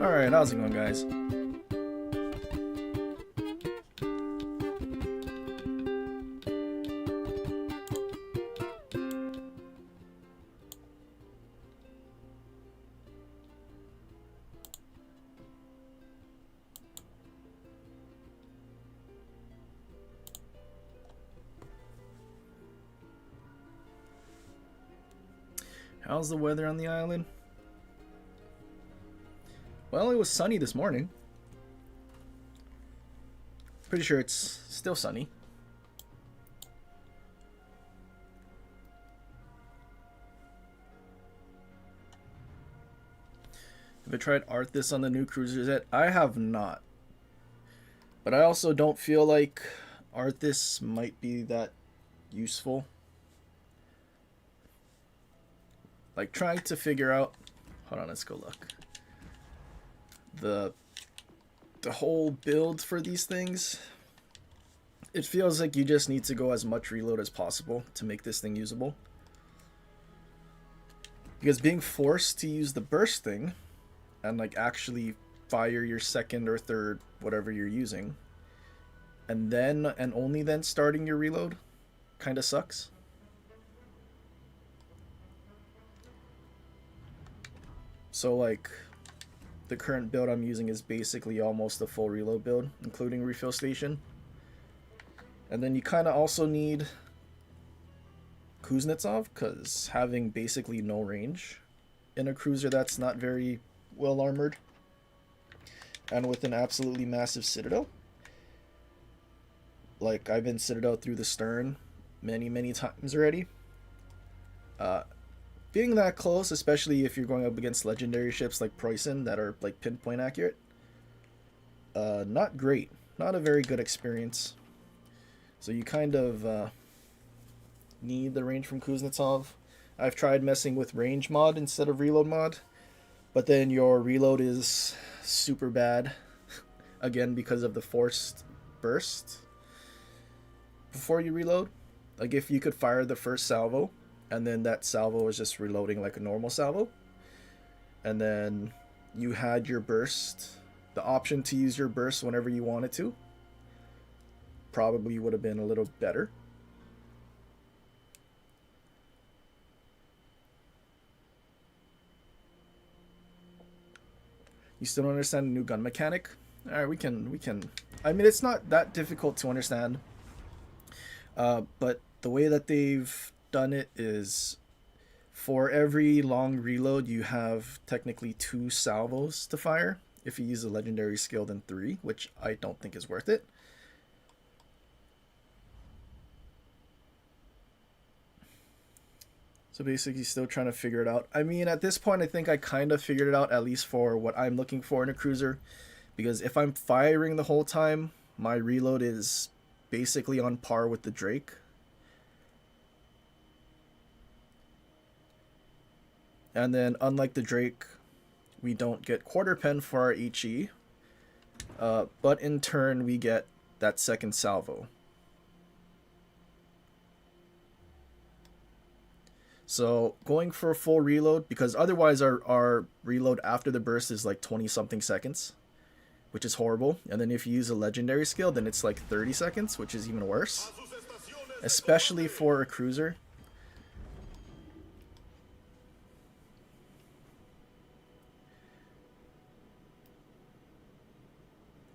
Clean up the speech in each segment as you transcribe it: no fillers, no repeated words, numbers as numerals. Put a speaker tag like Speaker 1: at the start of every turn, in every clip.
Speaker 1: Alright, how's it going, guys? How's the weather on the island? Well, it was sunny this morning. Pretty sure it's still sunny. Have I tried Arthas on the new cruisers yet? I have not. But I also don't feel like Arthas might be that useful. Like trying to figure out, hold on, let's go look. The whole build for these things, it feels like you just need to go as much reload as possible to make this thing usable. Because being forced to use the burst thing and like actually fire your second or third whatever you're using, and then and only then starting your reload kind of sucks. So like the current build I'm using is basically almost a full reload build, including refill station. And then you kind of also need Kuznetsov, because having basically no range in a cruiser that's not very well armored and with an absolutely massive citadel. Like, I've been citadel through the stern many times already. Being that close, especially if you're going up against legendary ships like Preussen that are like pinpoint accurate, not great. Not a very good experience. So you kind of need the range from Kuznetsov. I've tried messing with range mod instead of reload mod, but then your reload is super bad. Again, because of the forced burst before you reload. Like if you could fire the first salvo, and then that salvo is just reloading like a normal salvo, and then you had your burst, the option to use your burst whenever you wanted to, probably would have been a little better. You still don't understand the new gun mechanic? Alright, we can. I mean, it's not that difficult to understand. But the way that they've done it is for every long reload you have technically 2 salvos to fire. If you use a legendary skill, then 3, which I don't think is worth it. So basically still trying to figure it out. I mean, at this point I think I kind of figured it out, at least for what I'm looking for in a cruiser, because if I'm firing the whole time, my reload is basically on par with the Drake. And then, unlike the Drake, we don't get quarter pen for our HE, but in turn we get that second salvo. So going for a full reload, because otherwise our reload after the burst is like 20 something seconds, which is horrible. And then if you use a legendary skill, then it's like 30 seconds, which is even worse, especially for a cruiser.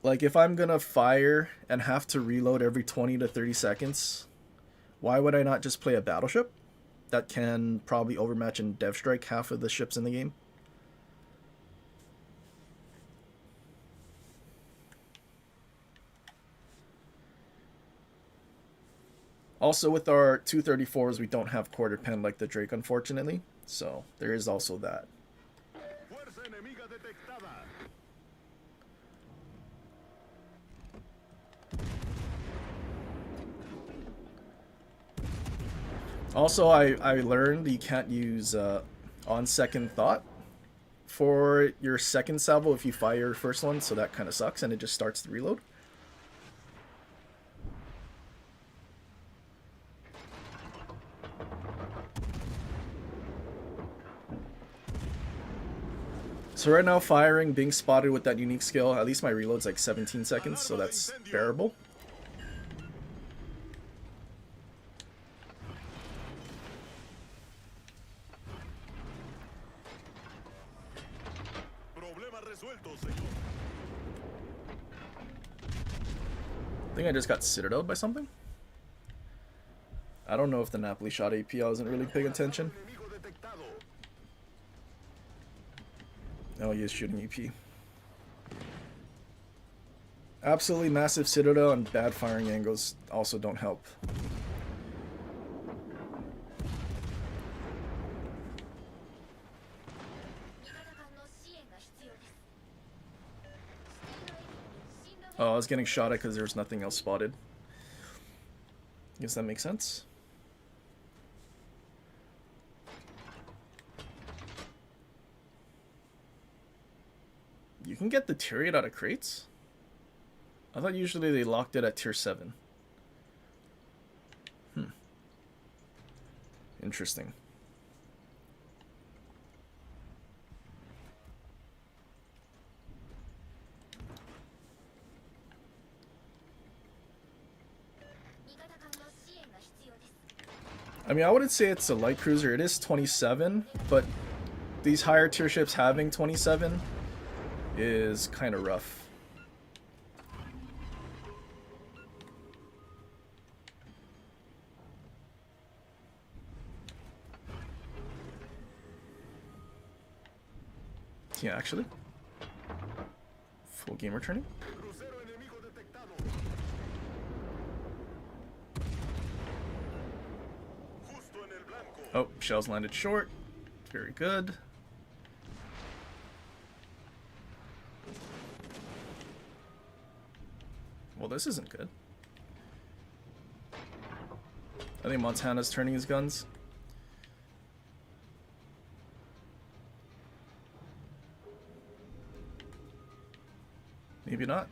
Speaker 1: Like, if I'm gonna fire and have to reload every 20 to 30 seconds, why would I not just play a battleship that can probably overmatch and dev strike half of the ships in the game? Also, with our 234s, we don't have quarter pen like the Drake, unfortunately. So there is also that. Also, I learned you can't use on second thought for your second salvo if you fire your first one, so that kind of sucks, and it just starts the reload. So right now, firing, being spotted with that unique skill, at least my reload's like 17 seconds, so that's bearable. I think I just got citadeled by something. I don't know if the Napoli shot AP, I wasn't really paying attention. Oh, he is shooting EP. Absolutely massive citadel and bad firing angles also don't help. Oh, I was getting shot at because there was nothing else spotted. Guess that makes sense. You can get the tier 8 out of crates? I thought usually they locked it at tier 7. Interesting. I mean, I wouldn't say it's a light cruiser. It is 27, but these higher tier ships having 27 is kind of rough. Yeah, actually. Full game returning. Oh, shells landed short. Very good. Well, this isn't good. I think Montana's turning his guns. Maybe not.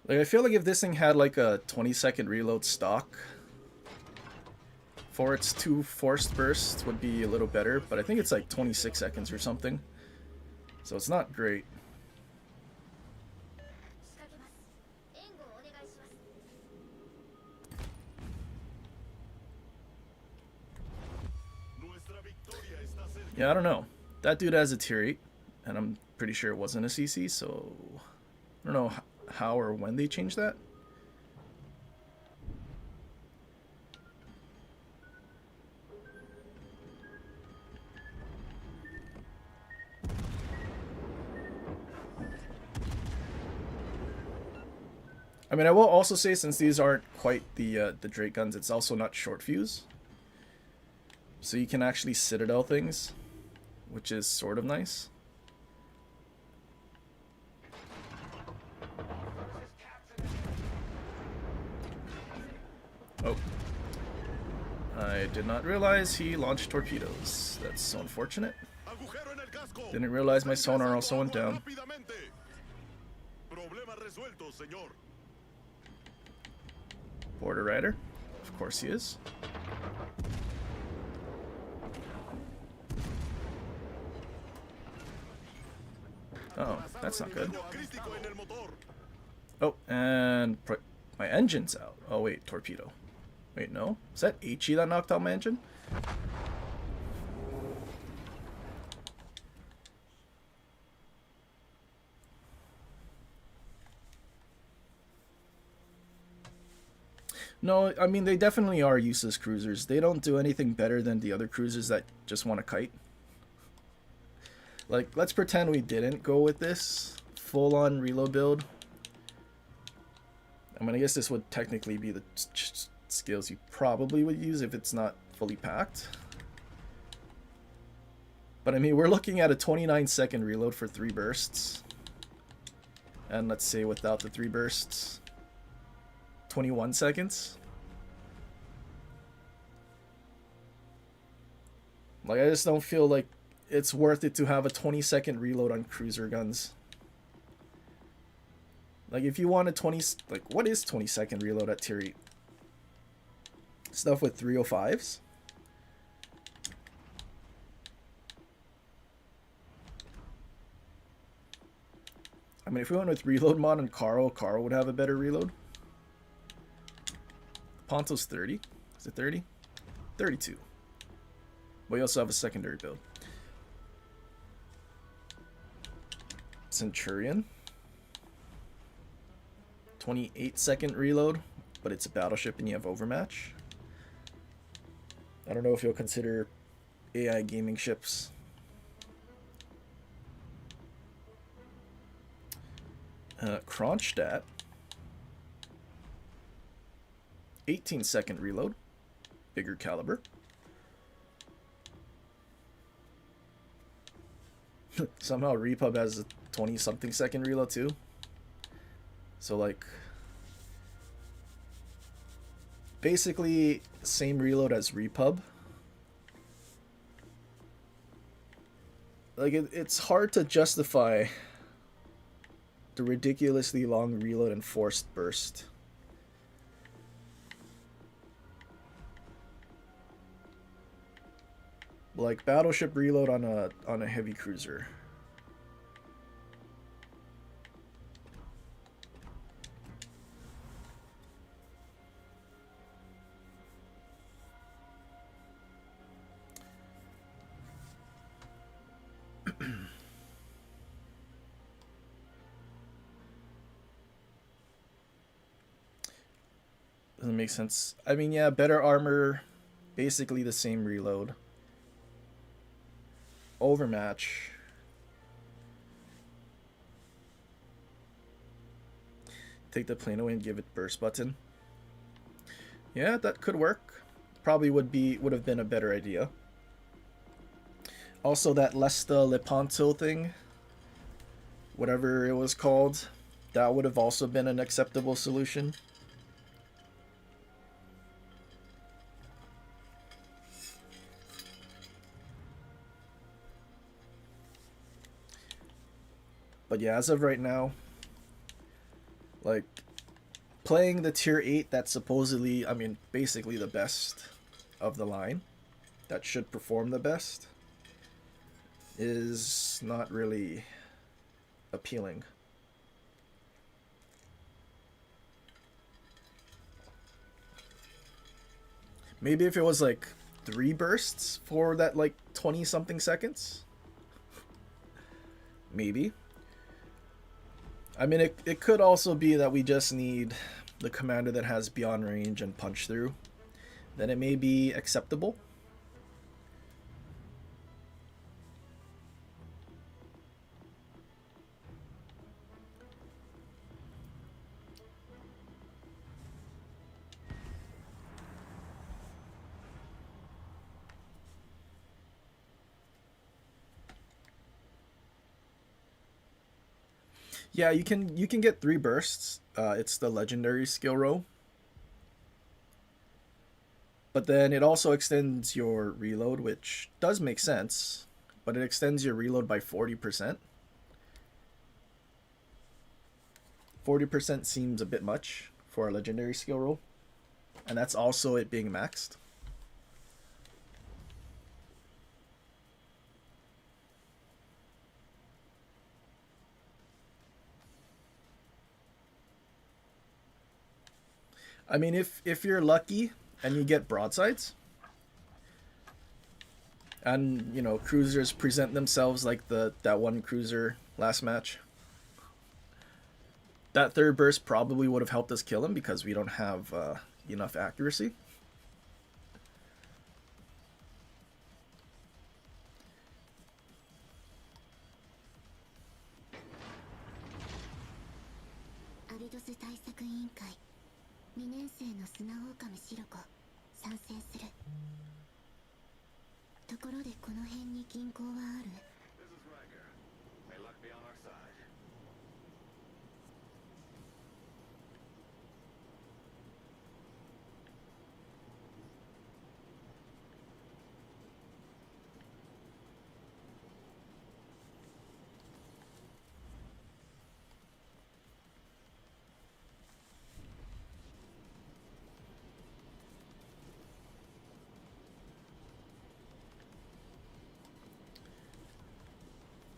Speaker 1: Like, I feel like if this thing had like a 20-second reload stock for its 2 forced bursts would be a little better, but I think it's like 26 seconds or something. So it's not great. Yeah, I don't know. That dude has a tier 8, and I'm pretty sure it wasn't a CC, so I don't know how or when they changed that. I mean, I will also say, since these aren't quite the Drake guns, it's also not short fuse. So you can actually citadel things, which is sort of nice. Oh. I did not realize he launched torpedoes. That's so unfortunate. Didn't realize my sonar also went down. Border Rider. Of course he is. Oh, that's not good. Oh, and my engine's out. Oh wait, torpedo. Wait, no? Is that HE that knocked out my engine? No, I mean, they definitely are useless cruisers. They don't do anything better than the other cruisers that just want to kite. Like, let's pretend we didn't go with this full-on reload build. I mean, I guess this would technically be the skills you probably would use if it's not fully packed. But I mean, we're looking at a 29-second reload for 3 bursts. And let's say without the 3 bursts, 21 seconds. Like, I just don't feel like it's worth it to have a 20-second reload on cruiser guns. Like if you want a 20, like what is 20-second reload at tier 8? Stuff with 305s? I mean, if we went with reload mod and Carl would have a better reload. Ponto's 30. Is it 30? 32. But you also have a secondary build. Centurion. 28-second reload, but it's a battleship and you have overmatch. I don't know if you'll consider AI gaming ships. Kronstadt. 18-second reload. Bigger caliber. Somehow Repub has a 20-something second reload too. So like basically same reload as Repub. Like it's hard to justify the ridiculously long reload and forced burst. Like battleship reload on a heavy cruiser. Doesn't make sense. I mean, yeah, better armor, basically the same reload. Overmatch. Take the plane away and give it burst button. Yeah, that could work. Probably would have been a better idea. Also, that Lesta Lepanto thing, whatever it was called, that would have also been an acceptable solution. But yeah, as of right now, like, playing the tier 8 that's supposedly, I mean, basically the best of the line, that should perform the best, is not really appealing. Maybe if it was like 3 bursts for that like 20 something seconds. Maybe. I mean, it could also be that we just need the commander that has beyond range and punch through. Then it may be acceptable. Yeah, you can get 3 bursts. It's the legendary skill row. But then it also extends your reload, which does make sense. But it extends your reload by 40%. 40% seems a bit much for a legendary skill roll. And that's also it being maxed. I mean, if you're lucky and you get broadsides, and you know cruisers present themselves like that one cruiser last match, that third burst probably would have helped us kill him because we don't have enough accuracy.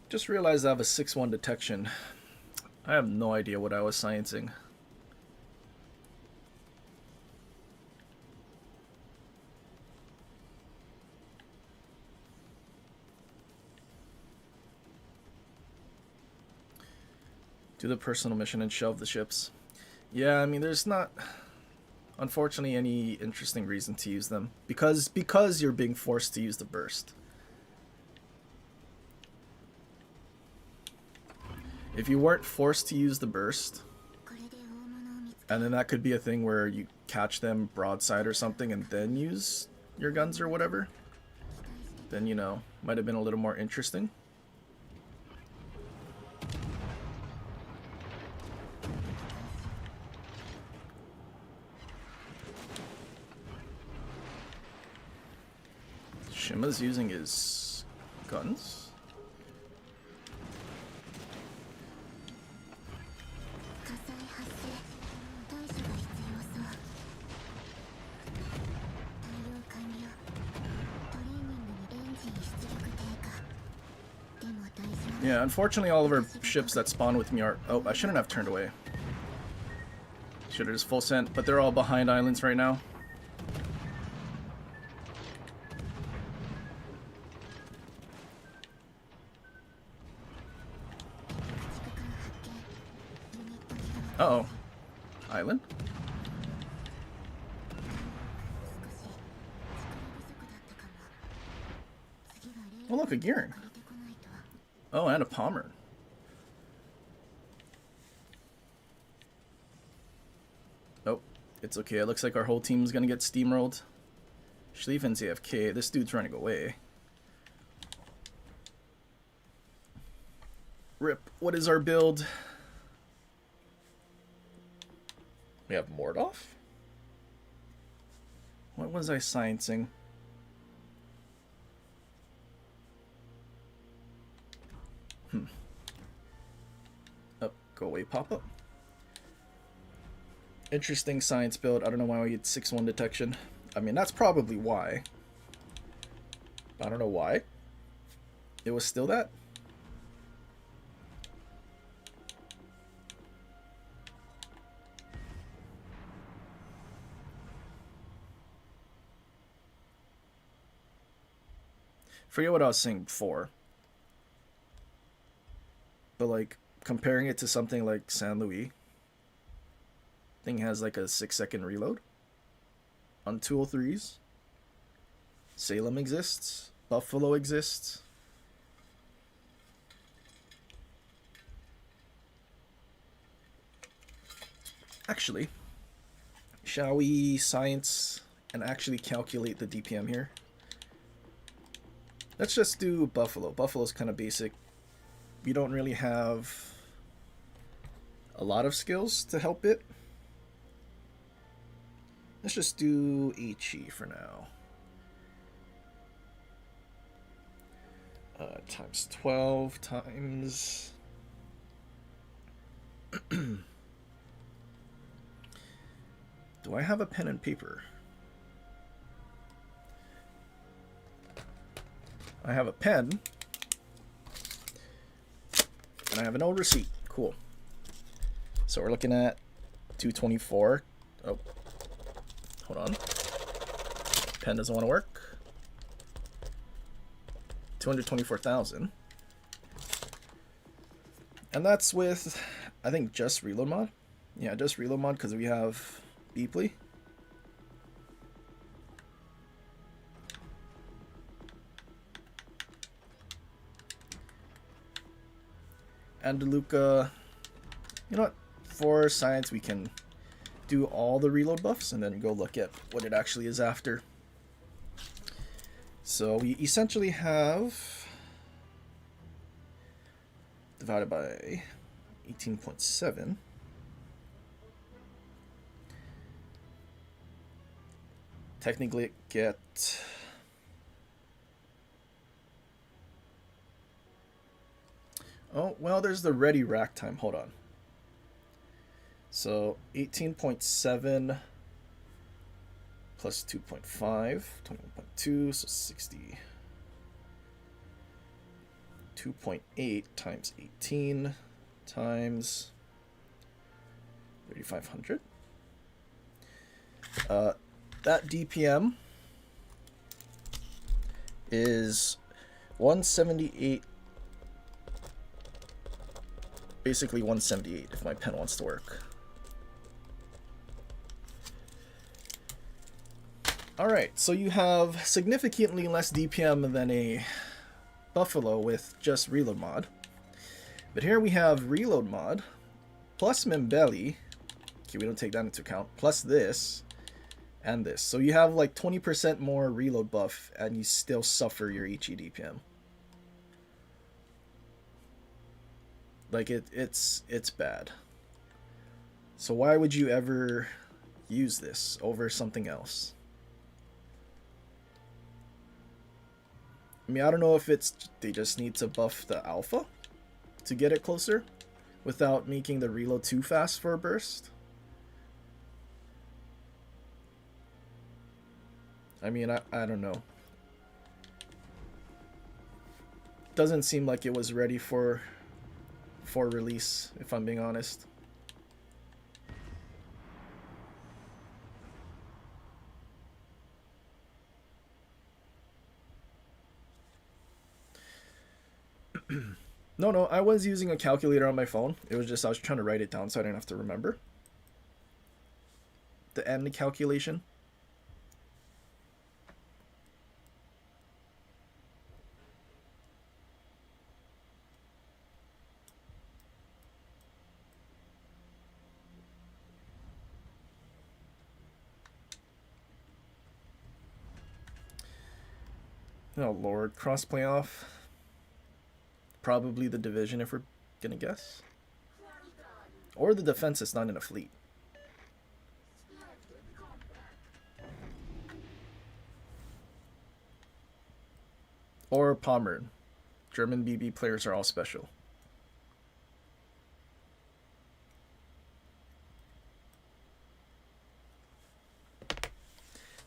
Speaker 1: Just realized I have a 6-1 detection. I have no idea what I was sciencing. Do the personal mission and shelve the ships. Yeah, I mean, there's not, unfortunately, any interesting reason to use them. Because you're being forced to use the burst. If you weren't forced to use the burst, and then that could be a thing where you catch them broadside or something and then use your guns or whatever, then, you know, might have been a little more interesting. Shima's using his guns. Yeah, unfortunately all of our ships that spawn with me are... Oh, I shouldn't have turned away. Should have just full sent, but they're all behind islands right now. Uh-oh. Island? Oh, look, a gearing. Oh, and a Palmer. Nope. It's okay. It looks like our whole team's gonna get steamrolled. Schlieffen's AFK. This dude's running away. Rip. What is our build? We have Mordov? What was I sciencing? Oh, go away, pop-up. Interesting science build. I don't know why we get 6-1 detection. I mean, that's probably why. I don't know why. It was still that. Forget what I was saying before. But like comparing it to something like San Luis, thing has like a 6-second reload on 203s. Salem exists. Buffalo exists. Actually, shall we science and actually calculate the DPM here? Let's just do Buffalo. Buffalo's kind of basic. You don't really have a lot of skills to help it. Let's just do HE for now. Times 12 times... Do I have a pen and paper? I have a pen. And I have an old receipt. Cool. So we're looking at 224. Oh. Hold on. Pen doesn't want to work. 224,000. And that's with, I think, just reload mod. Yeah, just reload mod because we have Beepley. And DeLuca, you know what? For science, we can do all the reload buffs and then go look at what it actually is after. So we essentially have divided by 18.7. Technically get oh, well, there's the ready rack time. Hold on. So 18.7 plus 2.5, 21.2, so 60. 2.8 times 18 times 3,500. That DPM is 178, basically 178 if my pen wants to work. Alright, so you have significantly less DPM than a Buffalo with just reload mod. But here we have reload mod, plus Membelli, okay, we don't take that into account, plus this, and this. So you have like 20% more reload buff, and you still suffer your HE DPM. Like, it's bad. So why would you ever use this over something else? I mean, I don't know if it's they just need to buff the alpha to get it closer without making the reload too fast for a burst. I mean, I don't know. Doesn't seem like it was ready for release, if I'm being honest. No, I was using a calculator on my phone. It was just I was trying to write it down so I didn't have to remember the end calculation. Oh lord, cross playoff. Probably the division if we're gonna guess. Or the defense is not in a fleet. Or Pommern. German BB players are all special.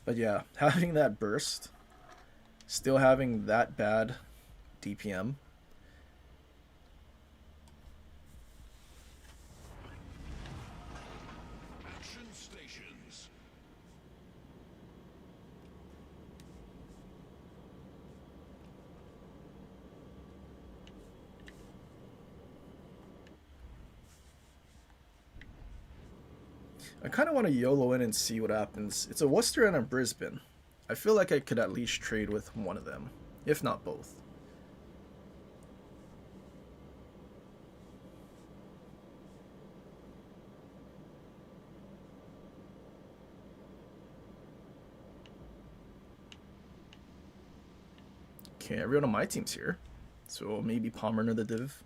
Speaker 1: But yeah, having that burst, still having that bad DPM. I kind of want to YOLO in and see what happens. It's a Worcester and a Brisbane. I feel like I could at least trade with one of them, if not both. Okay, everyone on my team's here. So maybe Pommern or the Div.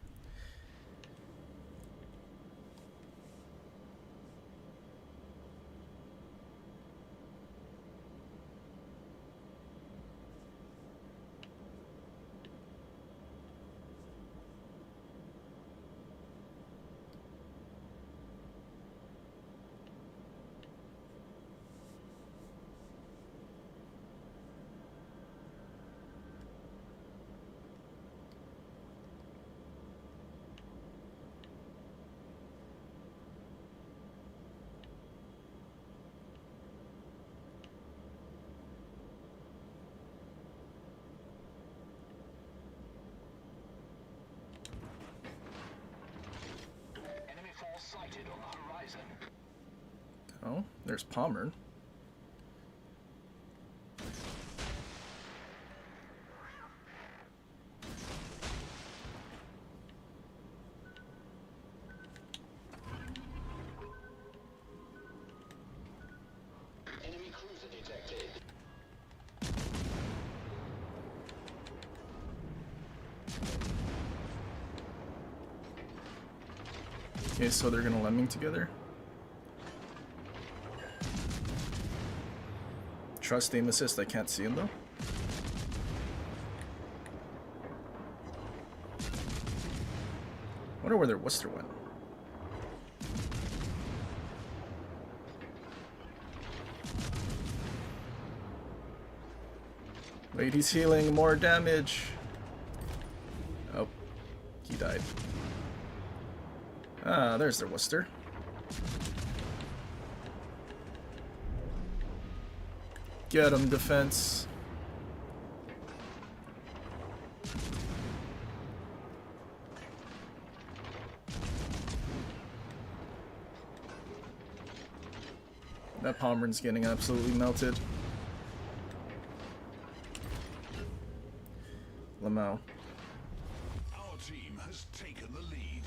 Speaker 1: Oh, there's Pommern.
Speaker 2: Enemy cruiser detected.
Speaker 1: Okay, so they're gonna lemming together. Trust aim assist, I can't see him though. Wonder where their Worcester went. Wait, he's healing more damage. Oh, He died. Ah, there's their Worcester. Get him, defense. That Pomeran's getting absolutely melted. Lamau.
Speaker 3: Our team has taken the lead.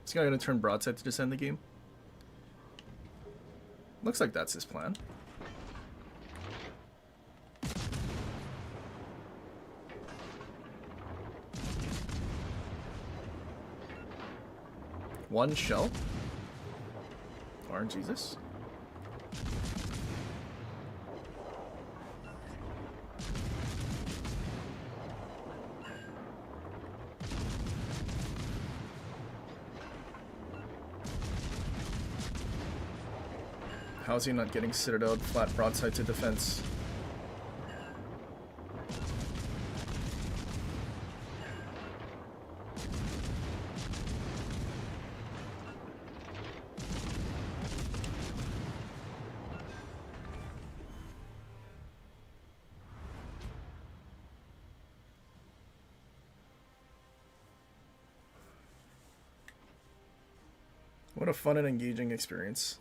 Speaker 1: Is this guy gonna turn broadside to just end the game? Looks like that's his plan. One shell? Darn Jesus. How's he not getting sitted out flat broadside to defense? What a fun and engaging experience.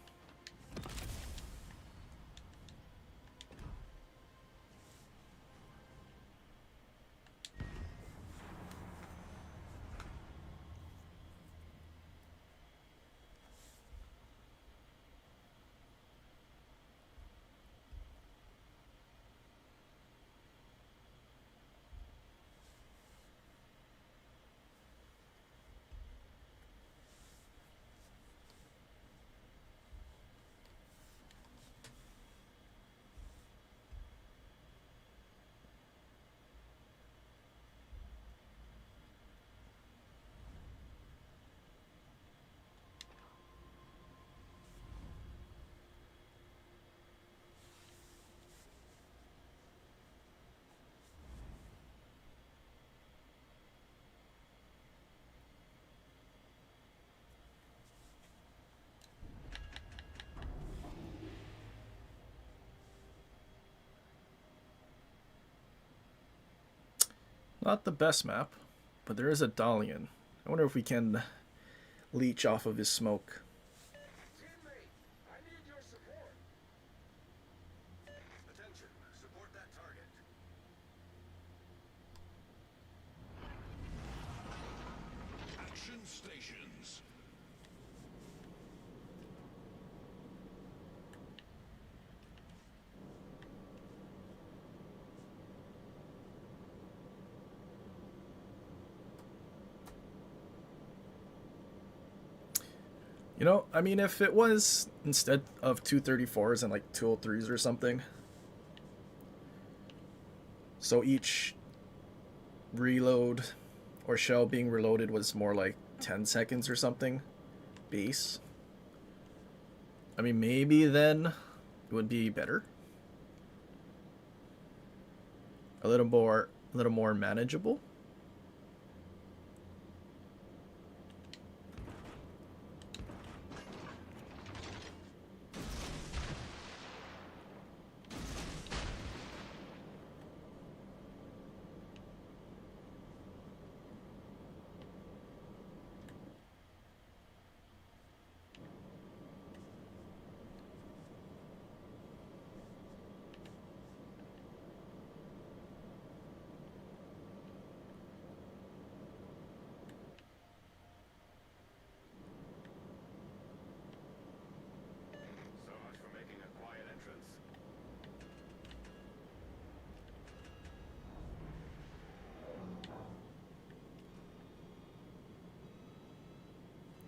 Speaker 1: Not the best map, but there is a Dalian. I wonder if we can leech off of his smoke.
Speaker 3: Teammate, I need your support. Attention, support that target. Action stations.
Speaker 1: You know, I mean, if it was instead of 234s and like 203s or something, so each reload or shell being reloaded was more like 10 seconds or something, base. I mean, maybe then it would be better. A little more manageable.
Speaker 3: So much for making a quiet entrance.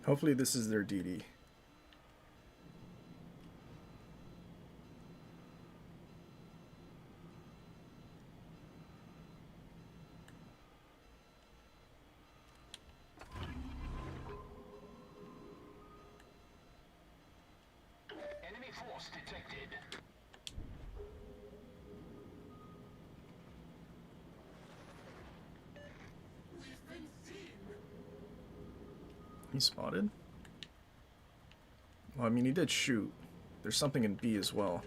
Speaker 1: Hopefully this is their DD.
Speaker 2: Enemy force detected.
Speaker 1: He spotted? Well, I mean, he did shoot. There's something in B as well.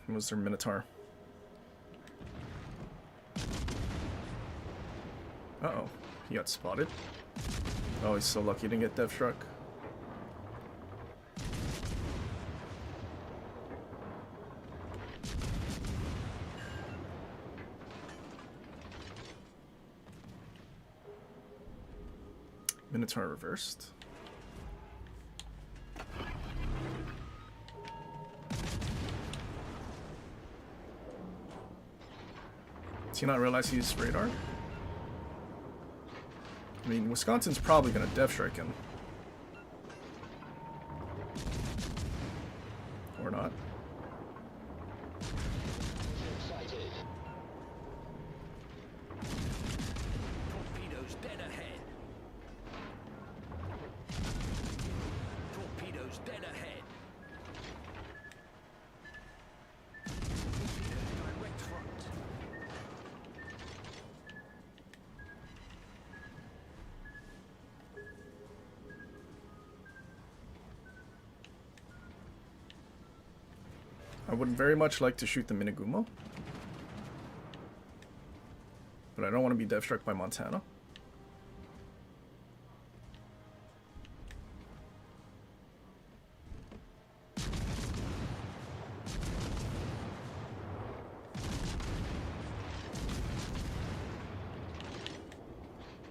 Speaker 1: Was there Minotaur? Uh-oh. He got spotted. Oh, he's so lucky he didn't get dev struck. Minotaur reversed. Does he not realize he's radar? I mean, Wisconsin's probably going to dev strike him. Or not.
Speaker 2: Sighted.
Speaker 4: Torpedoes dead ahead. Torpedoes dead ahead. Torpedoes direct front.
Speaker 1: I would very much like to shoot the Minigumo. But I don't want to be dev struck by Montana.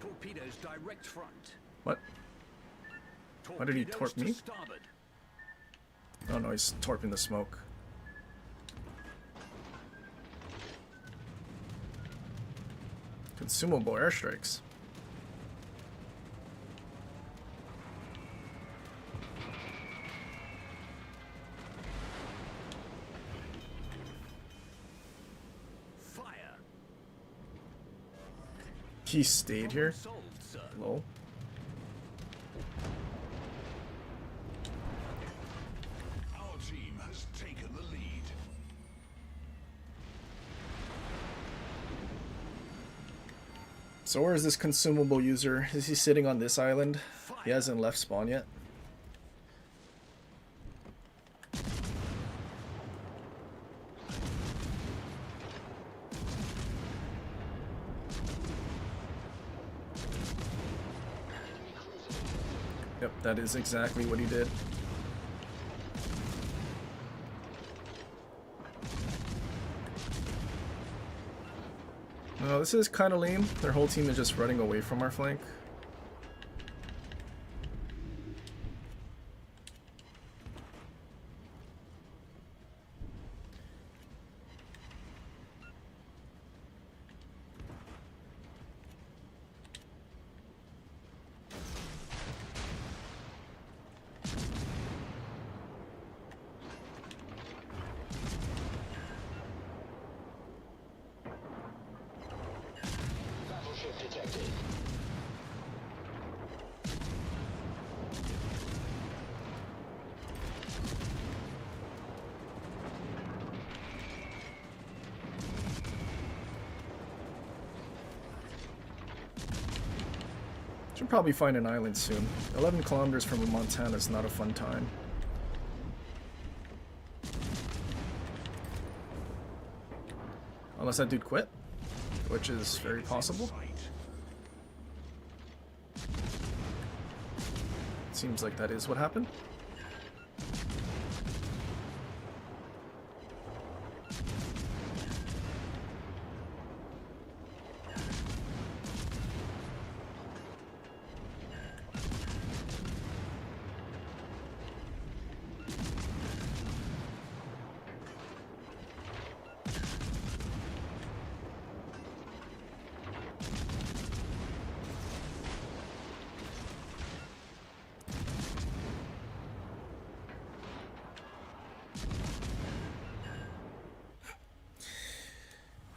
Speaker 4: Torpedoes direct front.
Speaker 1: What? Why did he torp
Speaker 4: Torpedoes
Speaker 1: me?
Speaker 4: to starboard.
Speaker 1: Oh no, he's torping the smoke. Consumable airstrikes.
Speaker 4: Fire.
Speaker 1: He stayed here.
Speaker 4: Problem solved, sir.
Speaker 1: Lol.
Speaker 3: Our team has taken the lead.
Speaker 1: So where is this consumable user? Is he sitting on this island? He hasn't left spawn yet. Yep, that is exactly what he did. No, this is kind of lame. Their whole team is just running away from our flank.
Speaker 2: Battleship detected.
Speaker 1: Should probably find an island soon. 11 kilometers from Montana is not a fun time. Unless that dude quit, which is very possible. Seems like that is what happened.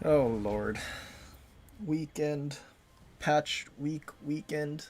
Speaker 1: Oh lord. Weekend. Patch week weekend.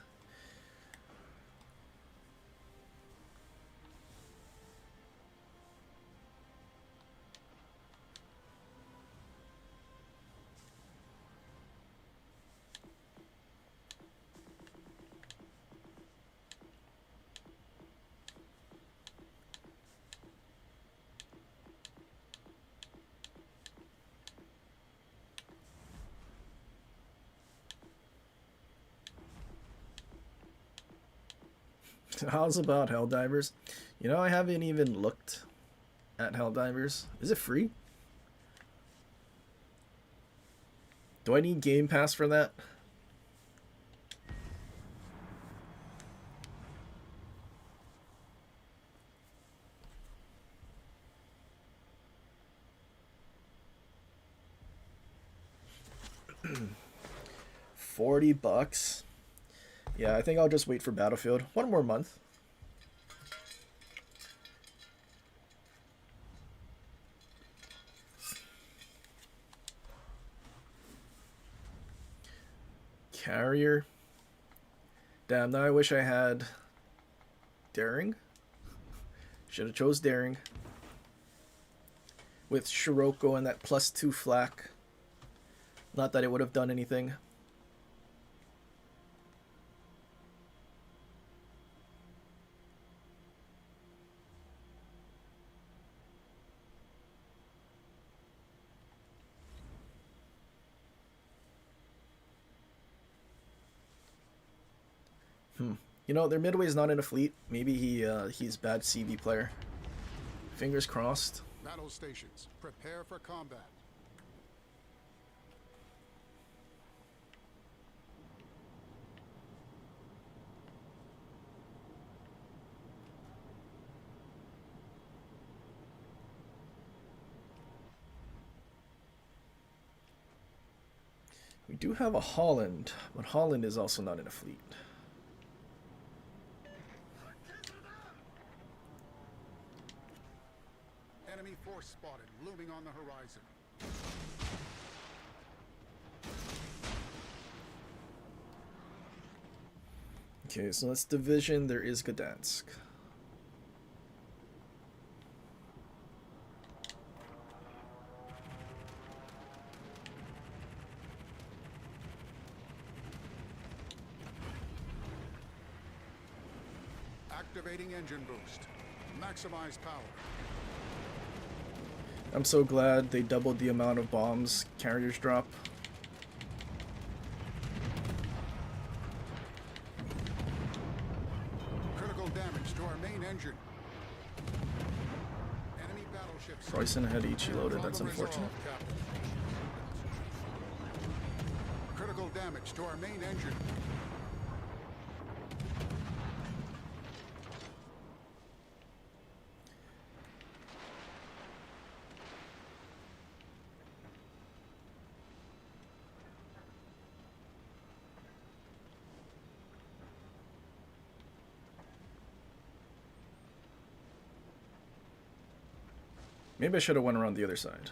Speaker 1: How's about Helldivers? You know, I haven't even looked at Helldivers. Is it free? Do I need Game Pass for that? $40. Yeah, I think I'll just wait for Battlefield. One more month. Carrier. Damn, now I wish I had Daring. Should have chose Daring. With Scirocco and that +2 flak. Not that it would have done anything. You know, their midway is not in a fleet. Maybe he's bad CB player. Fingers crossed.
Speaker 5: Battle stations, prepare for combat.
Speaker 1: We do have a Holland, but Holland is also not in a fleet.
Speaker 5: Enemy force spotted, looming on the horizon.
Speaker 1: Okay, so that's division. There is Gdansk.
Speaker 5: Activating engine boost. Maximize power.
Speaker 1: I'm so glad they doubled the amount of bombs carriers drop.
Speaker 5: Critical damage to our main engine. Enemy battleships.
Speaker 1: Preußen had Ichi loaded. That's
Speaker 5: Problem
Speaker 1: unfortunate.
Speaker 5: resolved, Captain. Critical damage to our main engine.
Speaker 1: Maybe I should have went around the other side.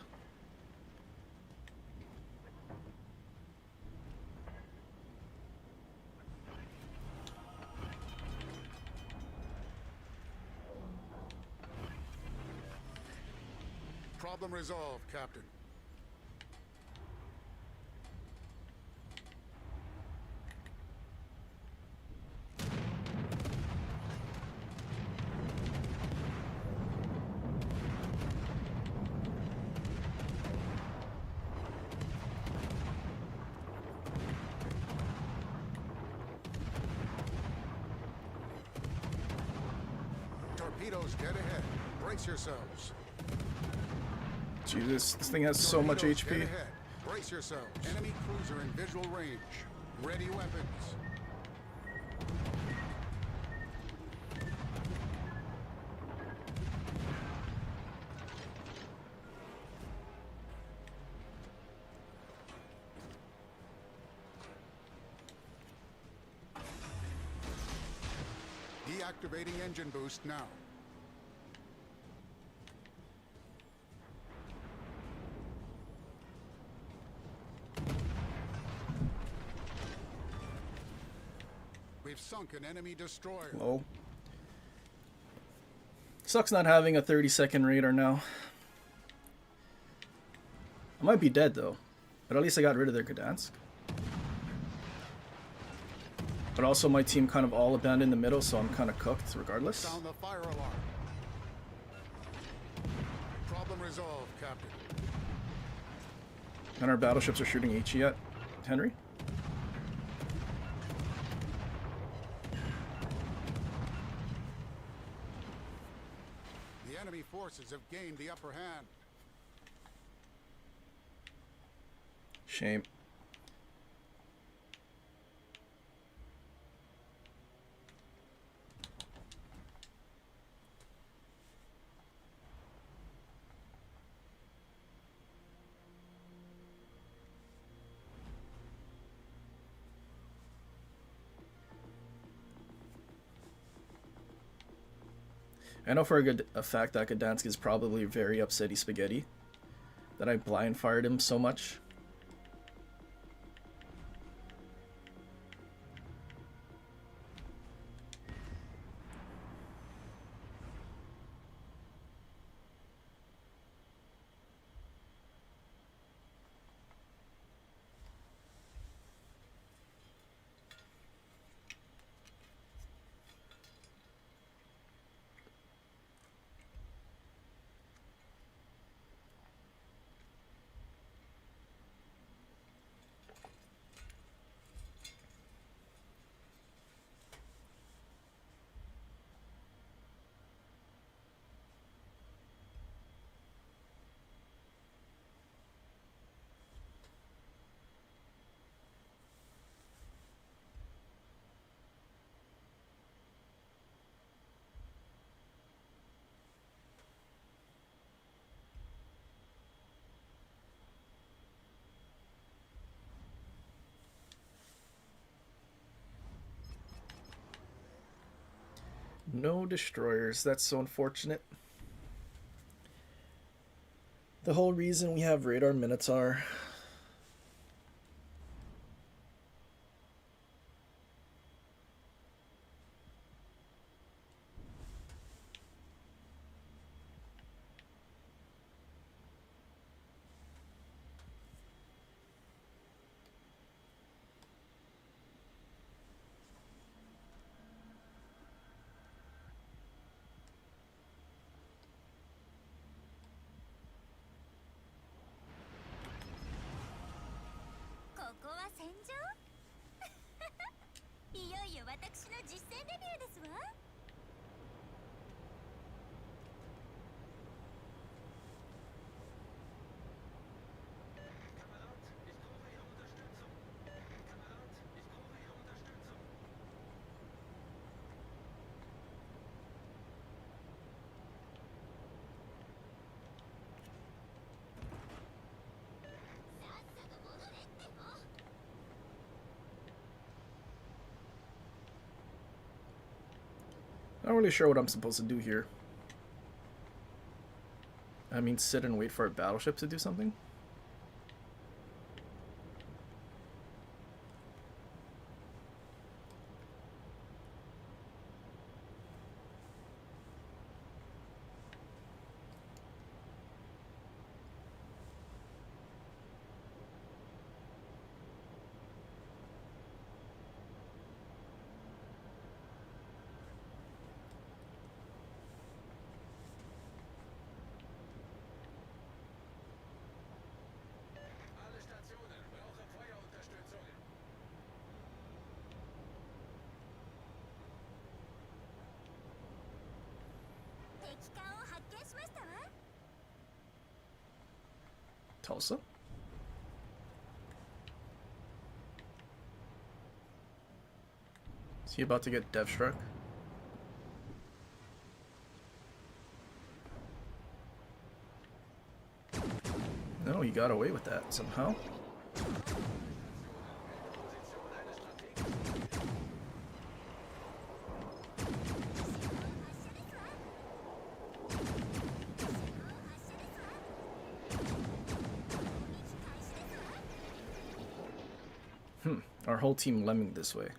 Speaker 5: Problem resolved, Captain. Torpedoes dead ahead. Brace yourselves.
Speaker 1: Jesus, this thing has so much
Speaker 5: Torpedoes
Speaker 1: HP.
Speaker 5: dead ahead. Brace yourselves. Enemy cruiser in visual range. Ready weapons. Deactivating engine boost now. We've sunk an enemy destroyer.
Speaker 1: Low. Sucks not having a 30-second radar now. I might be dead though, but at least I got rid of their Gdansk. But also my team kind of all abandoned the middle, so I'm kind of cooked regardless.
Speaker 5: Sound the fire alarm. Problem resolved, Captain.
Speaker 1: And our battleships are shooting H yet, Henry?
Speaker 5: Enemy forces have gained the upper hand.
Speaker 1: Shame. I know for a fact that Gdansk is probably very upsetty spaghetti that I blind fired him so much. No destroyers. That's so unfortunate. The whole reason we have radar Minotaur. Not really sure what I'm supposed to do here. I mean, sit and wait for a battleship to do something?
Speaker 3: Alle Stationen brauchen Feuerunterstützung.
Speaker 1: Tulsa? Is he about to get dev struck? No, he got away with that somehow. Our whole team lemming this way.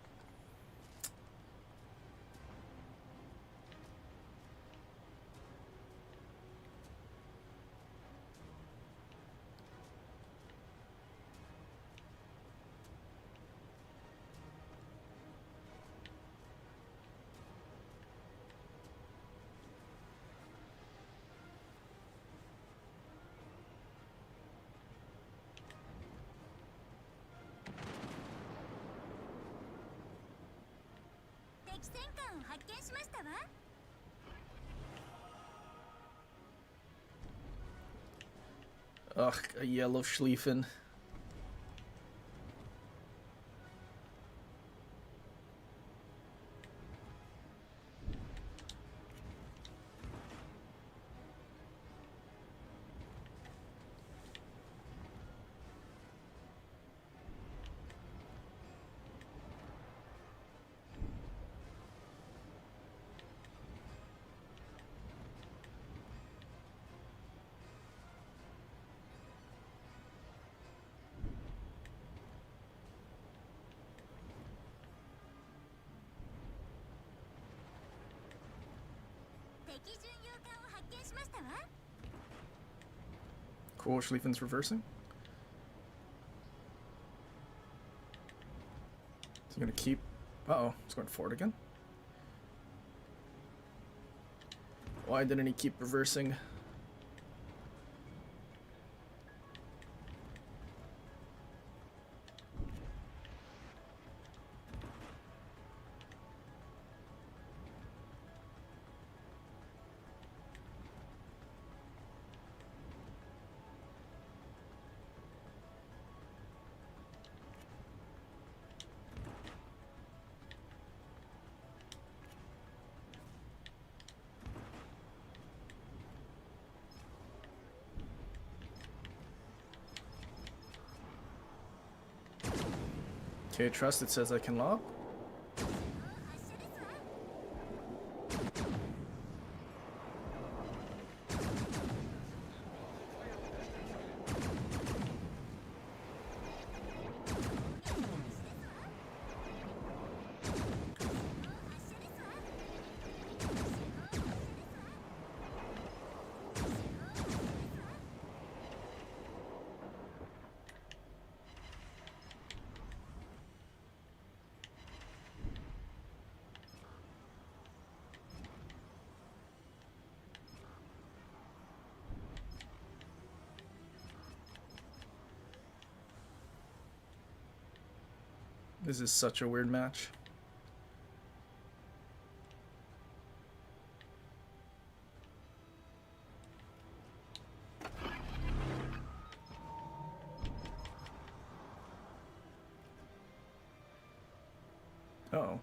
Speaker 1: Ugh, a yellow Schlieffen. Cool, Schlieffen's reversing. Is he gonna keep? Uh-oh, he's going forward again. Why didn't he keep reversing? Okay, trust, it says I can lob. This is such a weird match. Uh-oh.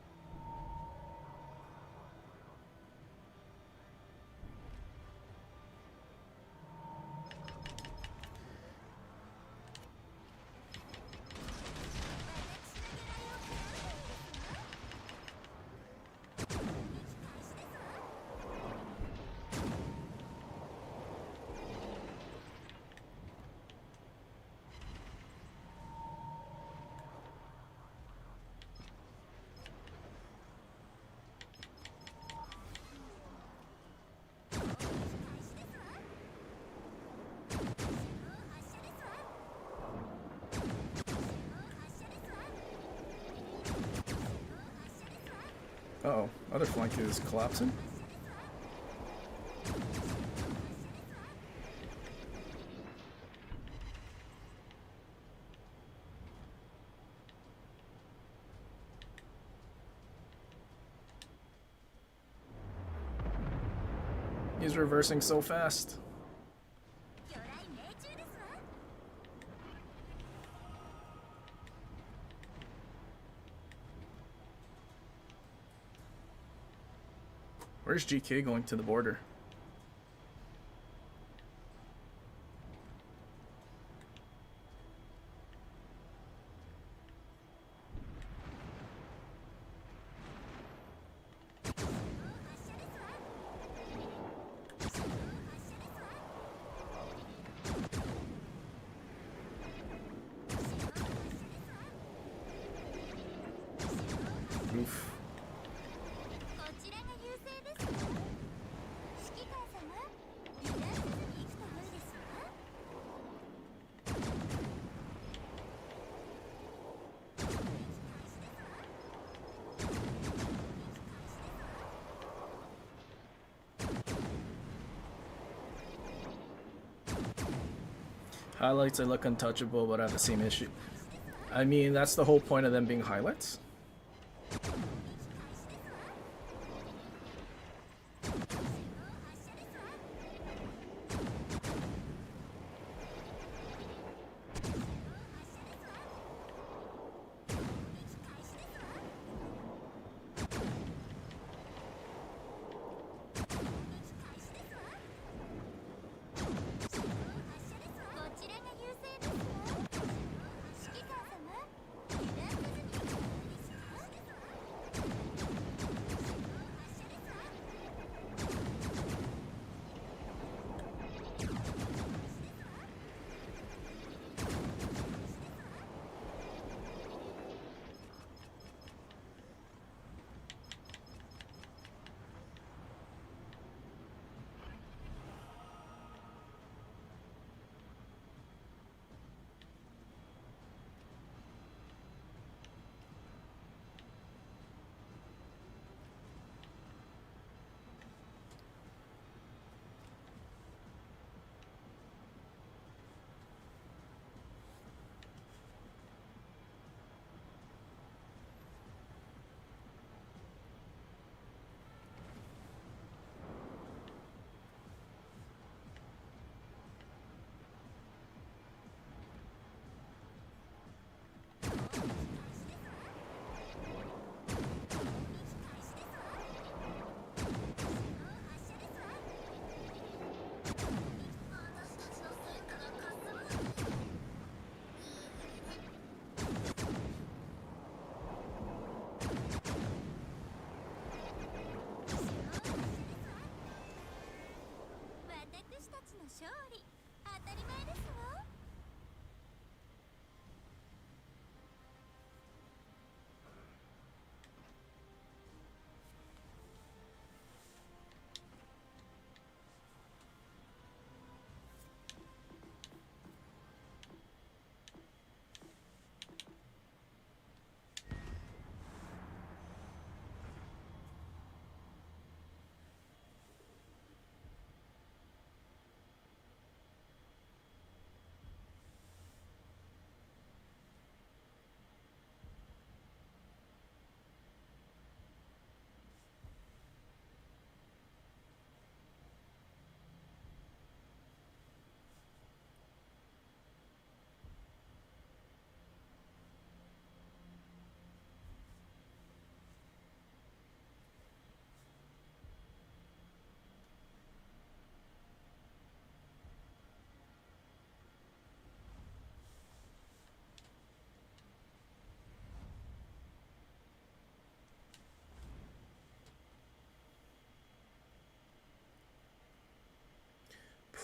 Speaker 1: Uh-oh, other flank is collapsing. He's reversing so fast. Where's GK going to the border? Oof. Highlights, I look untouchable, but I have the same issue. I mean, that's the whole point of them being highlights.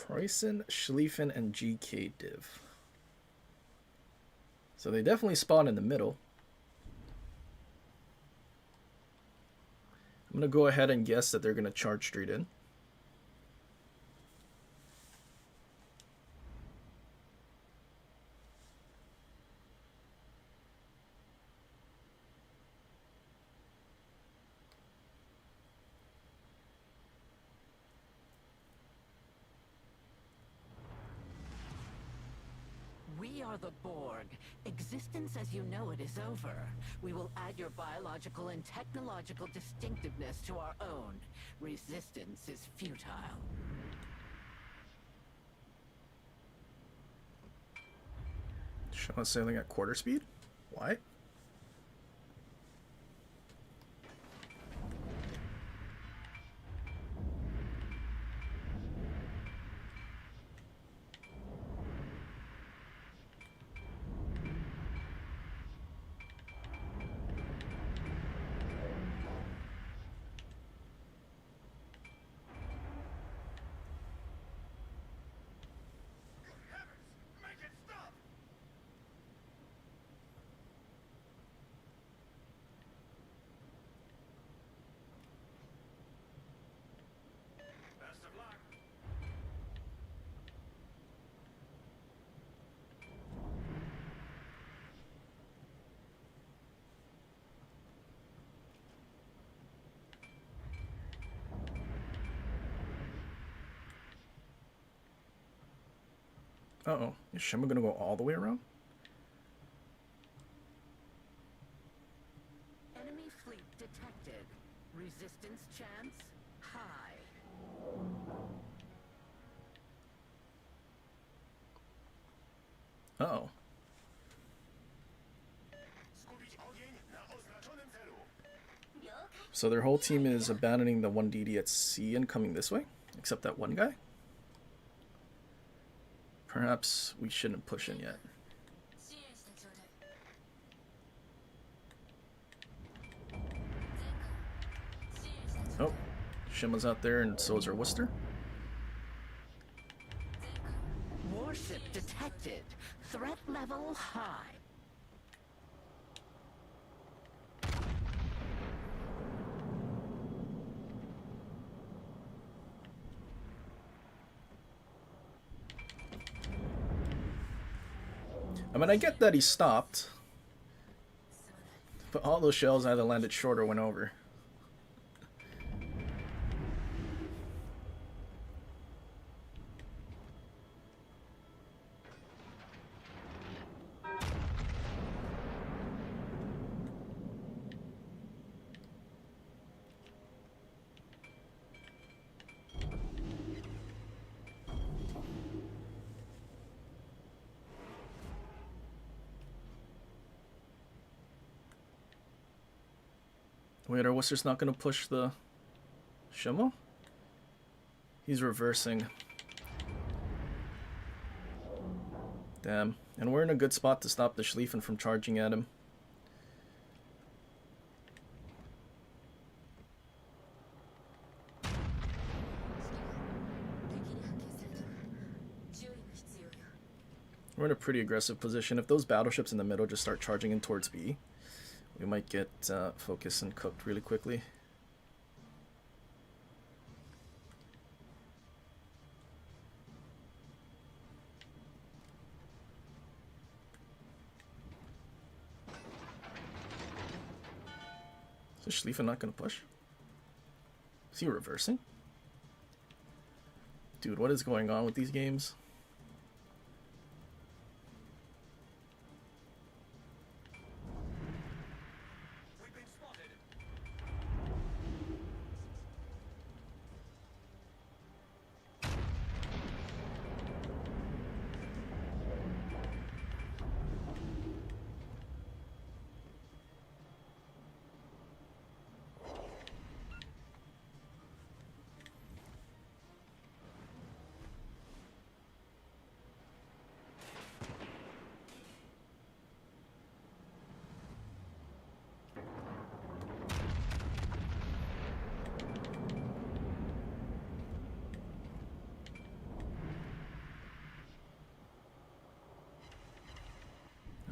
Speaker 1: Preußen, Schlieffen, and GK div. So they definitely spawn in the middle. I'm going to go ahead and guess that they're going to charge straight in.
Speaker 6: We are the Borg. Existence as you know it is over. We will add your biological and technological distinctiveness to our own. Resistance is futile.
Speaker 1: Show us sailing at quarter speed? Why?
Speaker 3: Make it stop! Best of luck.
Speaker 1: Uh-oh. Is Shima gonna go all the way around?
Speaker 6: Enemy fleet detected. Resistance chance high.
Speaker 1: Uh-oh.
Speaker 3: Skupić ogień na oznaczonym celu.
Speaker 1: So their whole team is abandoning the 1DD at sea and coming this way? Except that one guy? Perhaps we shouldn't push in yet. Oh, Shima's out there and so is her Worcester.
Speaker 6: Warship detected. Threat level high.
Speaker 1: I mean, I get that he stopped, but all those shells either landed short or went over. Wait, our Worcester's not going to push the Shima? He's reversing. Damn. And we're in a good spot to stop the Schlieffen from charging at him. We're in a pretty aggressive position. If those battleships in the middle just start charging in towards B, we might get focused and cooked really quickly. Is Schlieffen not going to push? Is he reversing? Dude, what is going on with these games?
Speaker 3: We've been spotted.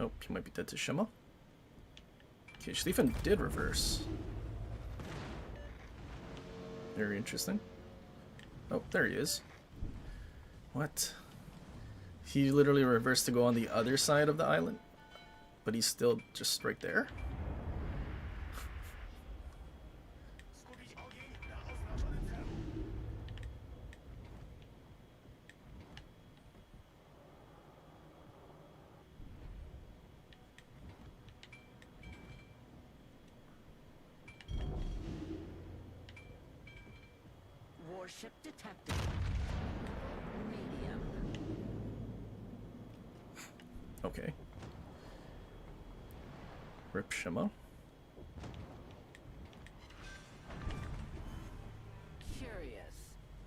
Speaker 1: Nope, he might be dead to Shima. Okay, Schlieffen did reverse. Very interesting. Oh, there he is. What? He literally reversed to go on the other side of the island, but he's still just right there?
Speaker 6: Warship detected. Medium.
Speaker 1: Okay. Rip Shima.
Speaker 6: Curious.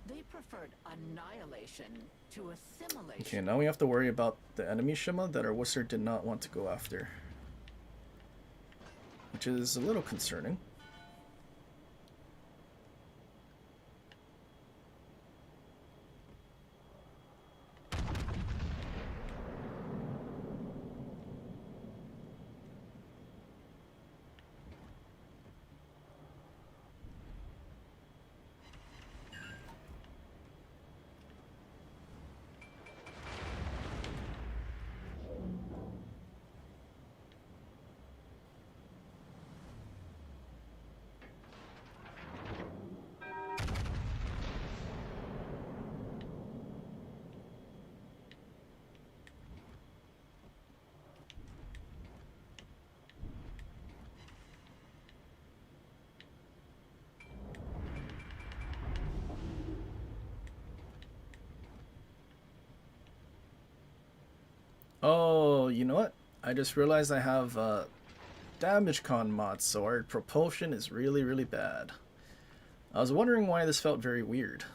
Speaker 6: They preferred annihilation to assimilation.
Speaker 1: Okay, now we have to worry about the enemy Shima that our Wusser did not want to go after. Which is a little concerning. Oh, you know what? I just realized I have damage con mods, so our propulsion is really, really bad. I was wondering why this felt very weird.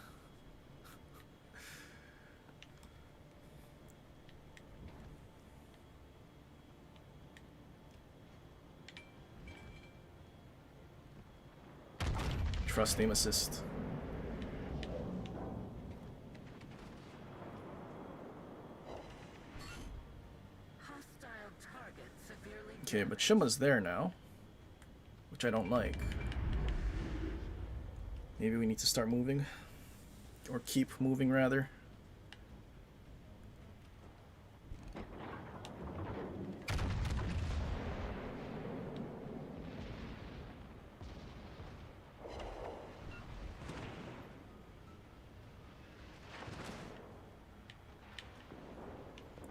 Speaker 1: Trust aim assist.
Speaker 6: Hostile target severely.
Speaker 1: Okay, but Shima's there now, which I don't like. Maybe we need to start moving, or keep moving rather.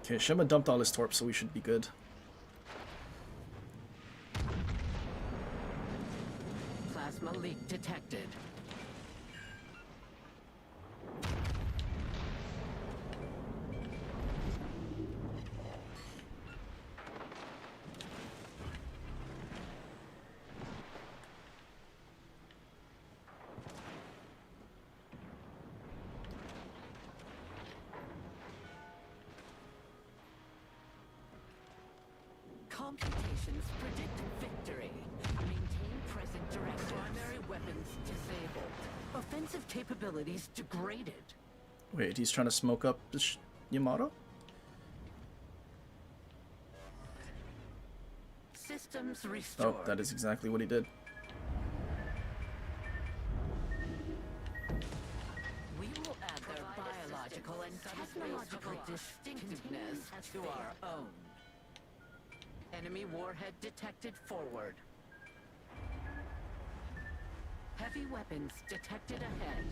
Speaker 1: Okay, Shima dumped all his torps, so we should be good.
Speaker 6: Plasma leak detected. Computations predict victory. Maintain present directives. Primary weapons disabled. Offensive capabilities degraded.
Speaker 1: Wait, he's trying to smoke up the Yamato?
Speaker 6: Systems restored.
Speaker 1: Oh, that is exactly what he did.
Speaker 6: We will add their biological and technological distinctiveness to our own. Enemy warhead detected forward. Heavy weapons detected ahead.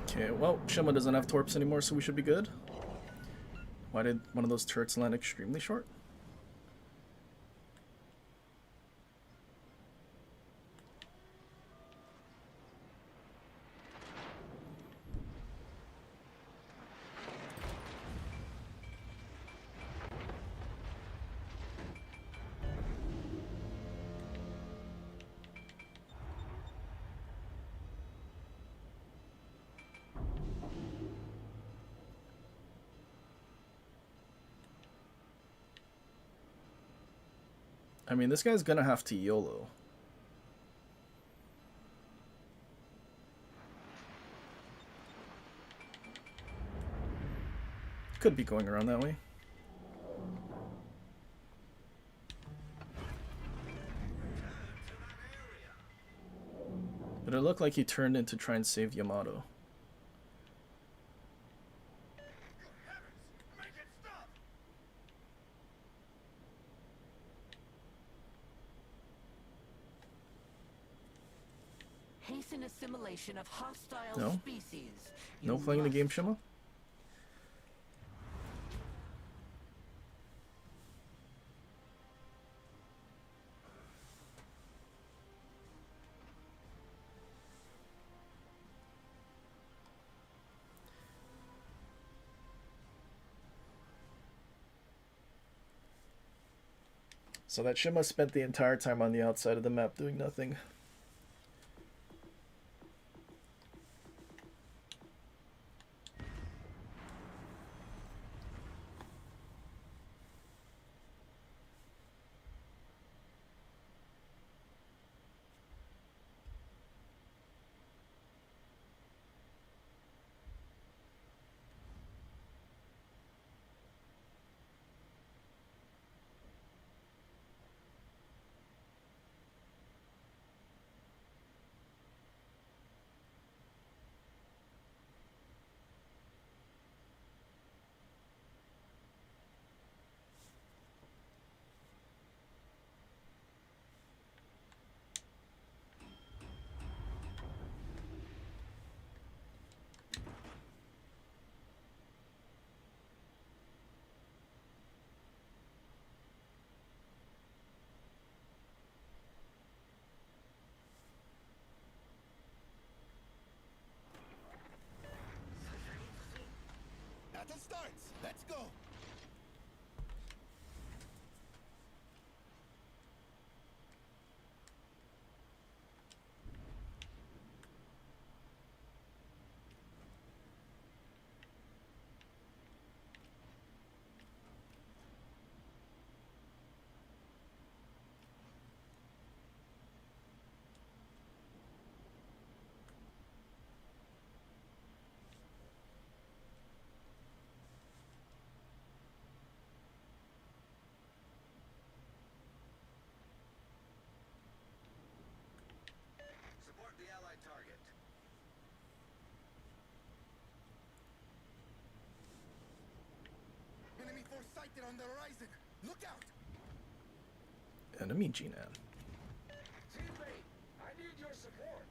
Speaker 1: Okay, well, Shima doesn't have torps anymore, so we should be good. Why did one of those turrets land extremely short? I mean, this guy's gonna have to YOLO. Could be going around that way. But it looked like he turned in to try and save Yamato.
Speaker 6: Hasten assimilation of hostile
Speaker 1: No?
Speaker 6: species.
Speaker 1: No
Speaker 6: You
Speaker 1: playing the
Speaker 6: must.
Speaker 1: game, Shima? So that Shima spent the entire time on the outside of the map doing nothing.
Speaker 5: Battle starts. Let's go.
Speaker 3: Support the allied target.
Speaker 5: Enemy force sighted on the horizon. Look out.
Speaker 1: Enemy G-Nan.
Speaker 3: Teammate, I need your support.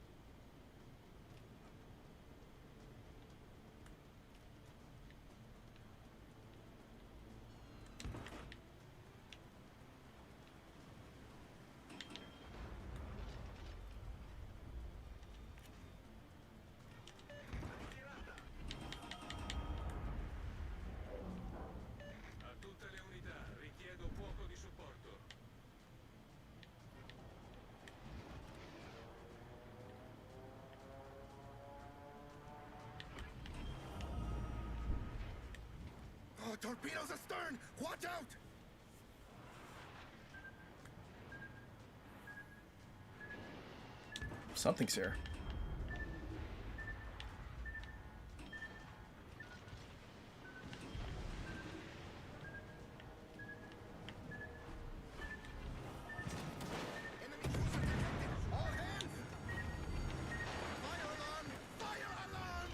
Speaker 3: A tutte le unità, richiedo fuoco di supporto.
Speaker 5: Oh, torpedoes astern. Watch out.
Speaker 1: Something's here.
Speaker 5: Enemy cruiser detected. All hands. Fire alarm. Fire alarm.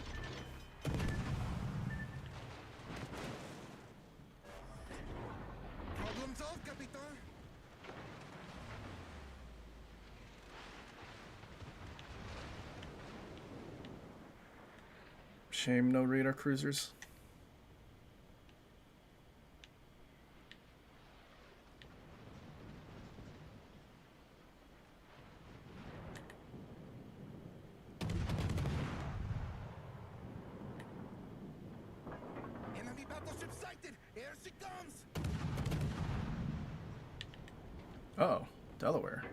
Speaker 5: Problem solved, Capitan.
Speaker 1: Shame no radar cruisers.
Speaker 5: Enemy battleship sighted. Here she comes.
Speaker 1: Oh, Delaware.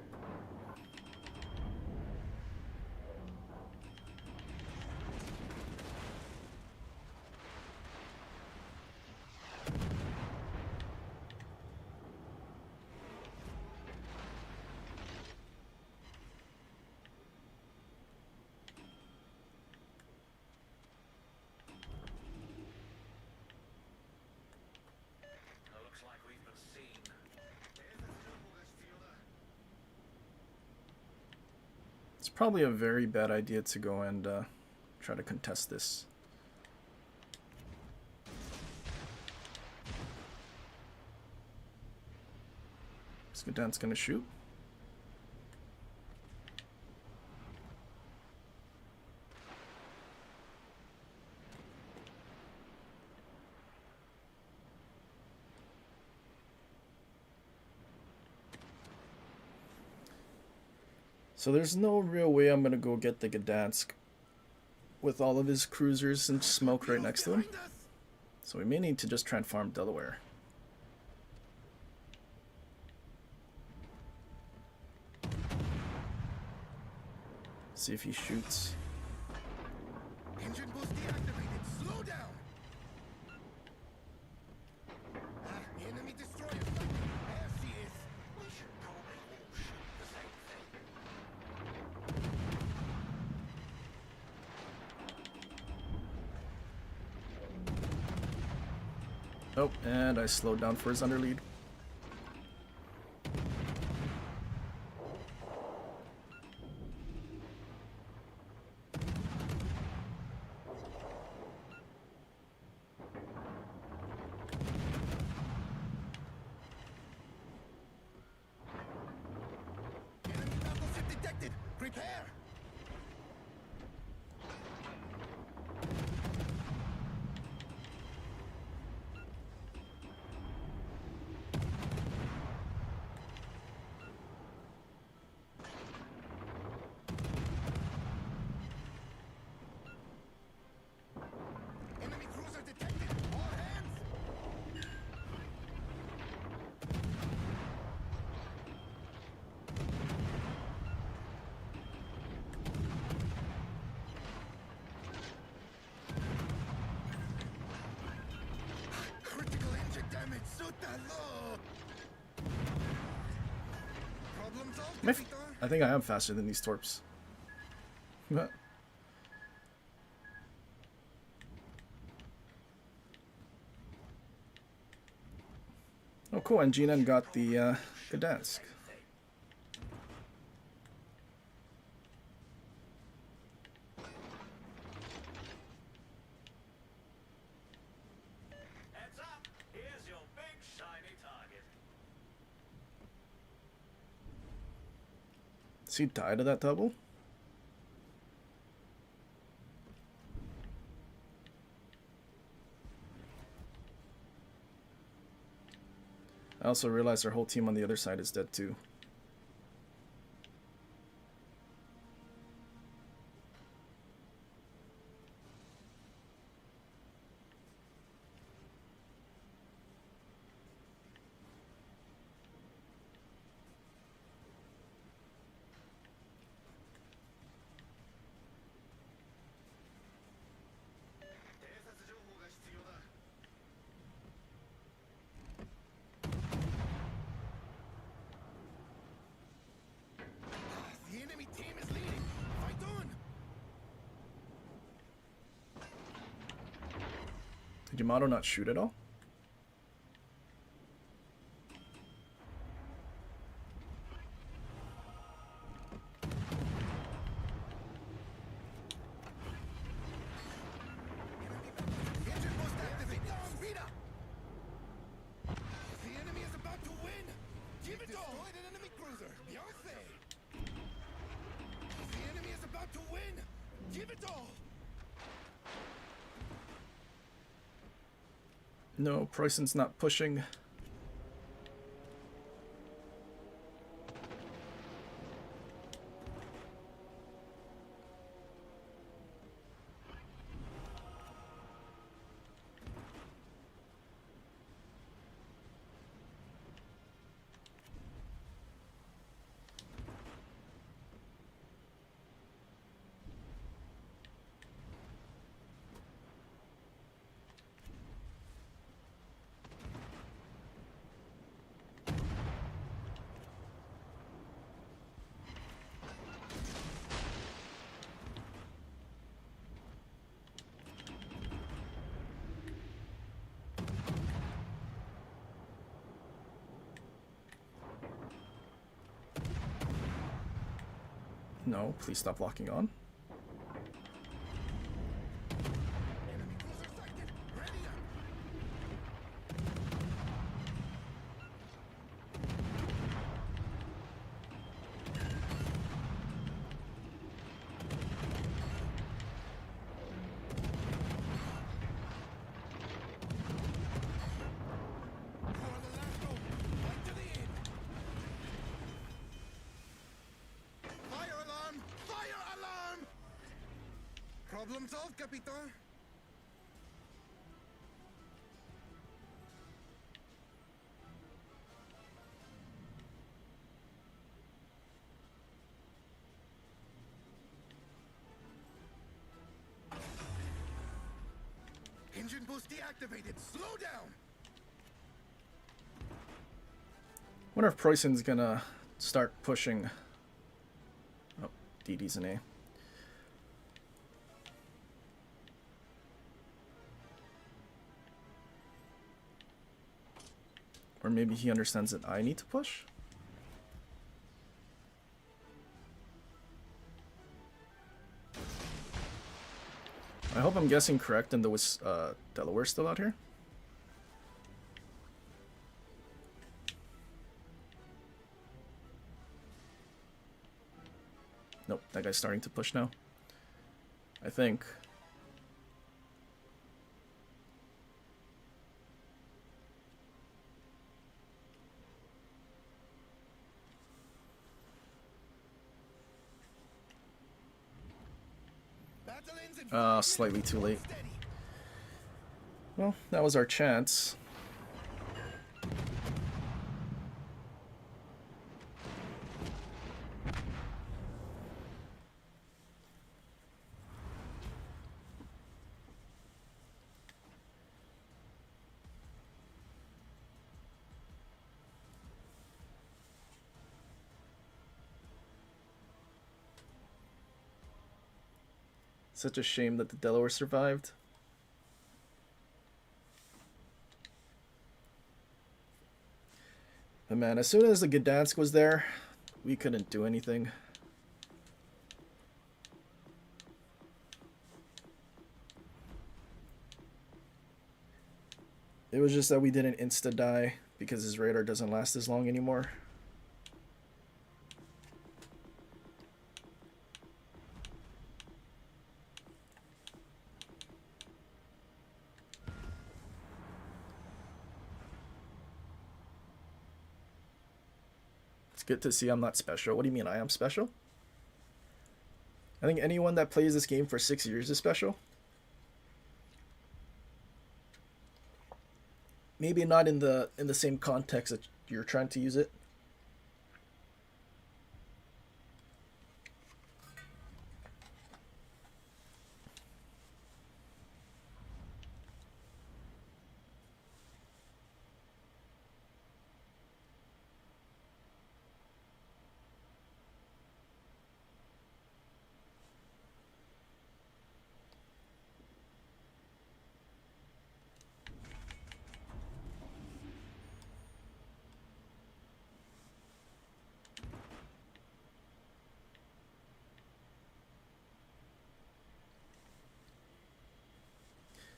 Speaker 1: It's probably a very bad idea to go and try to contest this. Skadan's gonna shoot. So there's no real way I'm gonna go get the Gdansk with all of his cruisers and smoke right next to him. So we may need to just try and farm Delaware. See if he shoots.
Speaker 5: Engine boost deactivated. Slow down. Enemy destroyer. There she is. We should probably all shoot the same thing.
Speaker 1: Oh, and I slowed down for his underlead.
Speaker 5: Enemy battleship detected. Prepare. Enemy cruiser detected. All hands. Critical engine damage. Sutalo. Problem solved, Capitán.
Speaker 1: I think I am faster than these torps. Oh, cool. And Jinan got the Gdansk.
Speaker 3: Heads up! Here's your big shiny target.
Speaker 1: Does he die to that double? I also realized our whole team on the other side is dead too.
Speaker 5: The enemy team is leading. Fight on.
Speaker 1: Did Yamato not shoot at all?
Speaker 5: Engine boost activated. Speed up. The enemy is about to win. Give it all. Destroyed an enemy cruiser. Beyonce. The enemy is about to win. Give it all.
Speaker 1: No, Preußen's not pushing. No, please stop locking on.
Speaker 5: Enemy cruiser sighted. Ready up. For the last room. Fight to the end. Fire alarm! Fire alarm! Problem solved, Capitan. Engine boost deactivated. Slow down.
Speaker 1: Wonder if Preußen's gonna start pushing. Oh, DD's an A. Or maybe he understands that I need to push? I hope I'm guessing correct and there was Delaware still out here. Nope, that guy's starting to push now. I think.
Speaker 5: Battle ends in
Speaker 1: Slightly too late.
Speaker 5: steady.
Speaker 1: Well, that was our chance. Such a shame that the Delaware survived. But man, as soon as the Gdansk was there, we couldn't do anything. It was just that we didn't insta-die because his radar doesn't last as long anymore. Good to see I'm not special. What do you mean I am special? I think anyone that plays this game for 6 years is special. Maybe not in the same context that you're trying to use it.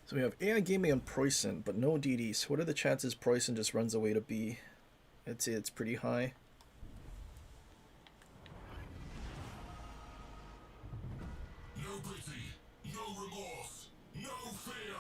Speaker 1: So we have AI Gaming and Preußen, but no DDs. What are the chances Preußen just runs away to B? I'd say it's pretty high.
Speaker 5: No pity, no remorse, no fear.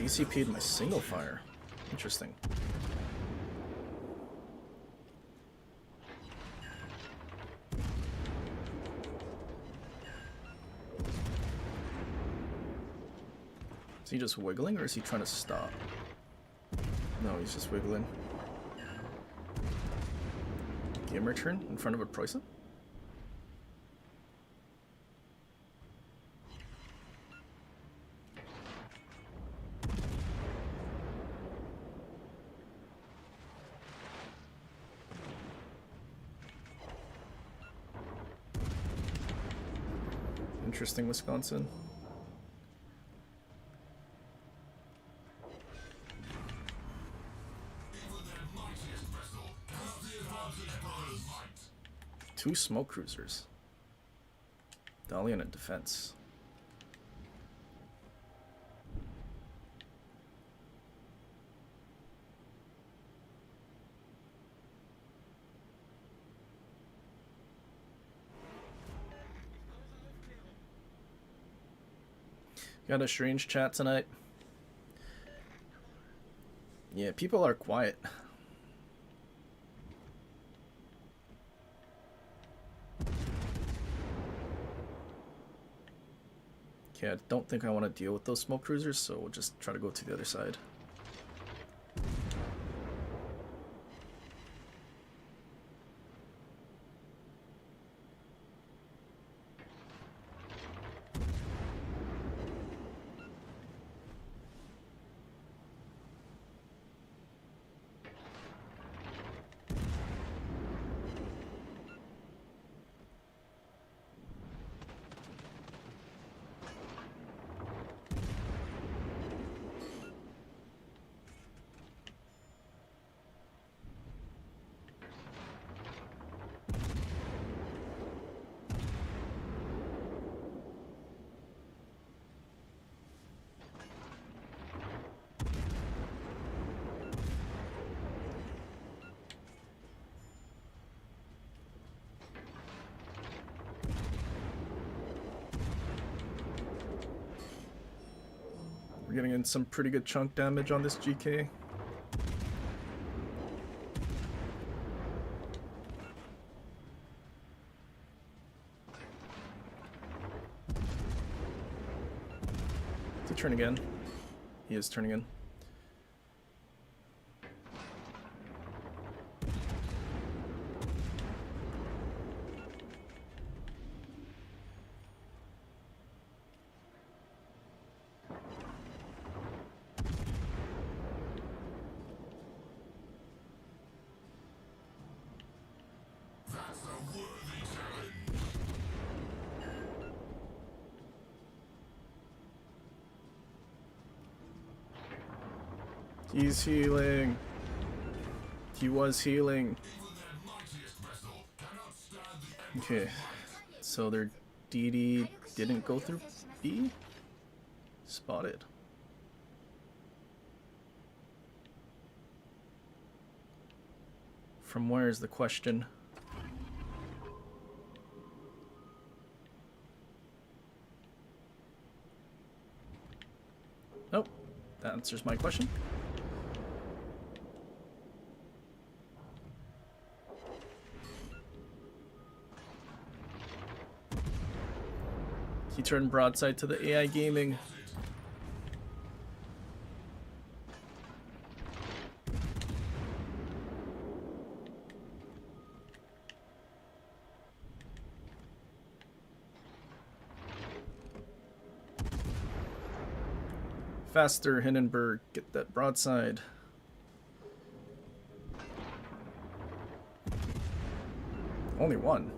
Speaker 1: DCP'd my single fire. Interesting. Is he just wiggling or is he trying to stop? No, he's just wiggling. Gamer turn in front of a Preußen? Interesting, Wisconsin. Two smoke cruisers. Dalian and defense. Got a strange chat tonight. Yeah, people are quiet. Okay, I don't think I want to deal with those smoke cruisers, so we'll just try to go to the other side. We're getting in some pretty good chunk damage on this GK. Is he turning in? He is turning in. He's healing. He was healing. Okay, so their DD didn't go through B? Spotted. From where is the question? Nope, that answers my question. He turned broadside to the AI gaming. Faster, Hindenburg, get that broadside. Only one.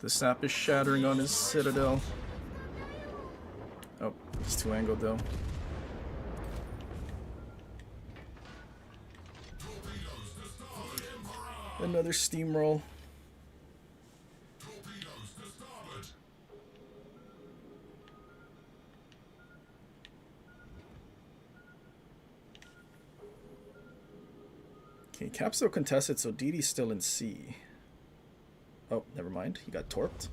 Speaker 1: The sap is shattering on his citadel. Oh, he's too angled though. Another steamroll. Okay, cap's still contested, so DD's still in C. Oh, never mind. He got torped.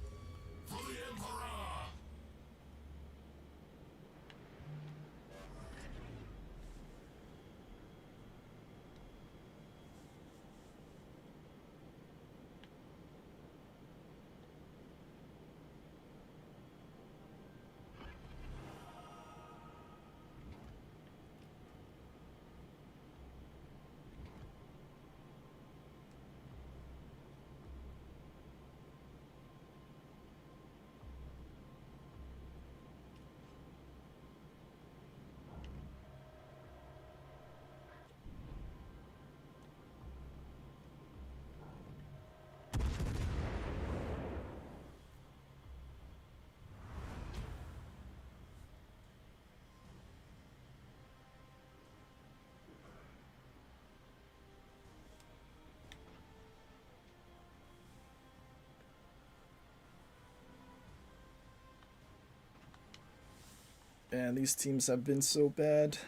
Speaker 1: And these teams have been so bad.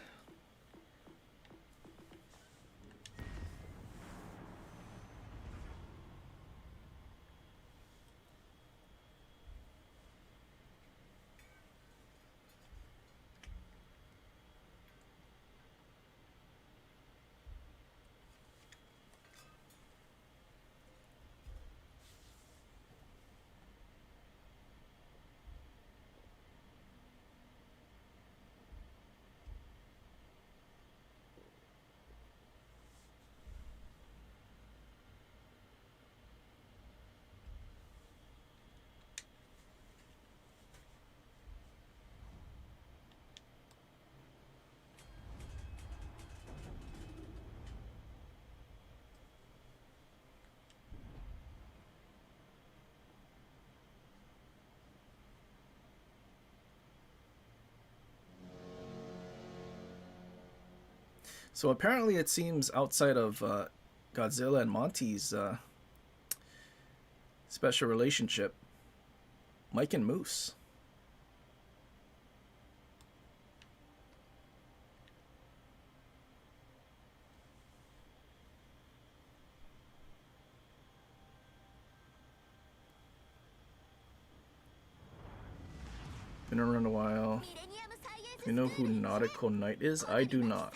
Speaker 1: So apparently it seems outside of Godzilla and Monty's special relationship, Mike and Moose. Been around a while. Do you know who Nautical Knight is? I do not.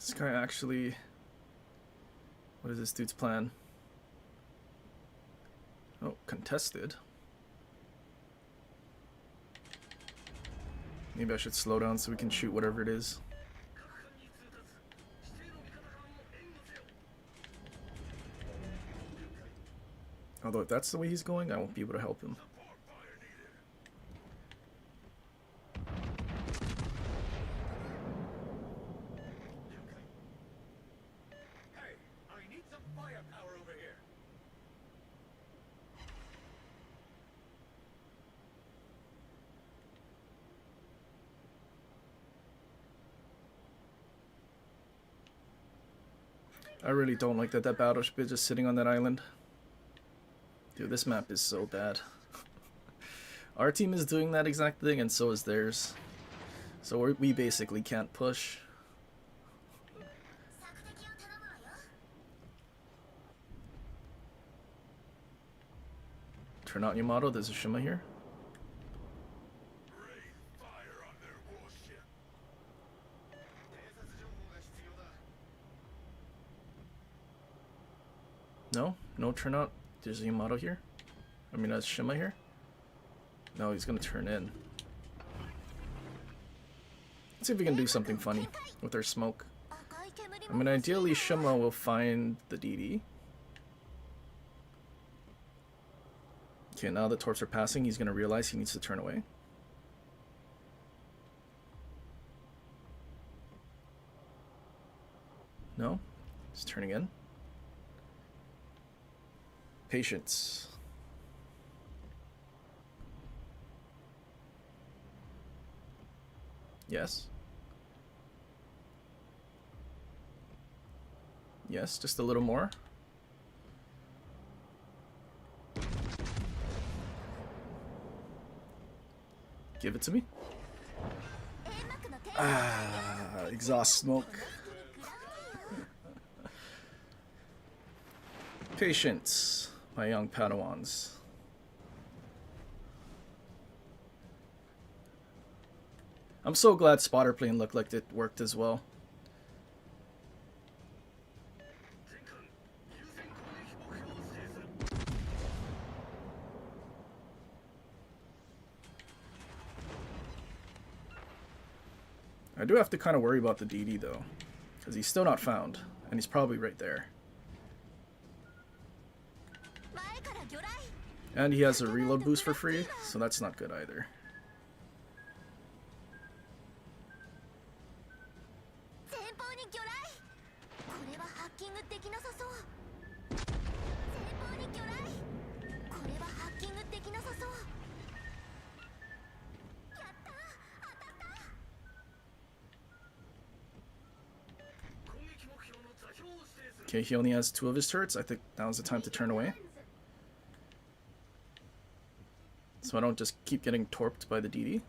Speaker 1: This guy actually... What is this dude's plan? Oh, contested. Maybe I should slow down so we can shoot whatever it is. Although if that's the way he's going, I won't be able to help him. I really don't like that battleship is just sitting on that island. Dude, this map is so bad. Our team is doing that exact thing, and so is theirs. So we basically can't push. Turn out Yamato. There's a Shima here.
Speaker 5: Rain fire on their warship. 偵察情報が必要だ。
Speaker 1: No? No turnout? There's a Yamato here? I mean, there's Shima here? No, he's gonna turn in. Let's see if we can do something funny with our smoke. I mean, ideally, Shima will find the DD. Okay, now the torps are passing, he's gonna realize he needs to turn away. No? He's turning in. Patience. Yes. Yes, just a little more. Give it to me. Ah, exhaust smoke. Patience, my young Padawans. I'm so glad spotter plane looked like it worked as well. I do have to kind of worry about the DD though, because he's still not found, and he's probably right there. And he has a reload boost for free, so that's not good either. Okay, he only has 2 of his turrets. I think that was the time to turn away. So I don't just keep getting torped by the DD.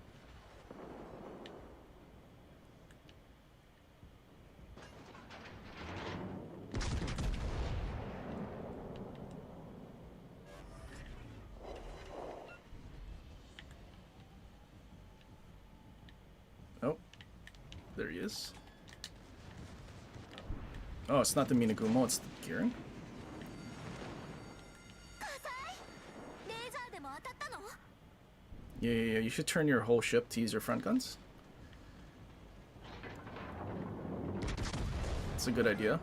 Speaker 1: Oh, there he is. Oh, it's not the Minagumo, it's the gearing. Yeah, you should turn your whole ship to use your front guns. It's a good idea.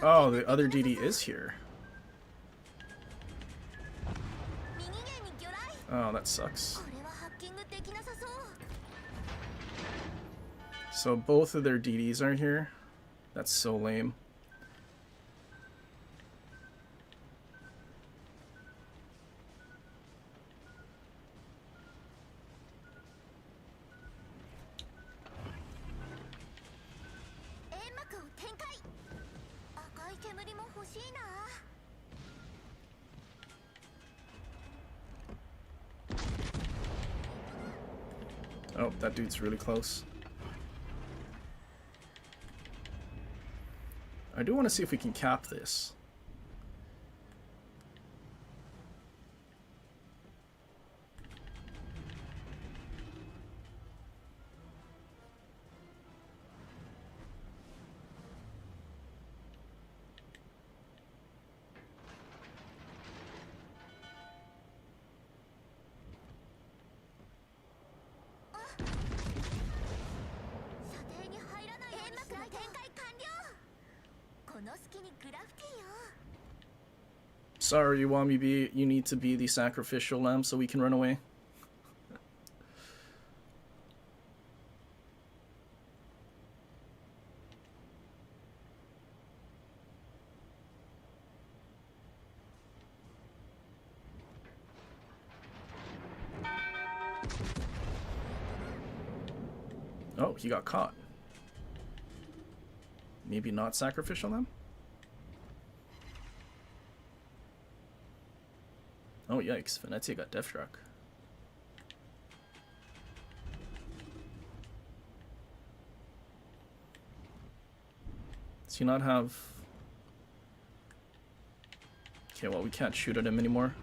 Speaker 1: Oh, the other DD is here. Oh, that sucks. So both of their DDs are here. That's so lame. Oh, that dude's really close. I do want to see if we can cap this. Sorry, Wami B, you need to be the sacrificial lamb so we can run away. Oh, he got caught. Maybe not sacrificial lamb? Oh yikes, Venezia got death struck. Does he not have... Okay, well, we can't shoot at him anymore.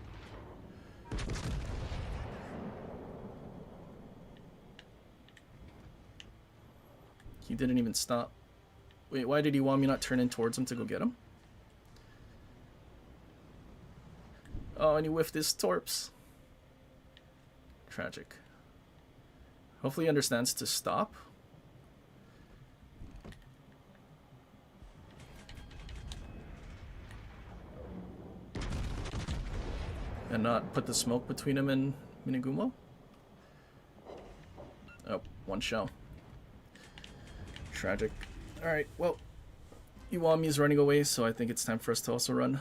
Speaker 1: He didn't even stop. Wait, why did he want me not turn in towards him to go get him? Oh, and he whiffed his torps. Tragic. Hopefully he understands to stop. And not put the smoke between him and Minagumo. Oh, one shell. Tragic. Alright, well, Iwami is running away, so I think it's time for us to also run.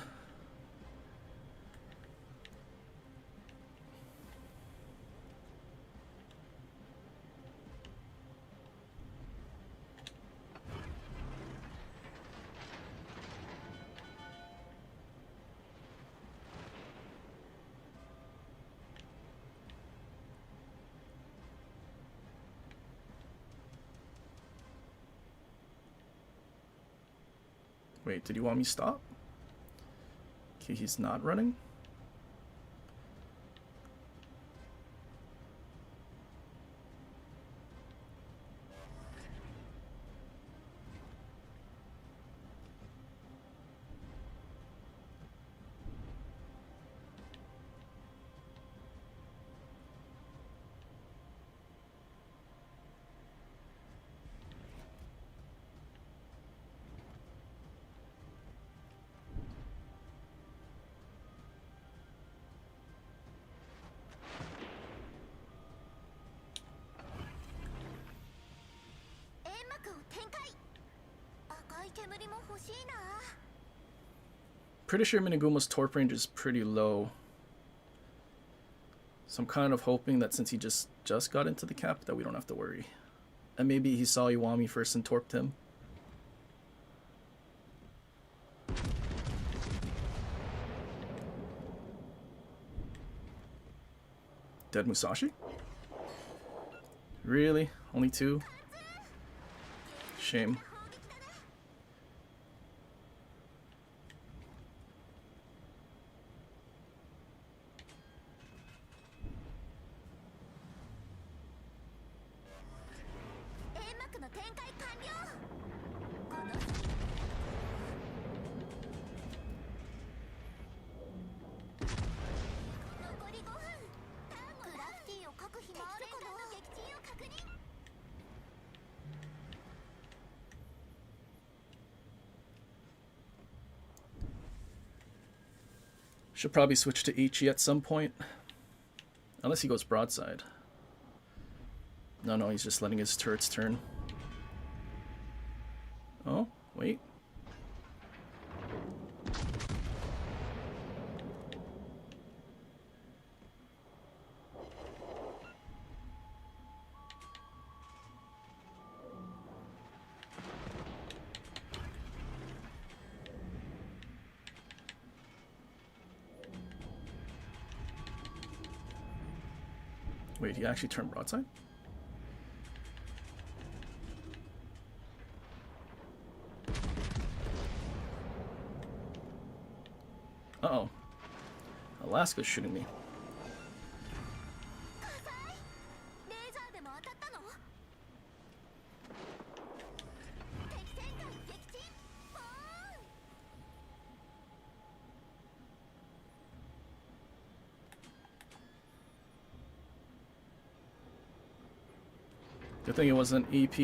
Speaker 1: Wait, did Iwami stop? Okay, he's not running. Pretty sure Minagumo's torp range is pretty low. So I'm kind of hoping that since he just got into the cap that we don't have to worry. And maybe he saw Iwami first and torped him. Dead Musashi? Really? Only two? Shame. Should probably switch to Ichi at some point. Unless he goes broadside. No, he's just letting his turrets turn. Oh, wait. Wait, he actually turned broadside? Uh-oh. Alaska's shooting me. Good thing it wasn't EP.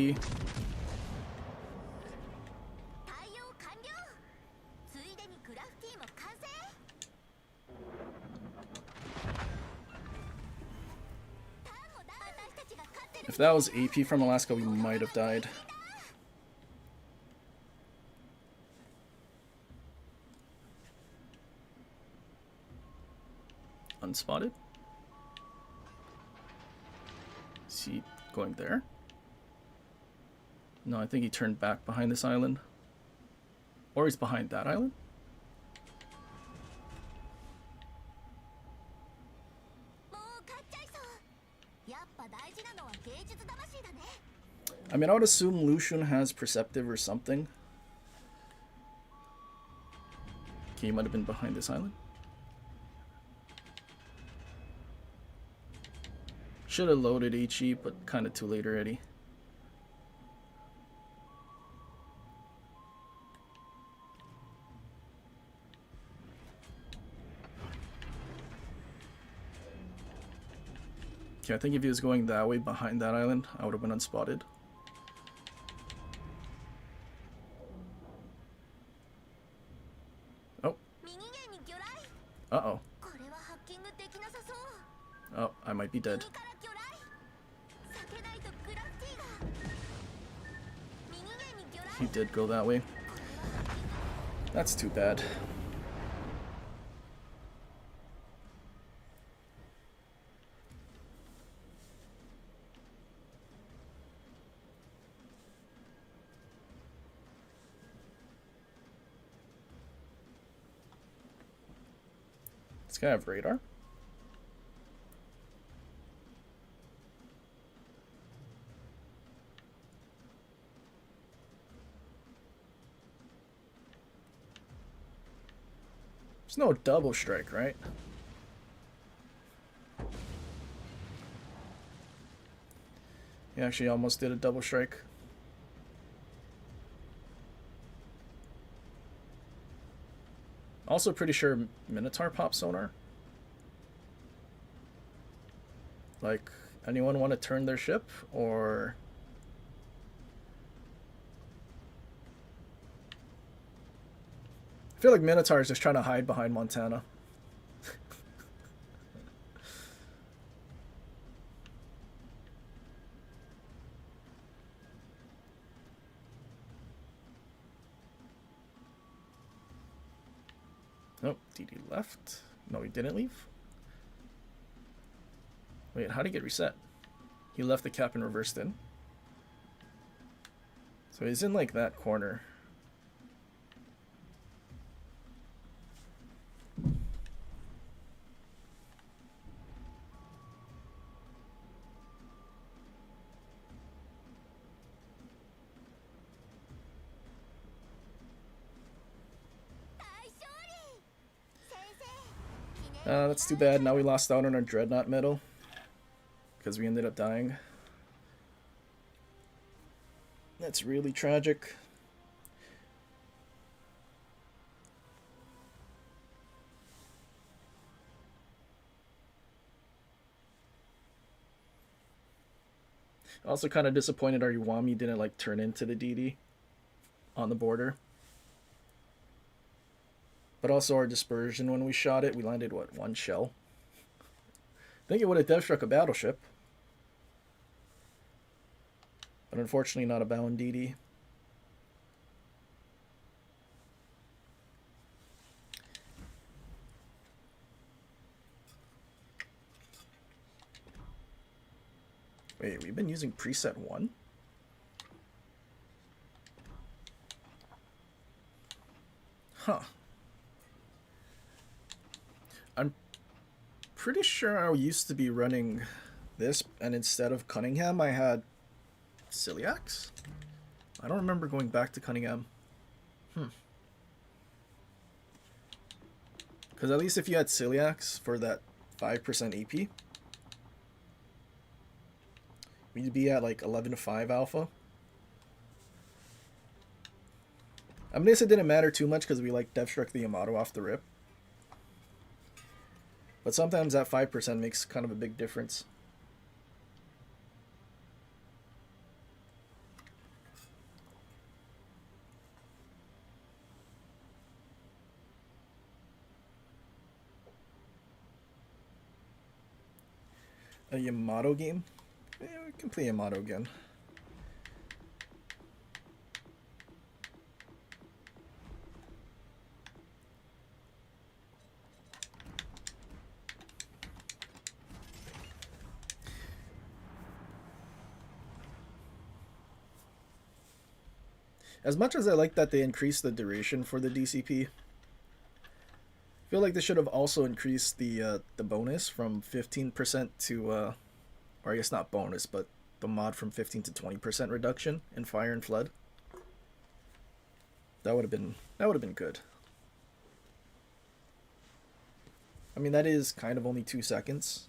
Speaker 1: If that was AP from Alaska, we might have died. Unspotted? Is he going there? No, I think he turned back behind this island. Or he's behind that island? mean, I would assume Lucian has Perceptive or something. Okay, he might have been behind this island. Should have loaded HE, but kind of too late already. Okay, I think if he was going that way behind that island, I would have been unspotted. Oh. Uh-oh. Oh, I might be dead. He did go that way. That's too bad. This guy have radar? There's no double strike, right? He actually almost did a double strike. Also pretty sure Minotaur pop sonar. Like, anyone want to turn their ship, or... I feel like Minotaur is just trying to hide behind Montana. Nope, DD left. No, he didn't leave. Wait, how'd he get reset? He left the cap and reversed in. So he's in like that corner. That's too bad. Now we lost out on our Dreadnought medal because we ended up dying. That's really tragic. Also kind of disappointed our Iwami didn't like turn into the DD on the border. But also our dispersion, when we shot it, we landed, what, one shell? I think it would have dev struck a battleship. But unfortunately not a bound DD. Wait, we've been using preset 1? Huh. I'm pretty sure I used to be running this, and instead of Cunningham, I had Celiacs? I don't remember going back to Cunningham. Because at least if you had Celiacs for that 5% AP, we'd be at like 11-5 alpha. I mean, I guess it didn't matter too much because we like dev struck the Yamato off the rip. But sometimes that 5% makes kind of a big difference. A Yamato game? Yeah, we can play Yamato again. As much as I like that they increased the duration for the DCP, I feel like they should have also increased the bonus from 15% to, or I guess not bonus, but the mod from 15 to 20% reduction in fire and flood. That would have been good. I mean, that is kind of only 2 seconds.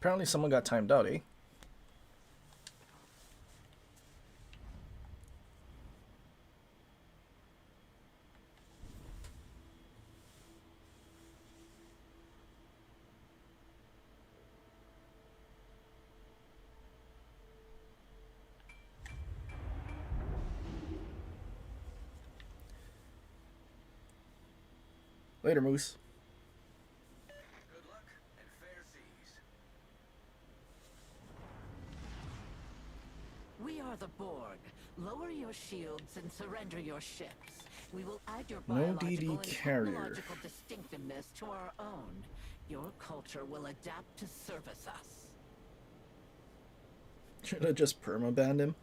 Speaker 1: Apparently someone got timed out, eh? Later, Moose.
Speaker 4: Good luck and fair seas.
Speaker 6: We are the Borg. Lower your shields and surrender your ships. We will add your
Speaker 1: No
Speaker 6: biological
Speaker 1: DD
Speaker 6: and
Speaker 1: carrier.
Speaker 6: technological distinctiveness to our own. Your culture will adapt to service us.
Speaker 1: Should have just permabanned him.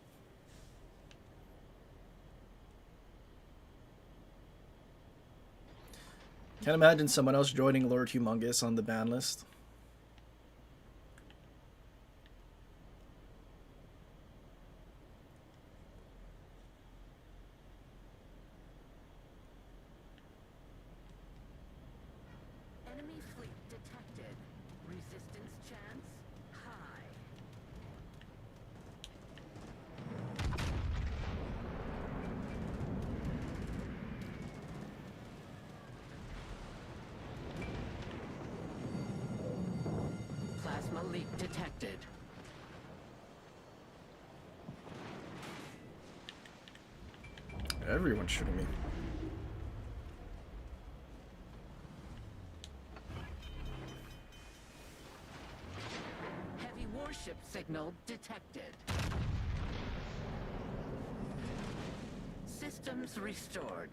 Speaker 1: Can't imagine someone else joining Lord Humongous on the ban list.
Speaker 6: Enemy fleet detected. Resistance chance high. Plasma leak detected.
Speaker 1: Everyone's shooting me.
Speaker 6: Heavy warship signal detected. Systems restored.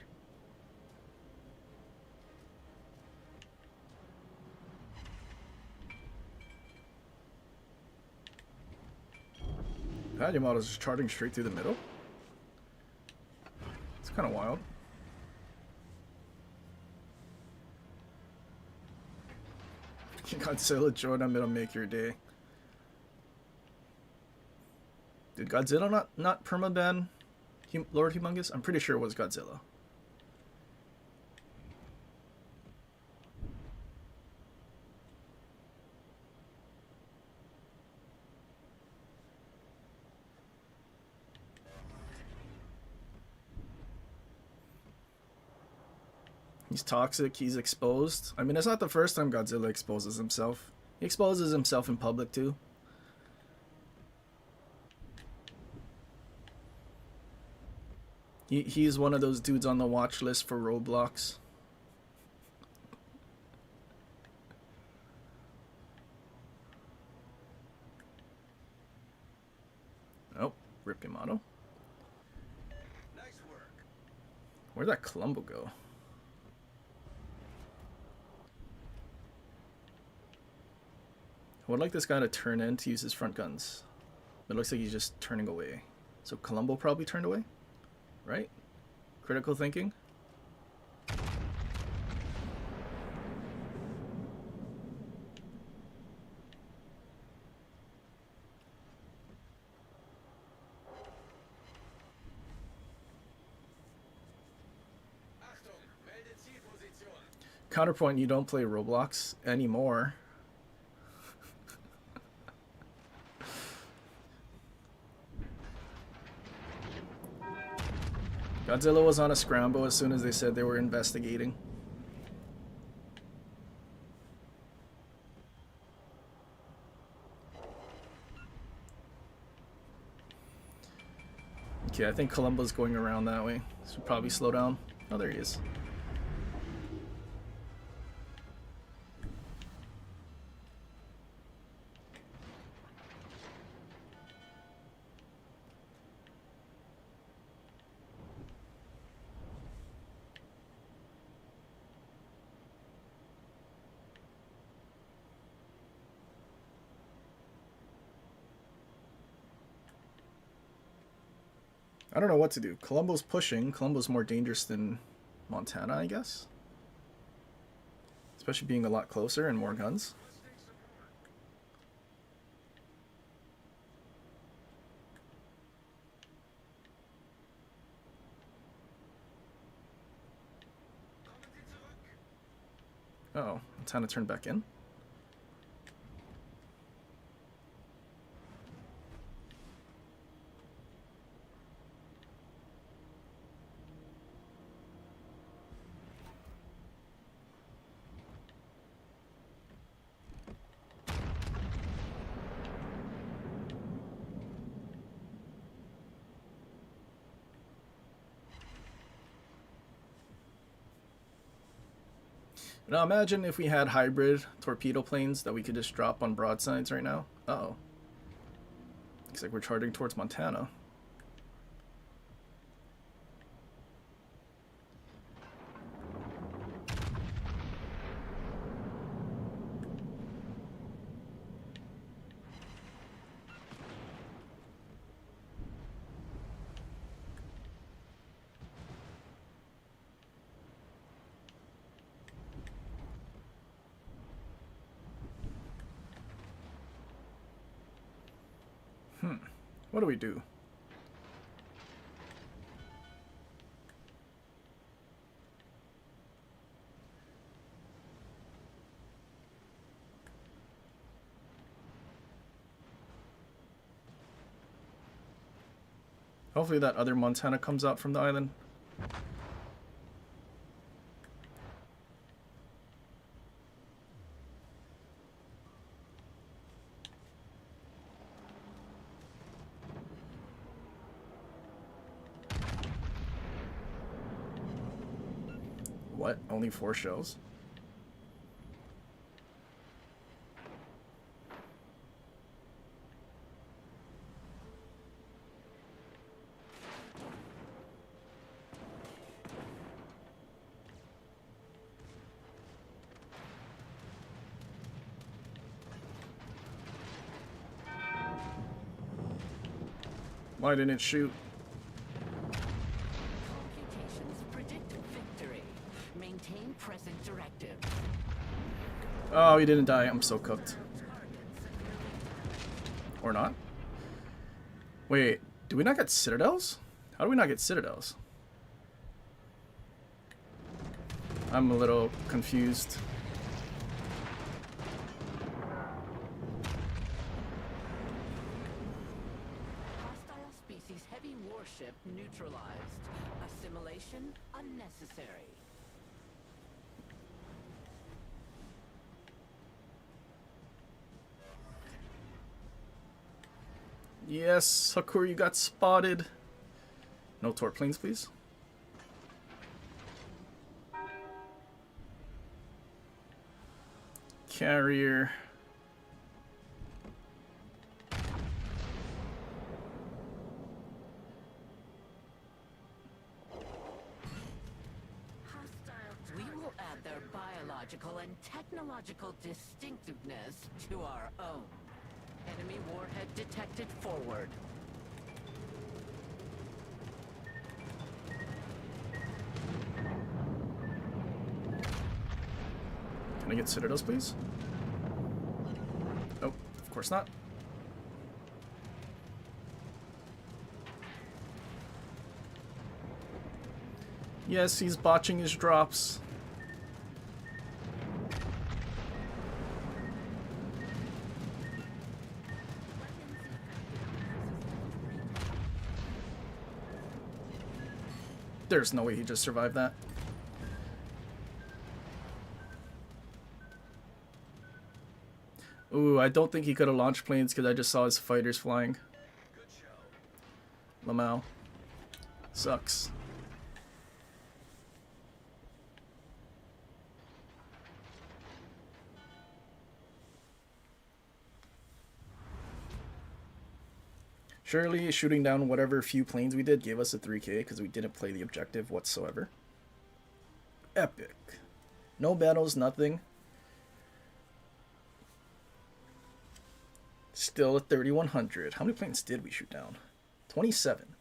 Speaker 1: God, your model's just charging straight through the middle. It's kind of wild. Godzilla Jordan middle make your day. Did Godzilla not permaban Lord Humongous? I'm pretty sure it was Godzilla. He's toxic, he's exposed. I mean, it's not the first time Godzilla exposes himself. He exposes himself in public too. He's one of those dudes on the watch list for Roblox. Oh, rip Yamato.
Speaker 4: Nice work.
Speaker 1: Where'd that Columbo go? I would like this guy to turn in to use his front guns. It looks like he's just turning away. So Columbo probably turned away? Right? Critical thinking?
Speaker 4: Achtung, melde Zielposition.
Speaker 1: Counterpoint, you don't play Roblox anymore. Godzilla was on a scramble as soon as they said they were investigating. Okay, I think Columbo's going around that way. So probably slow down. Oh, there he is. I don't know what to do. Colombo's pushing. Colombo's more dangerous than Montana, I guess. Especially being a lot closer and more guns. Oh, Montana turned back in. Now imagine if we had hybrid torpedo planes that we could just drop on broadsides right now. Uh-oh. Looks like we're charging towards Montana. What do we do? Hopefully that other Montana comes out from the island. What? Only 4 shells? Why didn't it shoot?
Speaker 6: Computations predict victory. Maintain present directive.
Speaker 1: Oh, he didn't die. I'm so cooked. Or not? Wait, do we not get citadels? How do we not get citadels? I'm a little confused.
Speaker 6: Hostile species heavy warship neutralized. Assimilation unnecessary.
Speaker 1: Yes, Hakur, you got spotted. No torp planes, please. Carrier.
Speaker 6: We will add their biological and technological distinctiveness to our own. Enemy warhead detected forward.
Speaker 1: Can I get citadels, please? Oh, of course not. Yes, he's botching his drops. There's no way he just survived that. Ooh, I don't think he could have launched planes because I just saw his fighters flying.
Speaker 4: Good show.
Speaker 1: Lamau. Sucks. Surely shooting down whatever few planes we did gave us a 3K because we didn't play the objective whatsoever. Epic. No battles, nothing. Still at 3,100. How many planes did we shoot down? 27.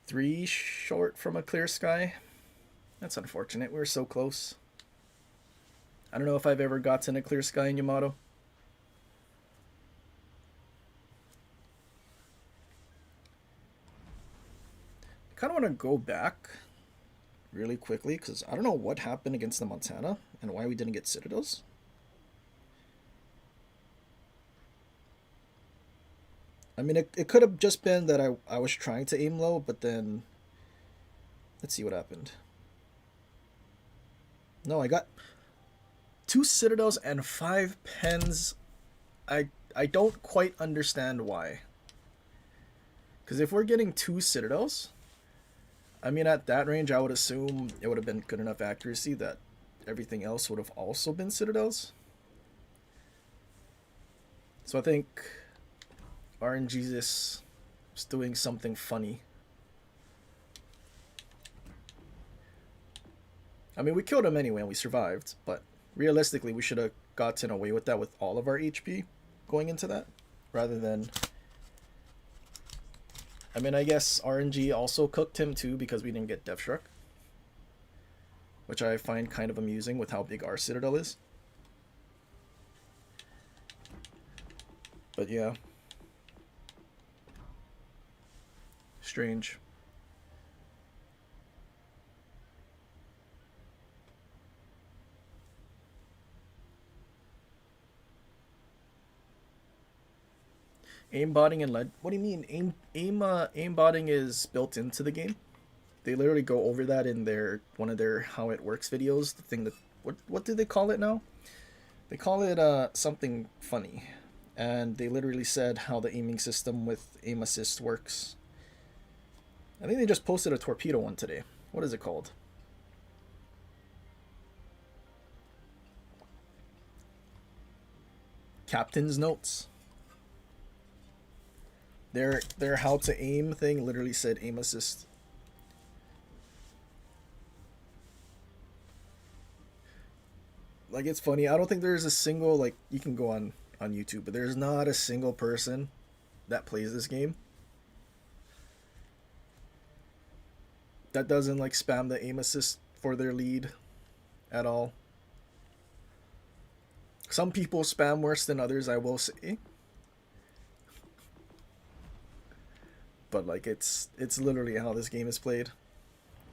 Speaker 1: 3 short from a clear sky. That's unfortunate. We were so close. I don't know if I've ever gotten a clear sky in Yamato. I kind of want to go back really quickly because I don't know what happened against the Montana and why we didn't get Citadels. I mean, it could have just been that I was trying to aim low, but then let's see what happened. No, I got 2 Citadels and 5 pens. I don't quite understand why. Because if we're getting 2 Citadels, I mean, at that range, I would assume it would have been good enough accuracy that everything else would have also been Citadels. So I think RNGesus is doing something funny. I mean, we killed him anyway and we survived, but realistically, we should have gotten away with that with all of our HP going into that, rather than... I mean, I guess RNG also cooked him too because we didn't get Death Struck, which I find kind of amusing with how big our Citadel is. But yeah. Strange. Aimbotting and lead. What do you mean? Aimbotting is built into the game. They literally go over that in their one of their how it works videos. The thing that what do they call it now? They call it something funny, and they literally said how the aiming system with aim assist works. I think they just posted a torpedo one today. What is it called? Captain's notes. Their how to aim thing literally said aim assist. Like, it's funny. I don't think there's a single, like, you can go on YouTube, but there's not a single person that plays this game that doesn't, like, spam the aim assist for their lead at all. Some people spam worse than others, I will say. But, like, it's literally how this game is played,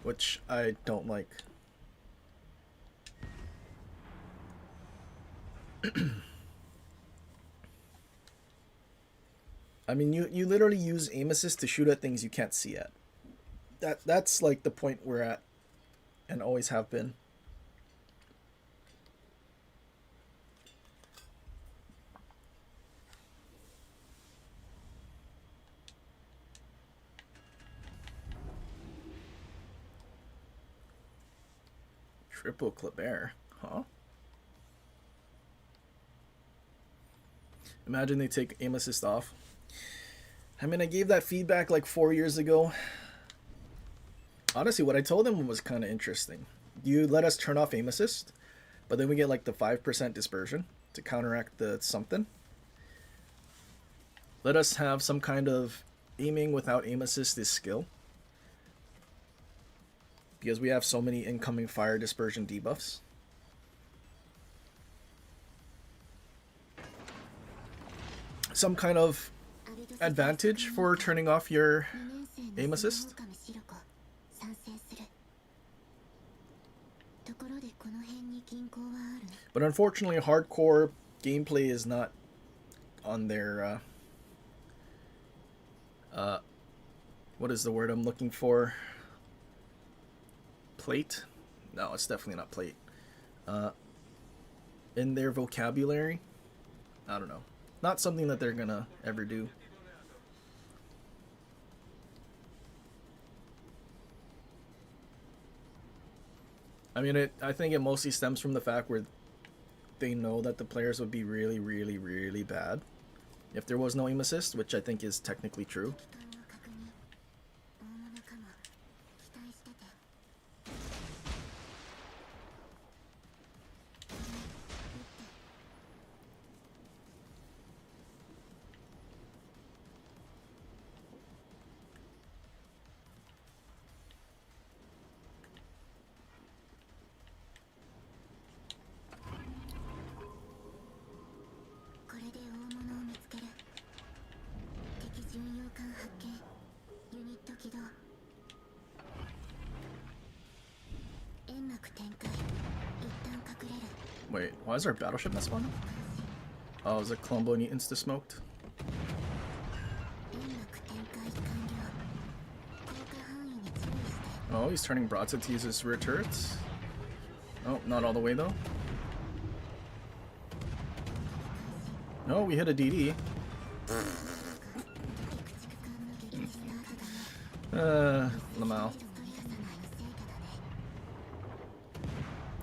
Speaker 1: which I don't like. I mean, you literally use aim assist to shoot at things you can't see at. That's like the point we're at, and always have been. Triple Kleber, huh? Imagine they take aim assist off. I mean, I gave that feedback like 4 years ago. Honestly, what I told them was kind of interesting. You let us turn off aim assist, but then we get like the 5% dispersion to counteract the something. Let us have some kind of aiming without aim assist is skill. Because we have so many incoming fire dispersion debuffs. Some kind of advantage for turning off your aim assist. But unfortunately, hardcore gameplay is not on their what is the word I'm looking for? Plate? No, it's definitely not plate. In their vocabulary? I don't know. Not something that they're gonna ever do. I mean, I think it mostly stems from the fact where they know that the players would be really, really, really bad if there was no aim assist, which I think is technically true. Wait, why is our battleship not spawning? Oh, is it Colombo and he insta-smoked? Oh, he's turning broadside to use his rear turrets. Oh, not all the way though. No, we hit a DD. Lamau.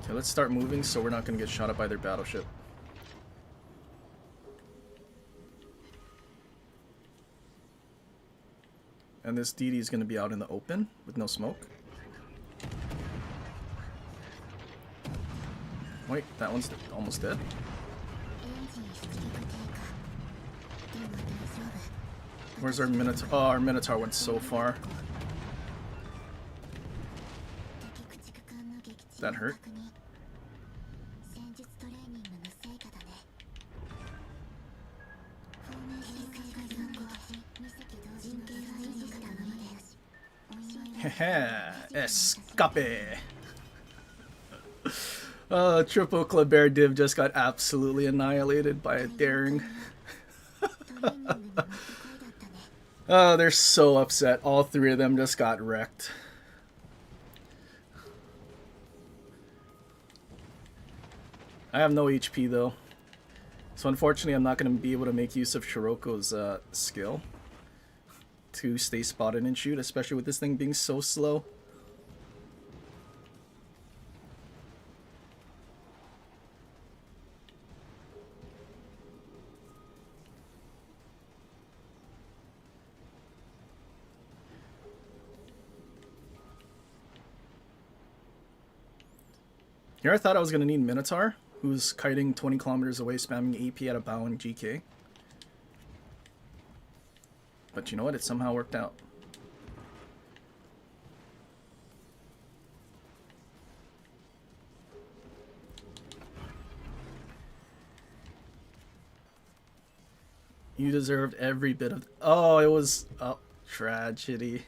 Speaker 1: Okay, let's start moving so we're not going to get shot at by their battleship. And this DD is going to be out in the open with no smoke. Wait, that one's almost dead. Where's our Minotaur? Oh, our Minotaur went so far. That hurt. Haha, escape. Triple Kleber div just got absolutely annihilated by a daring. Oh, they're so upset. All three of them just got wrecked. I have no HP though. So unfortunately I'm not going to be able to make use of Shiroko's skill to stay spotted and shoot, especially with this thing being so slow. Here I thought I was going to need Minotaur, who's kiting 20 kilometers away, spamming AP at a bow and GK. But you know what? It somehow worked out. You deserved every bit of... Oh, it was... Oh, tragedy.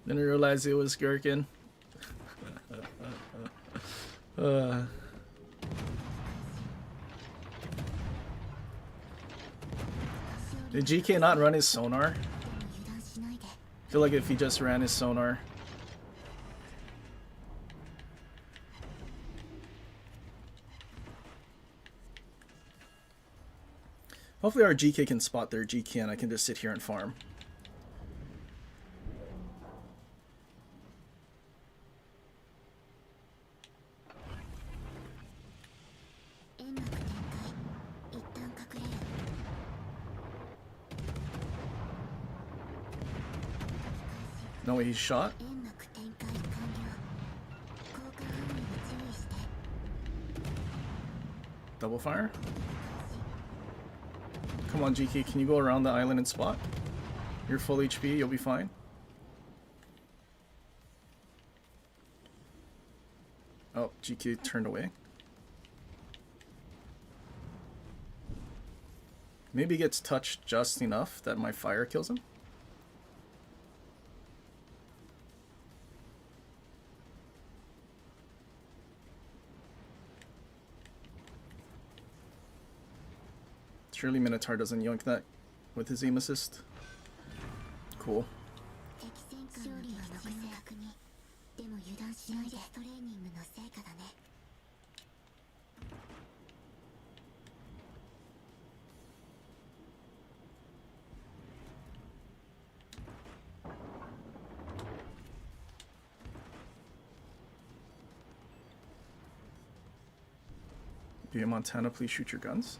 Speaker 1: Didn't realize it was Gherkin. Did GK not run his sonar? I feel like if he just ran his sonar. Hopefully our GK can spot their GK and I can just sit here and farm. No way, he's shot. Double fire. Come on, GK, can you go around the island and spot? You're full HP, you'll be fine. Oh, GK turned away. Maybe he gets touched just enough that my fire kills him. Surely Minotaur doesn't yoink that with his aim assist. Cool. Be a Montana, please shoot your guns.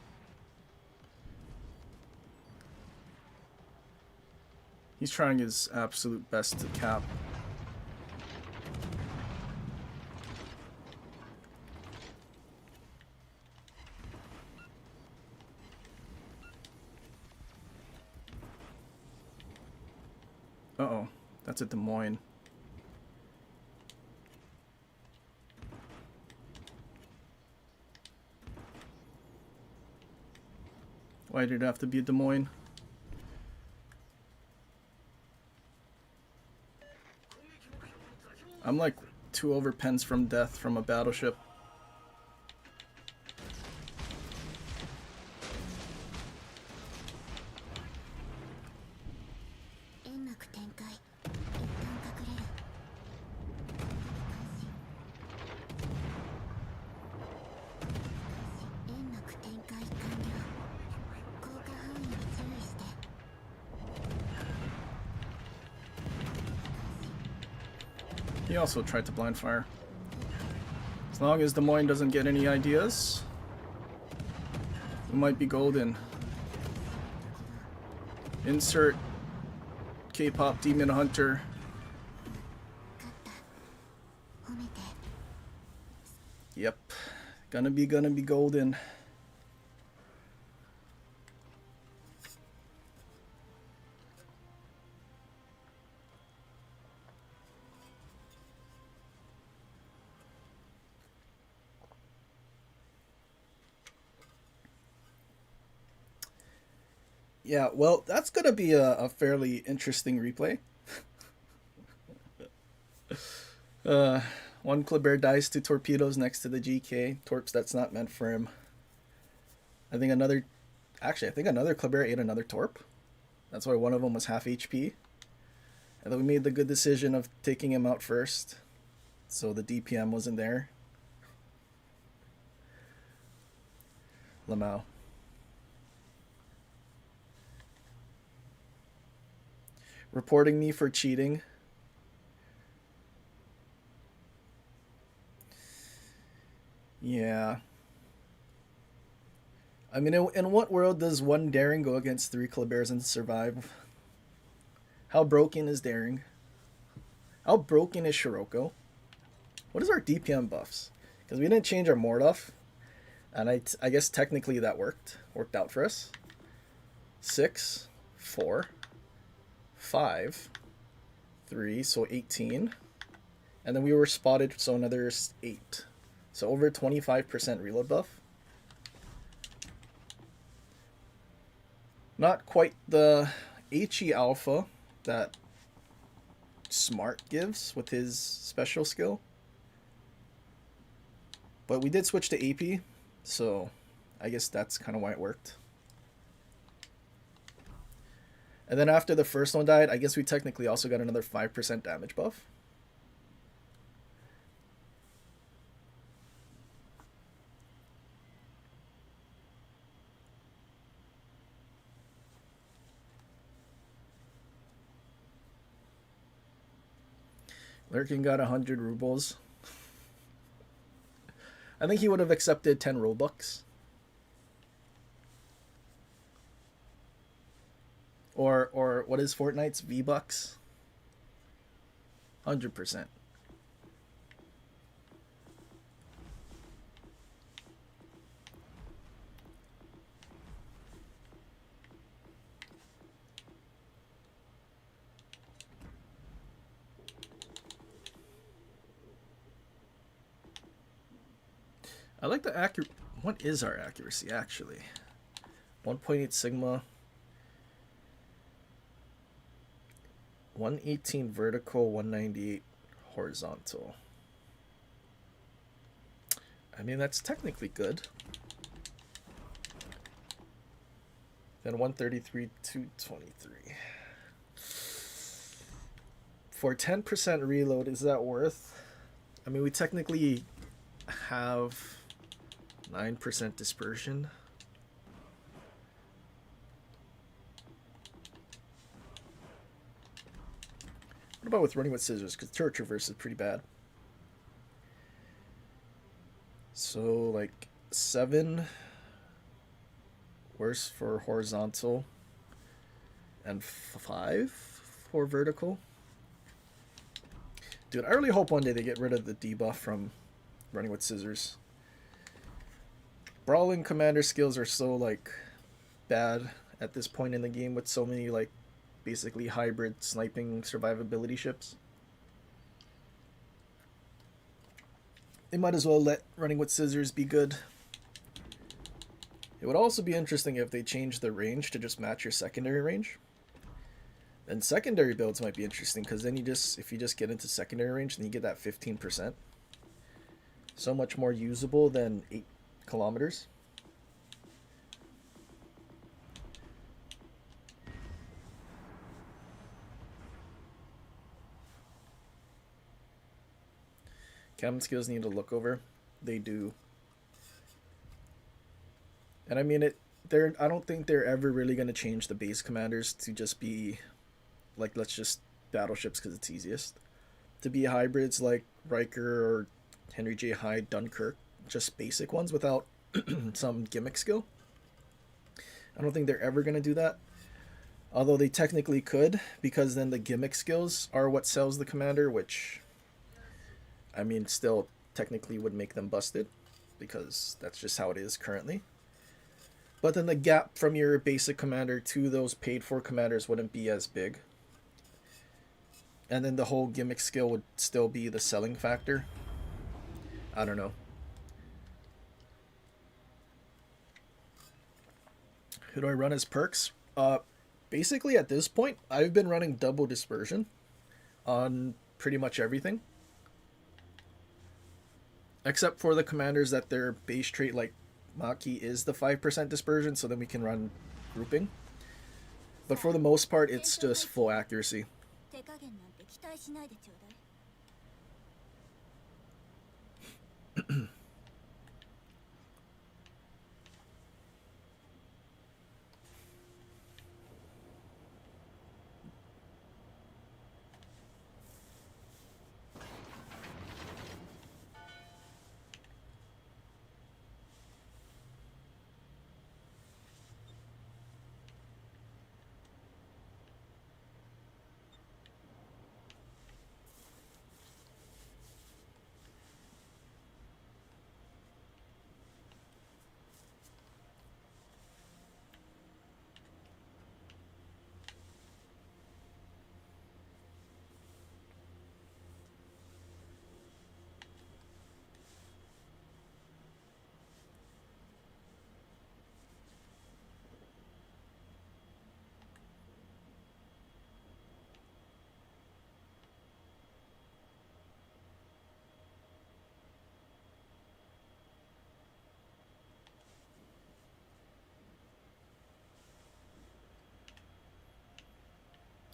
Speaker 1: He's trying his absolute best to cap. Uh-oh, that's a Des Moines. Why did it have to be a Des Moines? I'm like 2 overpens from death from a battleship. He also tried to blind fire. As long as Des Moines doesn't get any ideas, we might be golden. Insert K-pop Demon Hunter. Yep. Gonna be golden. Yeah, well, that's gonna be a fairly interesting replay. One Kleber dies to torpedoes next to the GK. Torps that's not meant for him. I think another Kleber ate another Torp. That's why one of them was half HP. And then we made the good decision of taking him out first. So the DPM wasn't there. Lamau. Reporting me for cheating. Yeah. I mean, in what world does one Daring go against 3 Klebers and survive? How broken is Daring? How broken is Scirocco? What is our DPM buffs? Because we didn't change our Morduff. And I guess technically that worked out for us. 6, 4, 5, 3, so 18. And then we were spotted, so another 8. So over 25% reload buff. Not quite the HE alpha that Smart gives with his special skill. But we did switch to AP, so I guess that's kind of why it worked. And then after the first one died, I guess we technically also got another 5% damage buff. Lurking got 100 rubles. I think he would have accepted 10 Robux. Or what is Fortnite's V-Bucks? 100%. I like the accuracy. What is our accuracy, actually? 1.8 Sigma. 118 vertical, 198 horizontal. I mean, that's technically good. Then 133, 223. For 10% reload, is that worth? I mean, we technically have 9% dispersion. What about with running with scissors? Because turret traverse is pretty bad. So, like, 7 worse for horizontal and 5 for vertical. Dude, I really hope one day they get rid of the debuff from running with scissors. Brawling commander skills are so, like, bad at this point in the game with so many, like, basically hybrid sniping survivability ships. They might as well let running with scissors be good. It would also be interesting if they changed the range to just match your secondary range. And secondary builds might be interesting because then if you just get into secondary range, then you get that 15%. So much more usable than 8 kilometers. Cabin skills need to look over. They do. And I mean I don't think they're ever really going to change the base commanders to just be like, let's just battleships because it's easiest. To be hybrids like Riker or Henry J. Hyde, Dunkirk, just basic ones without some gimmick skill. I don't think they're ever going to do that. Although they technically could, because then the gimmick skills are what sells the commander, which, I mean, still technically would make them busted, because that's just how it is currently. But then the gap from your basic commander to those paid for commanders wouldn't be as big. And then the whole gimmick skill would still be the selling factor. I don't know. Who do I run as perks? Basically at this point, I've been running double dispersion on pretty much everything. Except for the commanders that their base trait, like Maki, is the 5% dispersion, so then we can run grouping. But for the most part, it's just full accuracy.
Speaker 7: 手加減なんて期待しないでちょうだい。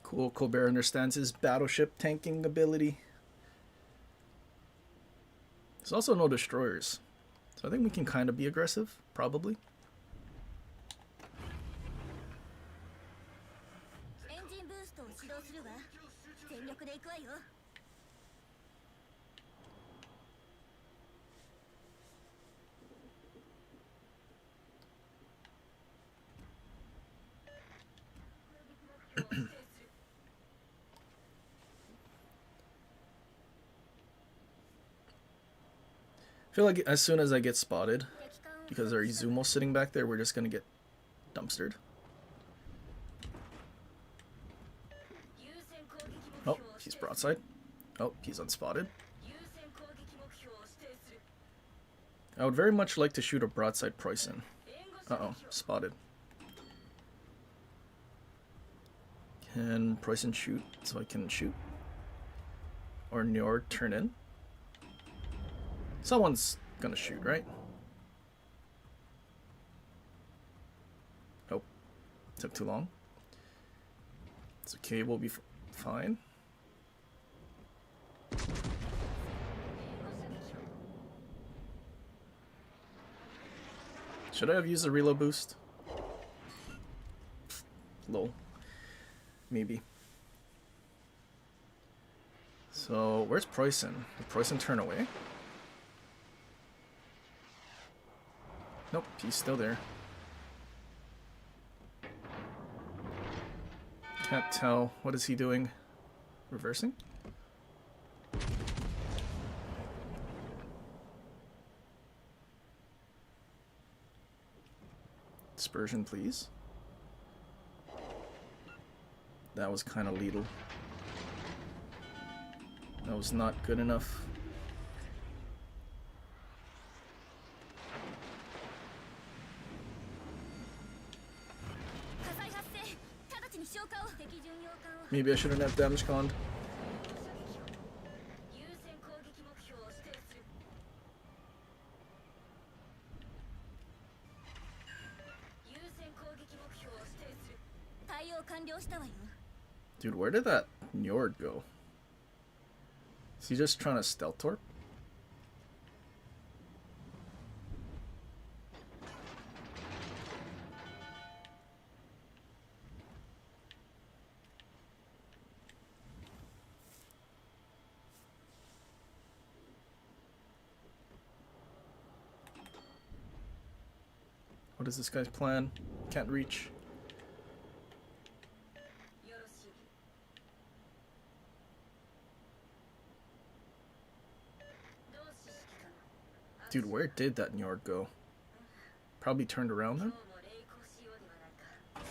Speaker 1: Cool. Colbert understands his battleship tanking ability. There's also no destroyers, so I think we can kind of be aggressive, probably.
Speaker 7: エンジンブーストを始動するわ。全力で行くわよ。
Speaker 1: I feel like as soon as I get spotted, because our Izumo's sitting back there, we're just gonna get dumpstered. Oh, he's broadside. Oh, he's unspotted. I would very much like to shoot a broadside Preußen. Uh-oh, spotted. Can Preußen shoot so I can shoot? Or Njord turn in? Someone's gonna shoot, right? Nope. Took too long. It's okay, we'll be fine. Should I have used the reload boost? Lol. Maybe. So, where's Preußen? Did Preußen turn away? Nope, he's still there. Can't tell. What is he doing? Reversing? Dispersion, please. That was kind of lethal. That was not good enough. Maybe I shouldn't have damage conned.
Speaker 7: 優先攻撃目標を指定する優先攻撃目標を指定する対応完了したわよ
Speaker 1: Dude, where did that Njord go? Is he just trying to stealth torp? What is this guy's plan? Can't reach.
Speaker 7: よろしい同志指揮官
Speaker 1: Dude, where did that Njord go? Probably turned around
Speaker 7: 今
Speaker 1: then?
Speaker 7: 日も励行しようではないか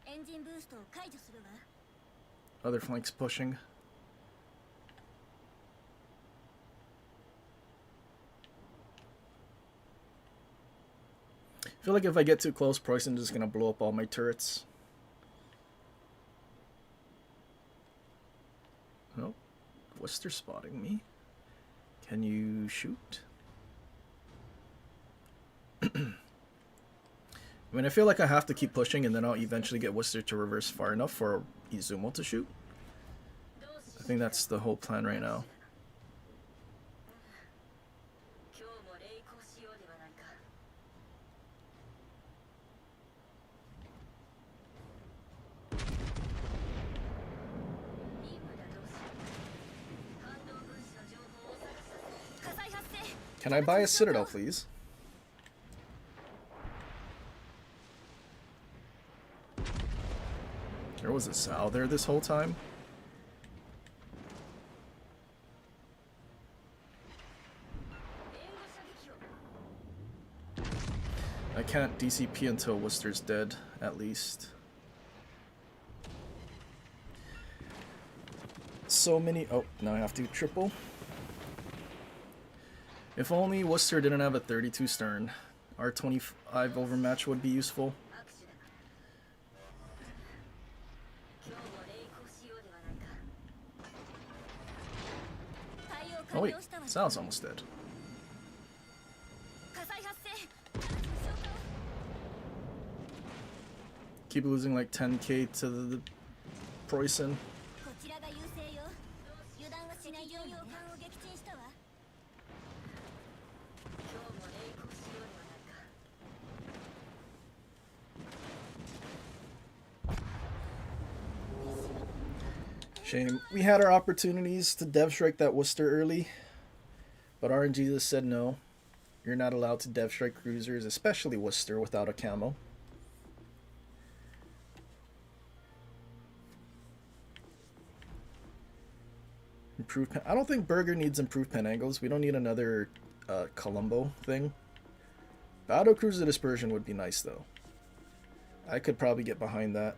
Speaker 7: エンジンブーストを解除するわ
Speaker 1: Other flanks pushing. I feel like if I get too close, Preußen's just gonna blow up all my turrets. Oh, Worcester spotting me. Can you shoot? I mean, I feel like I have to keep pushing and then I'll eventually get Worcester to reverse far enough for Izumo to shoot. I think that's the whole plan right now.
Speaker 7: 今日も励行しようではないか任務だ同志反動分子の情報を探す火災発生
Speaker 1: Can I buy a Citadel, please? There was a Sal there this whole time. I can't DCP until Worcester's dead, at least. So many... Oh, now I have to triple. If only Worcester didn't have a 32 stern. Our 25 overmatch would be useful.
Speaker 7: 今日も励行しようではないか対応
Speaker 1: Oh
Speaker 7: 完
Speaker 1: wait,
Speaker 7: 了したわよ
Speaker 1: Sal's almost dead.
Speaker 7: 火災発生直ちに消火を
Speaker 1: Keep losing like 10k to the Preußen.
Speaker 7: こちらが優勢よ油断はしないようにね艦を撃沈したわ今日も励行しようではないか
Speaker 1: Shame. We had our opportunities to dev strike that Worcester early, but RNG just said no. You're not allowed to dev strike cruisers, especially Worcester, without a camo. Improved pen. I don't think Burger needs improved pen angles. We don't need another Columbo thing. Battle cruiser dispersion would be nice though. I could probably get behind that.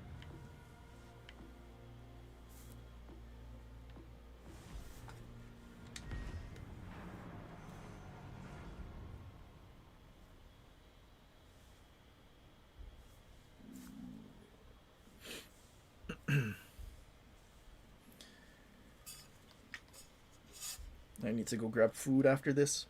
Speaker 1: I need to go grab food after this.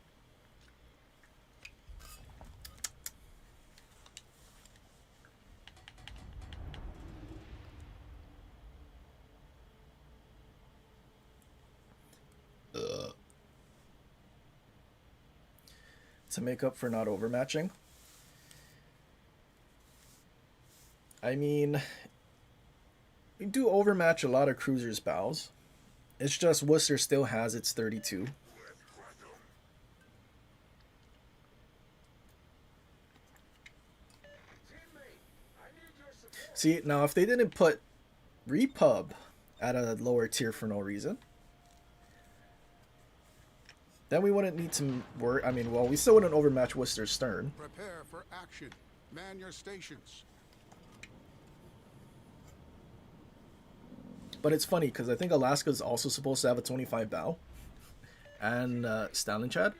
Speaker 1: To make up for not overmatching. I mean, we do overmatch a lot of cruisers' bows. It's just Worcester still has its 32. See, now if they didn't put Repub at a lower tier for no reason, then we wouldn't need to worry. I mean, well, we still wouldn't overmatch Worcester's stern.
Speaker 5: Prepare for action. Man your stations.
Speaker 1: But it's funny because I think Alaska's also supposed to have a 25 bow. And Stalin Chad.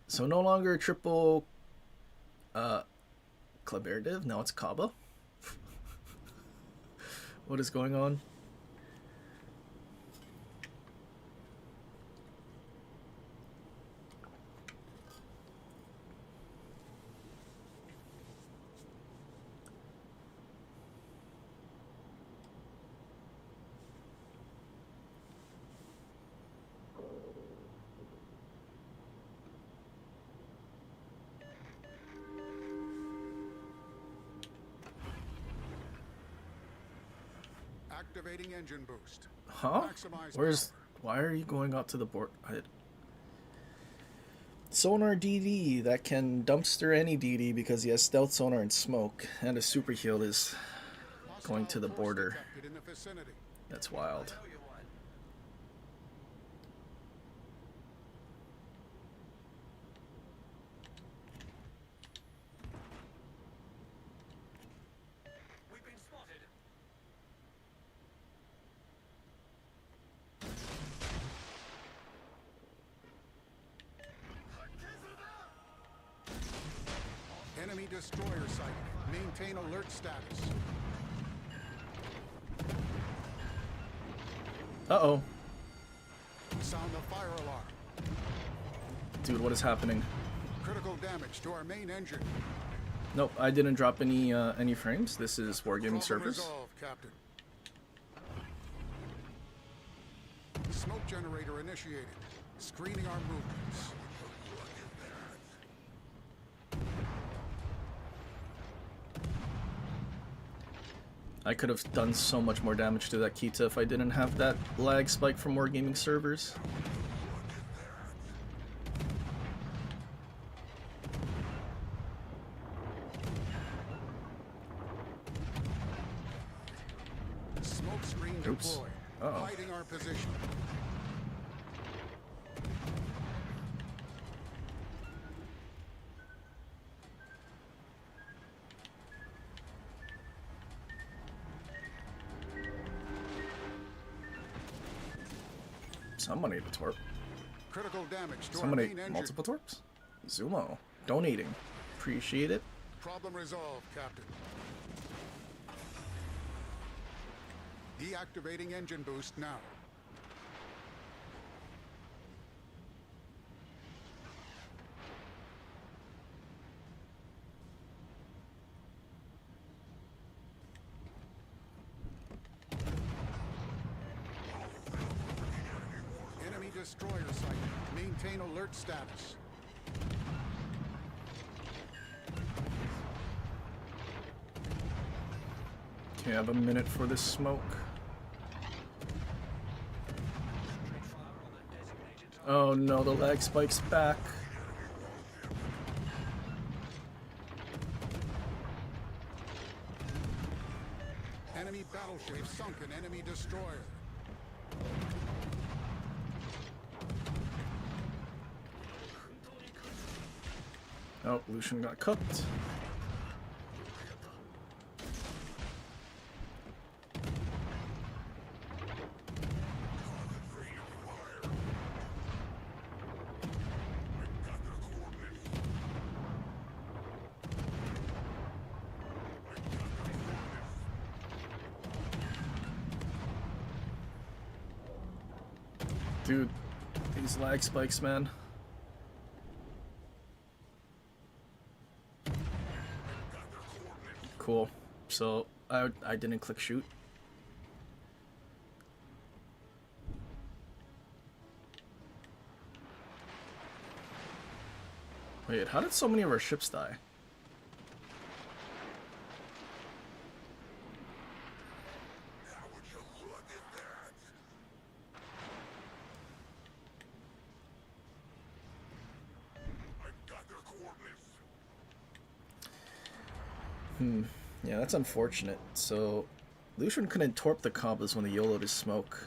Speaker 1: So no longer triple Kleber div, now it's Kaba. What is going on?
Speaker 5: Activating engine boost.
Speaker 1: Huh?
Speaker 5: Maximize
Speaker 1: Where's...
Speaker 5: power.
Speaker 1: Why are you going out to the board? Sonar DD that can dumpster any DD because he has stealth sonar and smoke, and a super heal is going to the
Speaker 5: Hostile force
Speaker 1: border.
Speaker 5: detected in the vicinity.
Speaker 1: That's wild.
Speaker 4: Know you one. We've been spotted.
Speaker 5: Enemy destroyer sighted. Maintain alert status.
Speaker 1: Uh-oh.
Speaker 5: Sound the fire alarm.
Speaker 1: Dude, what is happening?
Speaker 5: Critical damage to our main engine.
Speaker 1: Nope, I didn't drop any frames. This is Wargaming
Speaker 5: Problem
Speaker 1: servers.
Speaker 5: resolved, Captain. Smoke generator initiated. Screening our movements.
Speaker 1: I could have done so much more damage to that Kita if I didn't have that lag spike from Wargaming servers.
Speaker 5: Smoke screen
Speaker 1: Oops.
Speaker 5: deployed.
Speaker 1: Uh-oh.
Speaker 5: Hiding our position.
Speaker 1: Someone ate a torp.
Speaker 5: Critical damage to
Speaker 1: Someone
Speaker 5: our
Speaker 1: ate
Speaker 5: main engine.
Speaker 1: multiple torps? Zumo. Donating. Appreciate it.
Speaker 5: Problem resolved, Captain. Deactivating engine boost now. Enemy destroyer sighted. Maintain alert status.
Speaker 1: Okay, I have a minute for this smoke. Oh no, the lag spike's back.
Speaker 5: Enemy battleship sunken. Enemy destroyer.
Speaker 1: Oh, Lucian got cooked. Dude, these lag spikes, man. Cool. So I didn't click shoot. Wait, how did so many of our ships die? Yeah, that's unfortunate. So, Lucian couldn't torp the Kabas when the YOLO'd his smoke.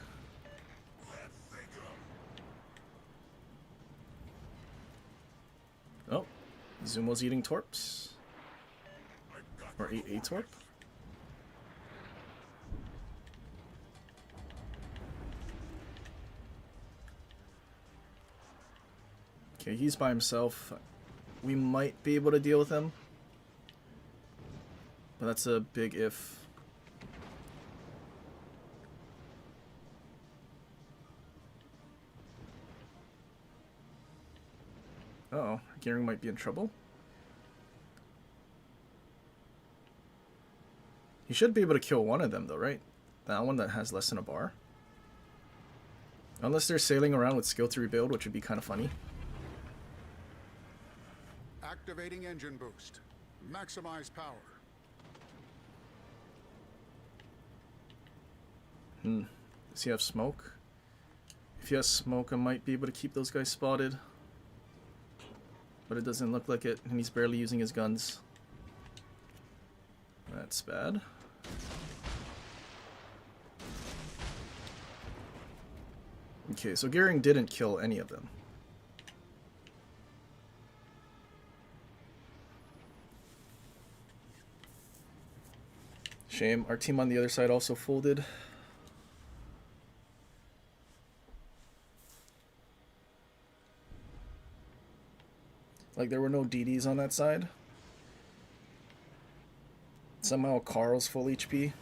Speaker 1: Oh, Zumo's eating torps. Or ate a torp? Okay, he's by himself. We might be able to deal with him. But that's a big if. Uh-oh, Gearing might be in trouble. He should be able to kill one of them though, right? That one that has less than a bar. Unless they're sailing around with skill to rebuild, which would be kind of funny.
Speaker 5: Activating engine boost. Maximize power.
Speaker 1: Does he have smoke? If he has smoke, I might be able to keep those guys spotted. But it doesn't look like it, and he's barely using his guns. That's bad. Okay, so Gearing didn't kill any of them. Shame. Our team on the other side also folded. Like, there were no DDs on that side. Somehow Carl's full HP.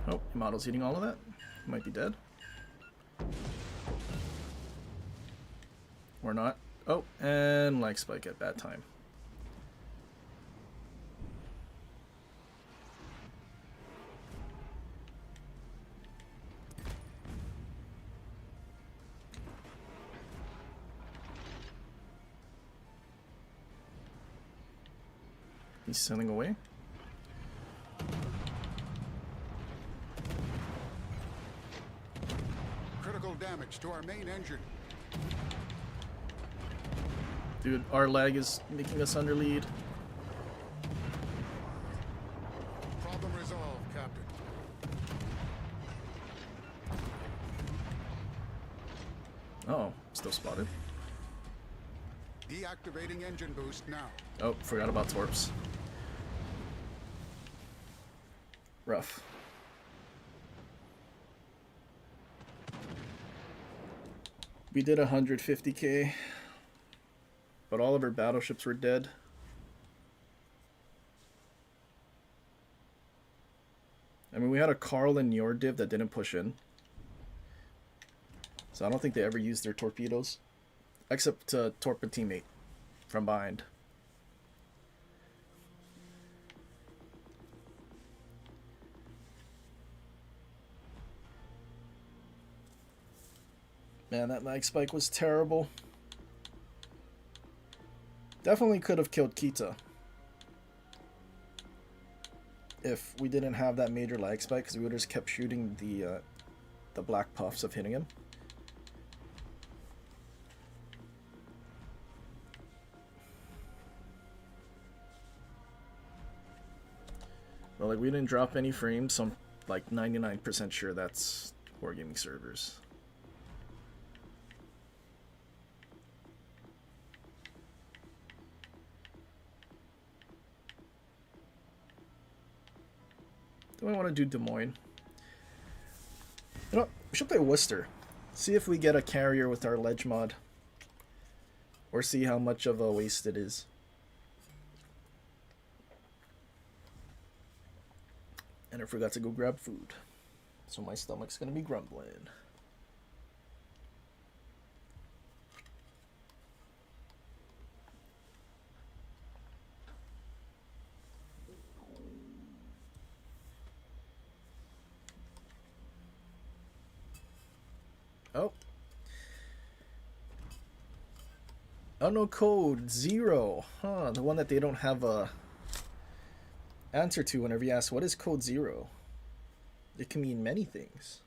Speaker 1: Oh, Yamato's eating all of that. Might be dead. Or not. Oh, and lag spike at bad time. He's sailing away.
Speaker 5: Critical damage to our main engine.
Speaker 1: Dude, our lag is making us under lead.
Speaker 5: Problem resolved, Captain.
Speaker 1: Oh, still spotted.
Speaker 5: Deactivating engine boost now.
Speaker 1: Oh, forgot about torps. Rough. We did 150k, but all of our battleships were dead. I mean, we had a Carl and Yordiv that didn't push in. So I don't think they ever used their torpedoes. Except to torp a teammate from behind. Man, that lag spike was terrible. Definitely could have killed Kita if we didn't have that major lag spike, because we would have just kept shooting the black puffs of hitting him. Well, like, we didn't drop any frames, so I'm like 99% sure that's Wargaming servers. Do I want to do Des Moines? You know, we should play Worcester. See if we get a carrier with our ledge mod. Or see how much of a waste it is. And I forgot to go grab food. So my stomach's gonna be grumbling. Oh. Oh no, code 0. Huh, the one that they don't have a answer to whenever you ask what is code 0. It can mean many things.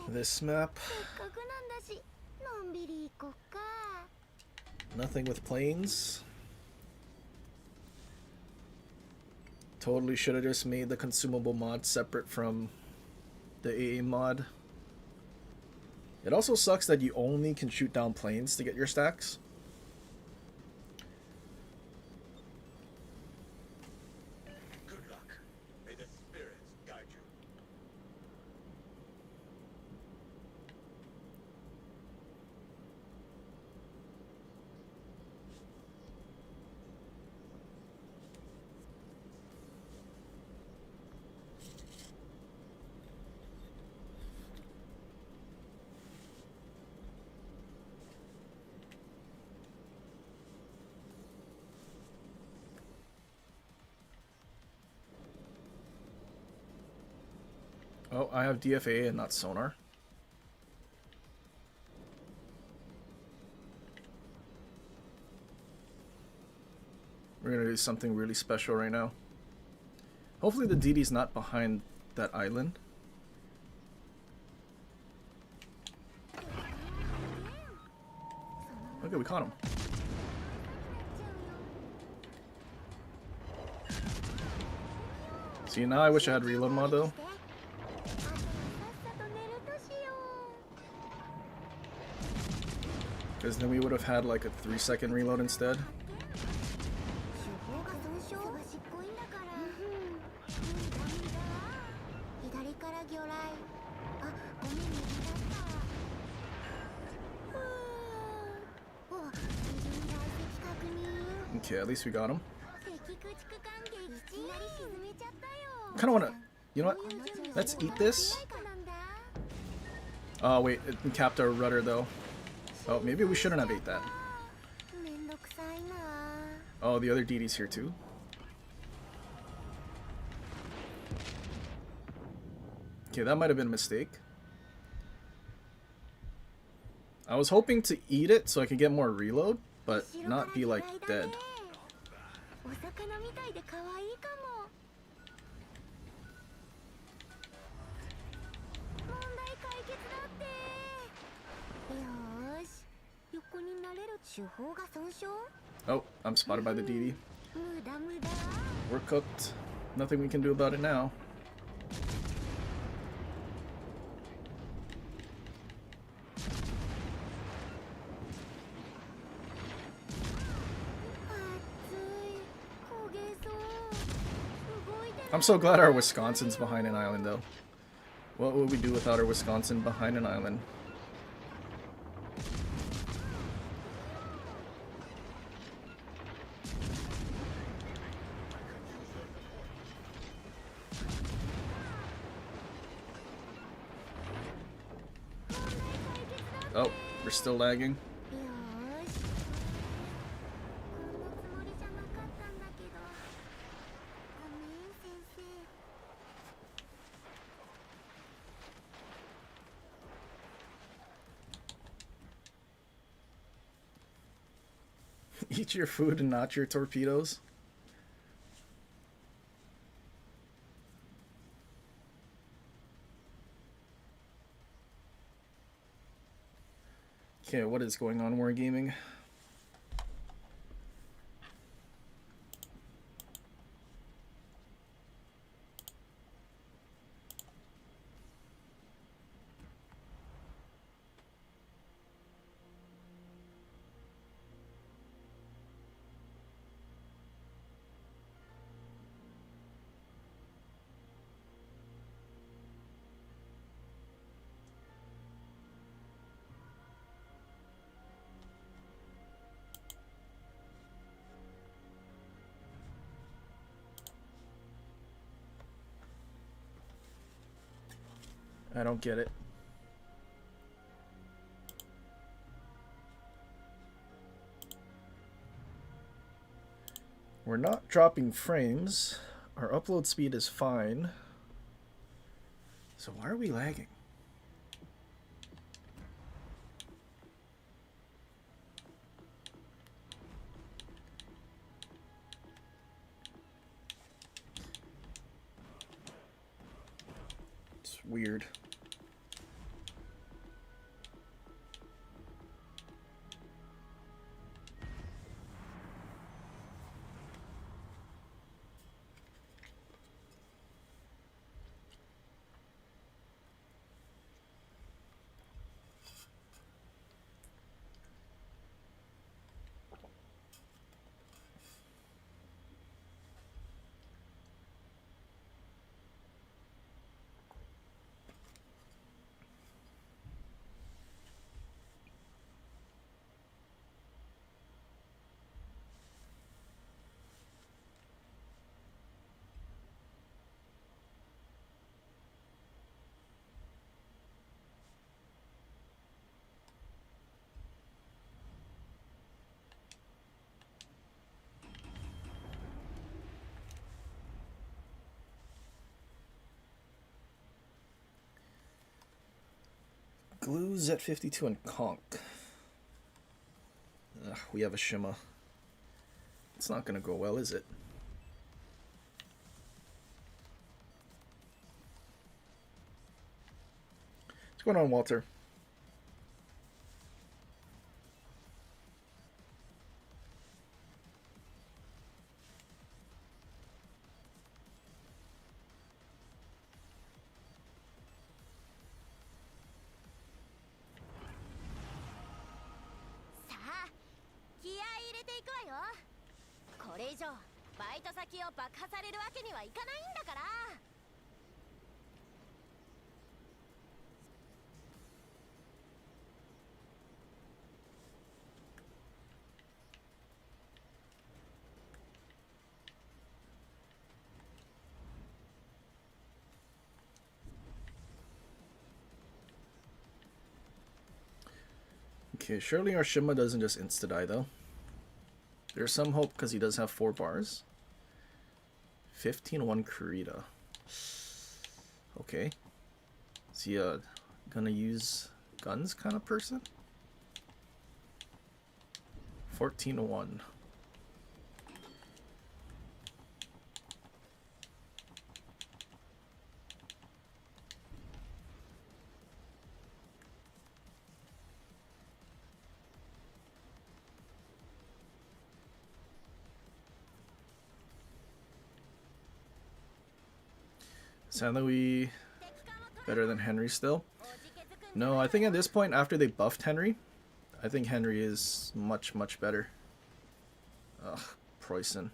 Speaker 1: This map.
Speaker 7: こか
Speaker 1: Nothing with planes. Totally should have just made the consumable mod separate from the AA mod. It also sucks that you only can shoot down planes to get your stacks.
Speaker 3: Good luck. May the spirits guide you.
Speaker 1: Oh, I have DFA and not sonar. We're gonna do something really special right now. Hopefully the DD's not behind that island. Okay, we caught him. See, now I wish I had reload mod though. Because then we would have had like a 3-second reload instead.
Speaker 7: 手法が損傷しっこいんだから左から魚雷あごめん右だったお右に来敵確認
Speaker 1: Okay, at least we got him.
Speaker 7: 敵駆逐艦撃いきなり沈めちゃったよ
Speaker 1: Kind of wanna, you know what? Let's eat this. Oh wait, it capped our rudder though. Oh, maybe we shouldn't have ate that.
Speaker 7: めんどくさいな
Speaker 1: Oh, the other DD's here too. Okay, that might have been a mistake. I was hoping to eat it so I could get more reload, but not be like dead.
Speaker 7: お魚みたいで可愛いかも問題解決だってよーし横になれる手法が損傷
Speaker 1: Oh, I'm spotted by the DD.
Speaker 7: 無駄無駄
Speaker 1: We're cooked. Nothing we can do about it now. I'm so glad our Wisconsin's behind an island though. What would we do without our Wisconsin behind an island? Oh, we're still lagging.
Speaker 7: よーしこんなつもりじゃなかったんだけどごめん先生
Speaker 1: Eat your food and not your torpedoes. Okay, what is going on, Wargaming? I don't get it. We're not dropping frames. Our upload speed is fine. So why are we lagging? It's weird. Glue, Z52, and Conk. Ugh, we have a Shima. It's not gonna go well, is it? What's going on, Walter?
Speaker 7: さあ気合い入れていくわよ。これ以上バイト先を爆破されるわけにはいかないんだから。
Speaker 1: Okay, surely our Shima doesn't just insta-die though. There's some hope because he does have 4 bars. 15-1 Kurita. Okay. Is he gonna use guns kind of person? 14-1. Sadly, better than Henry still. No, I think at this point, after they buffed Henry, I think Henry is much, much better. Ugh, Preussen.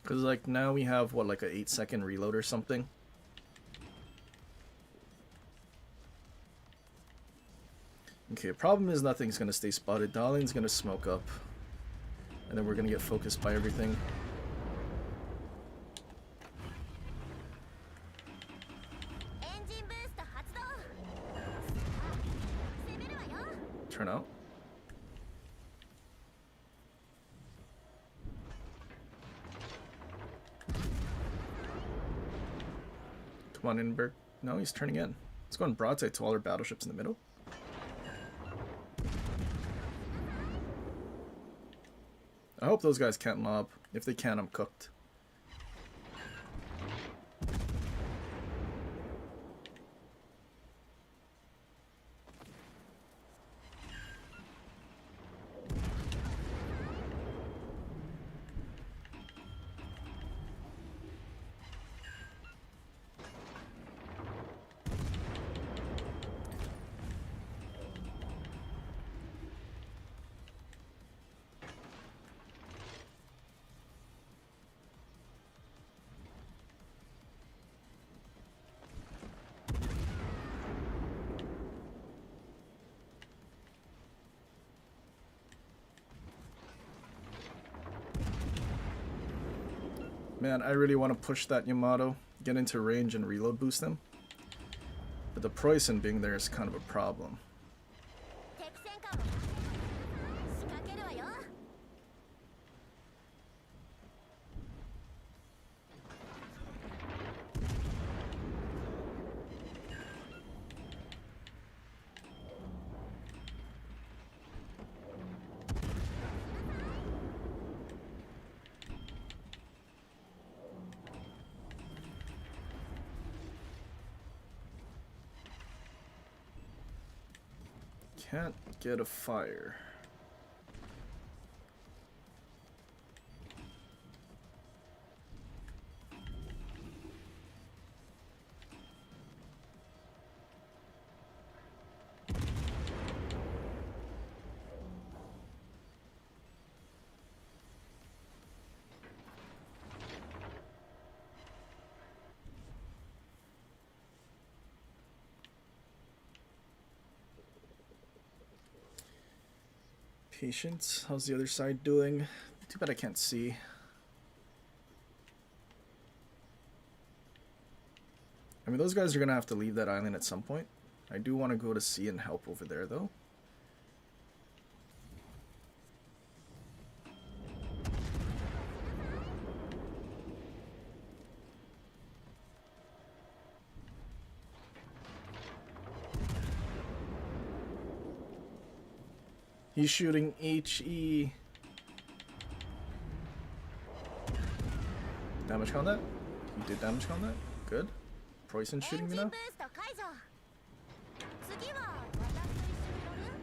Speaker 1: Because, like, now we have, what, like a 8-second reload or something? Okay, problem is nothing's gonna stay spotted. Darling's gonna smoke up. And then we're gonna get focused by everything. Turn out. Come on, Inberg. No, he's turning in. Let's go on broadside to all our battleships in the middle. I hope those guys can't mob. If they can, I'm cooked. Man, I really want to push that Yamato, get into range and reload boost him. But the Preussen being there is kind of a problem. Can't get a fire. Patience, how's the other side doing? Too bad I can't see. I mean, those guys are gonna have to leave that island at some point. I do want to go to sea and help over there, though. He's shooting HE. Damage combat? He did damage combat? Good. Preussen
Speaker 7: エ
Speaker 1: shooting
Speaker 7: ン
Speaker 1: me
Speaker 7: ジン
Speaker 1: now?
Speaker 7: ブースト解除。次は私と一緒に乗る？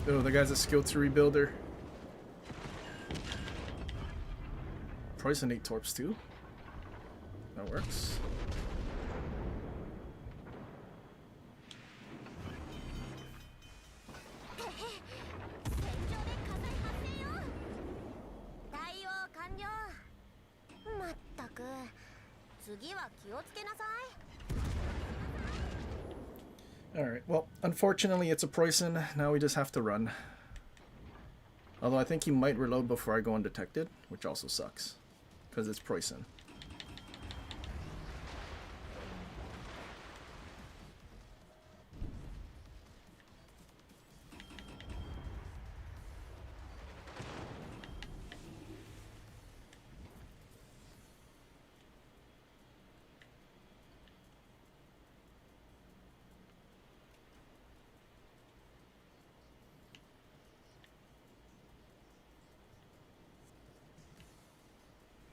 Speaker 1: Oh, the guy's a skill 2 rebuilder. Preussen 8 torps too. That works.
Speaker 7: 戦場で火災発生よ。対応完了。まったく。次は気をつけなさい。
Speaker 1: Alright, well, unfortunately it's a Preussen. Now we just have to run. Although I think he might reload before I go undetected, which also sucks. Because it's Preussen.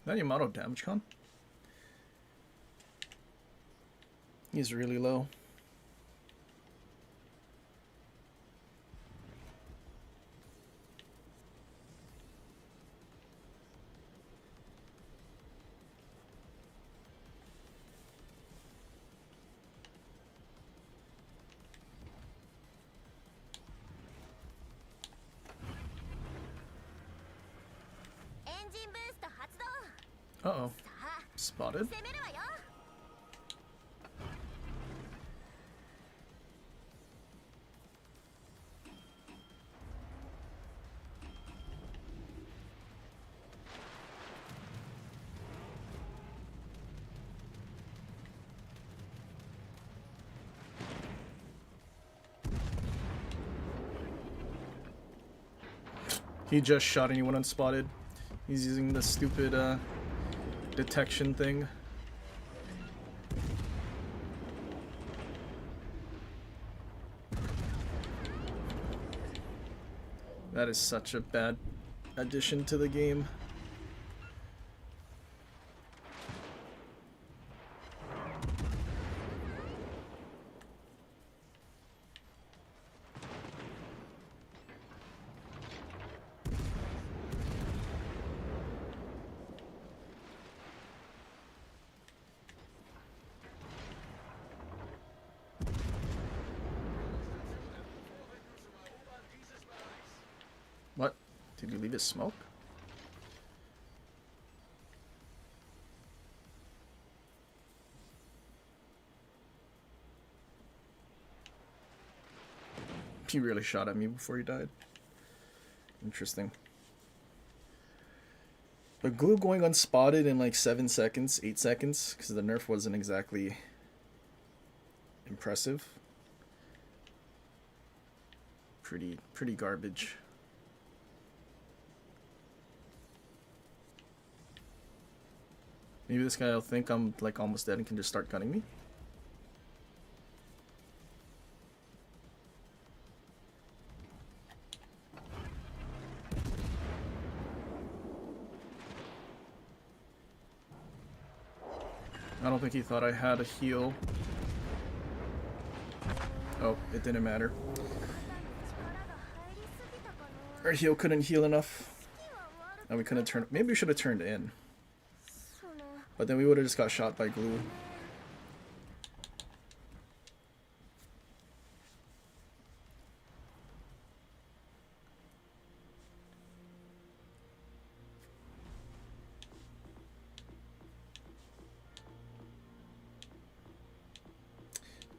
Speaker 1: That Yamato damage con? He's really low.
Speaker 7: Engine boost 発動。
Speaker 1: Uh-oh.
Speaker 7: さあ、
Speaker 1: Spotted.
Speaker 7: 攻めるわよ。
Speaker 1: He just shot anyone unspotted. He's using the stupid detection thing. That is such a bad addition to the game. What? Did you leave it smoke? He really shot at me before he died. Interesting. But glue going unspotted in like 7 seconds, 8 seconds, because the nerf wasn't exactly impressive. Pretty garbage. Maybe this guy will think I'm like almost dead and can just start gunning me. I don't think he thought I had a heal. Oh, it didn't matter. Our heal couldn't heal enough. And we couldn't turn. Maybe we should have turned in. But then we would have just got shot by glue.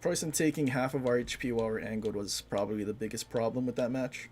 Speaker 1: Preussen taking half of our HP while we're angled was probably the biggest problem with that match.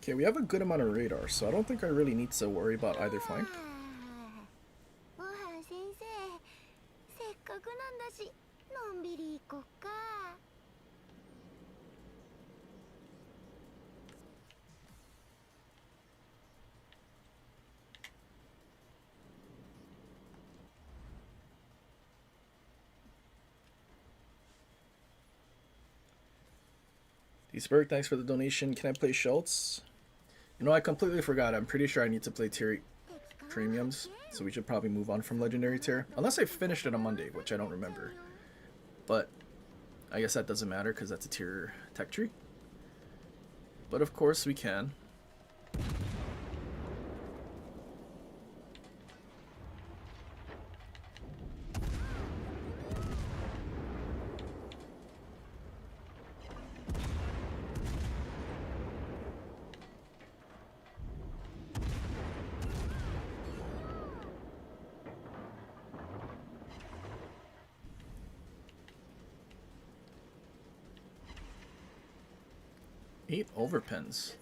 Speaker 1: Okay, we have a good amount of radar, so I don't think I really need to worry about either flank.
Speaker 7: ご飯先生、せっかくなんだしのんびり行こっか。
Speaker 1: Desperg, thanks for the donation. Can I play Schultz? You know, I completely forgot. I'm pretty sure I need to play tier 8 premiums, so we should probably move on from legendary tier. Unless I finished it on Monday, which I don't remember. But I guess that doesn't matter because that's a tier tech tree. But of course we can. Eight overpens.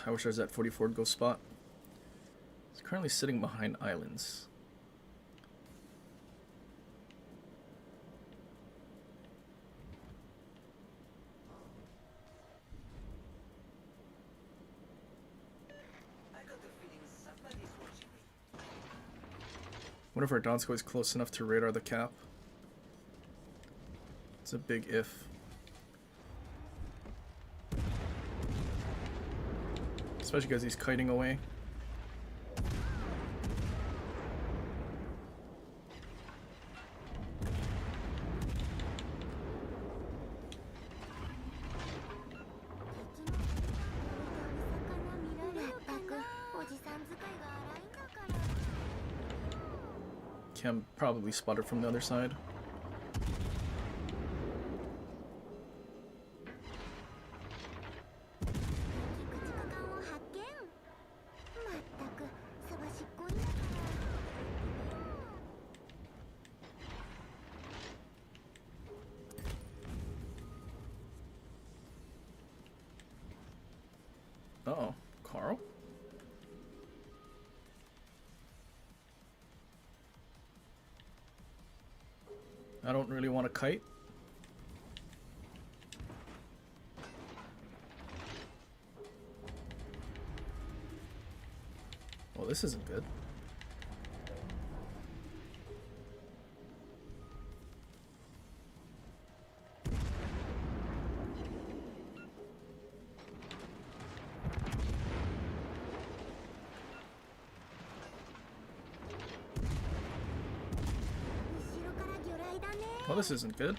Speaker 1: I wish I was at 44 to go spot. It's currently sitting behind islands. What if our Donsko is close enough to radar the cap? It's a big if. Especially because he's kiting away. Can probably spot it from the other side. Uh-oh, Carl? I don't really want to kite. Well, this isn't good. Well, this isn't good.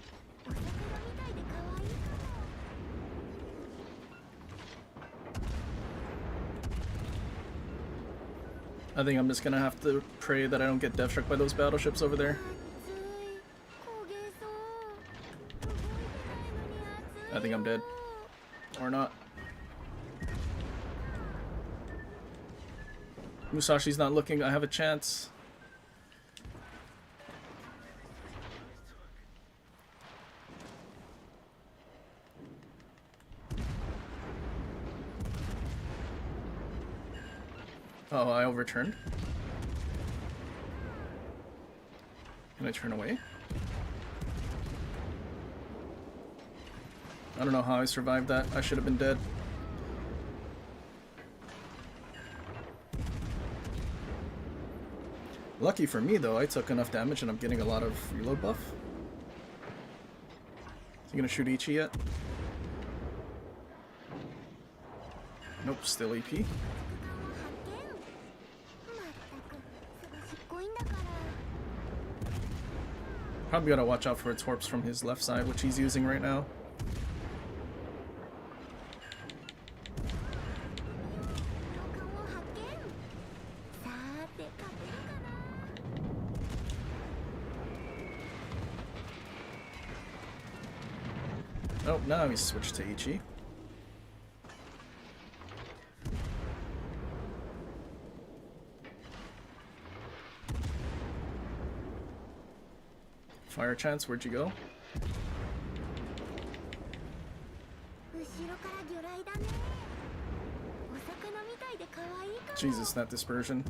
Speaker 1: I think I'm just gonna have to pray that I don't get death struck by those battleships over there. I think I'm dead. Or not. Musashi's not looking. I have a chance. Oh, I overturned. Can I turn away? I don't know how I survived that. I should have been dead. Lucky for me, though, I took enough damage and I'm getting a lot of reload buff. Is he gonna shoot Ichi yet? Nope, still EP. Probably gotta watch out for its torps from his left side, which he's using right now. Oh, now he's switched to Ichi. Fire chance, where'd you go?
Speaker 7: 可愛いかも。
Speaker 1: Jesus, that dispersion.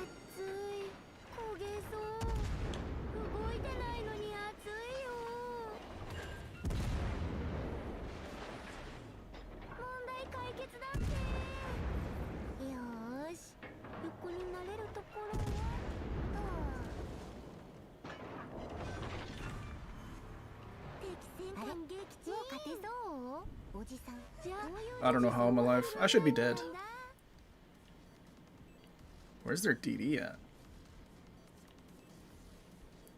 Speaker 7: 熱い、焦げそう。動いてないのに熱いよ。問題解決だって。よーし、横になれるところは敵戦艦撃沈。もう勝てそう？おじさん。じゃあ
Speaker 1: I don't know how I'm alive. I should be dead. Where's their DD at?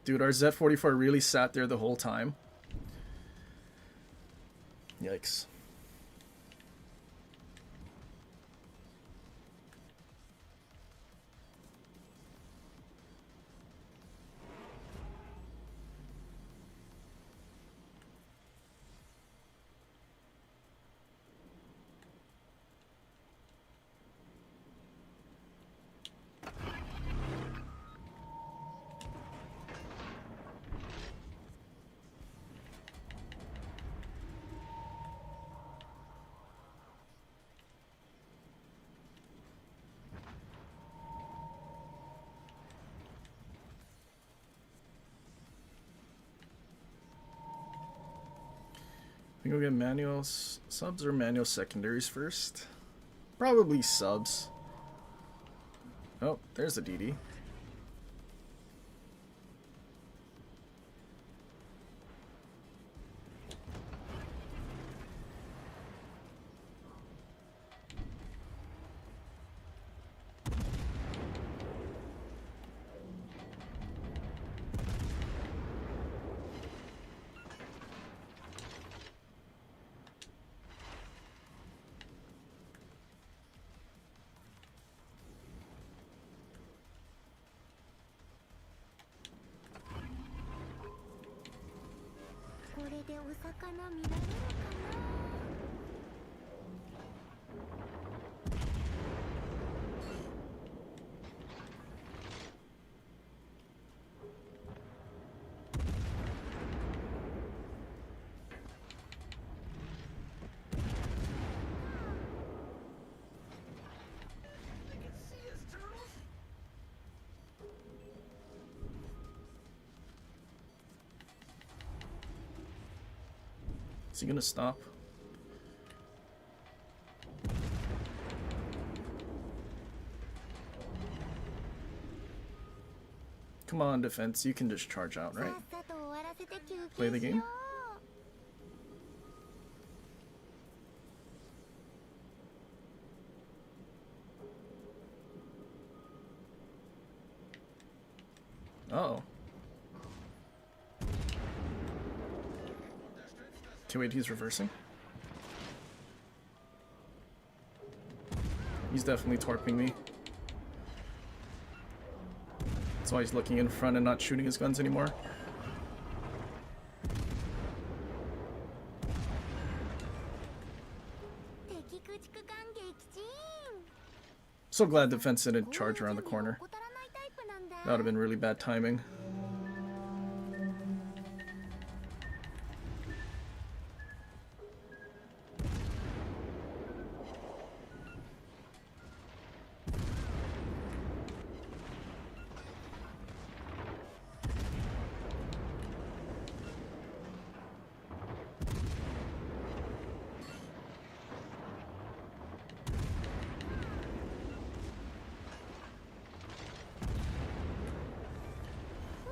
Speaker 1: Dude, our Z-44 really sat there the whole time. Yikes. We go get manual subs or manual secondaries first? Probably subs. Oh, there's a DD. Is he gonna stop? Come on, defense. You can just charge out, right? Play the game. Uh-oh. Okay, wait, he's reversing. He's definitely torping me. That's why he's looking in front and not shooting his guns anymore. So glad defense didn't charge around the corner. That would have been really bad timing.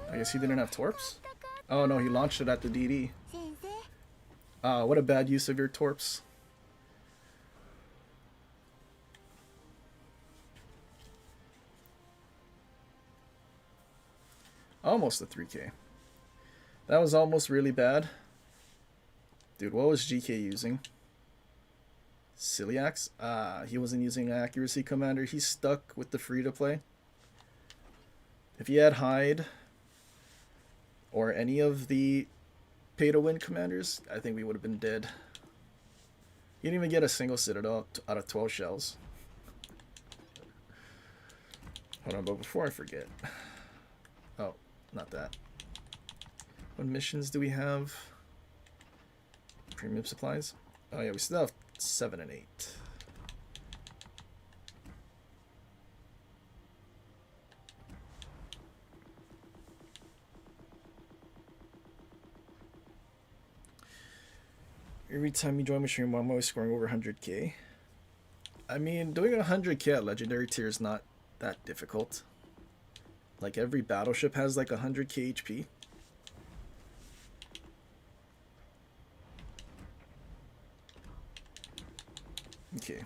Speaker 1: I guess he didn't have torps? Oh no, he launched it at the DD. What a bad use of your torps. Almost a 3K. That was almost really bad. Dude, what was GK using? Celiacs? He wasn't using accuracy commander. He's stuck with the free to play. If he had Hyde or any of the pay to win commanders, I think we would have been dead. He didn't even get a single citadel out of 12 shells. Hold on, but before I forget. Oh, not that. What missions do we have? Premium supplies? Oh yeah, we still have 7 and 8. Every time you join my stream, I'm always scoring over 100k. I mean, doing 100k at legendary tier is not that difficult. Like, every battleship has like 100k HP. Okay.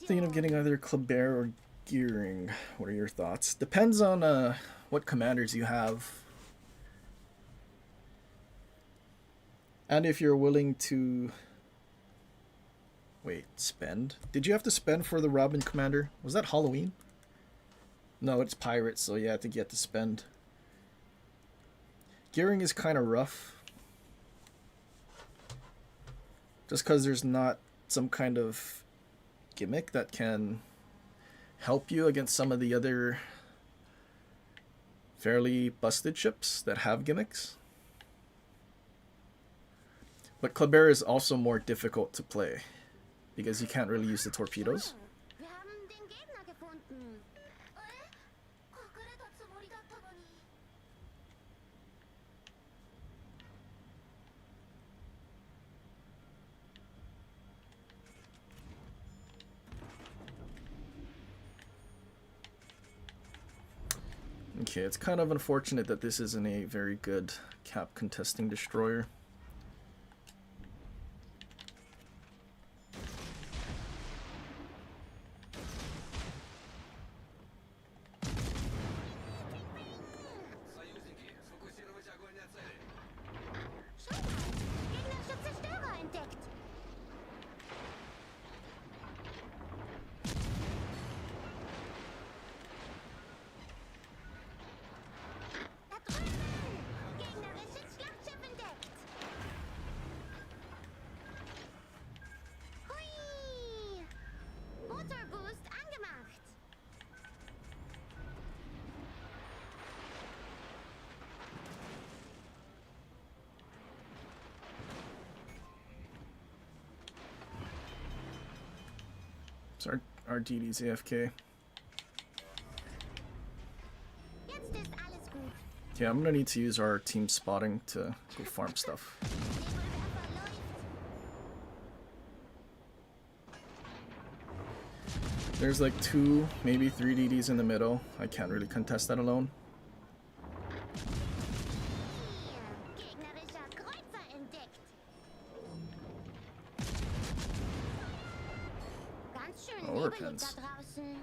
Speaker 1: Thinking of getting either Kleber or Gearing. What are your thoughts? Depends on what commanders you have. And if you're willing to... Wait, spend? Did you have to spend for the Robin commander? Was that Halloween? No, it's Pirates, so yeah, I think you have to spend. Gearing is kind of rough. Just because there's not some kind of gimmick that can help you against some of the other fairly busted ships that have gimmicks. But Kleber is also more difficult to play because you can't really use the torpedoes.
Speaker 7: Wir haben den Gegner gefunden. 隠れたつもりだったのに。
Speaker 1: Okay, it's kind of unfortunate that this isn't a very good cap contesting destroyer.
Speaker 4: Союзники, сфокусировать огонь на цели.
Speaker 7: Schau mal, gegnerische Zerstörer entdeckt. Da drüben! Gegnerisches Schlachtschiff entdeckt. Hui! Motorboost angemacht.
Speaker 1: So our DD's AFK.
Speaker 7: Jetzt ist alles gut.
Speaker 1: Yeah, I'm gonna need to use our team spotting to go farm stuff.
Speaker 7: Nebelwerfer läuft.
Speaker 1: There's like 2, maybe 3 DDs in the middle. I can't really contest that alone.
Speaker 7: Gegnerischer Kreuzer entdeckt. Ganz schön nebelig
Speaker 1: Overpins.
Speaker 7: da draußen.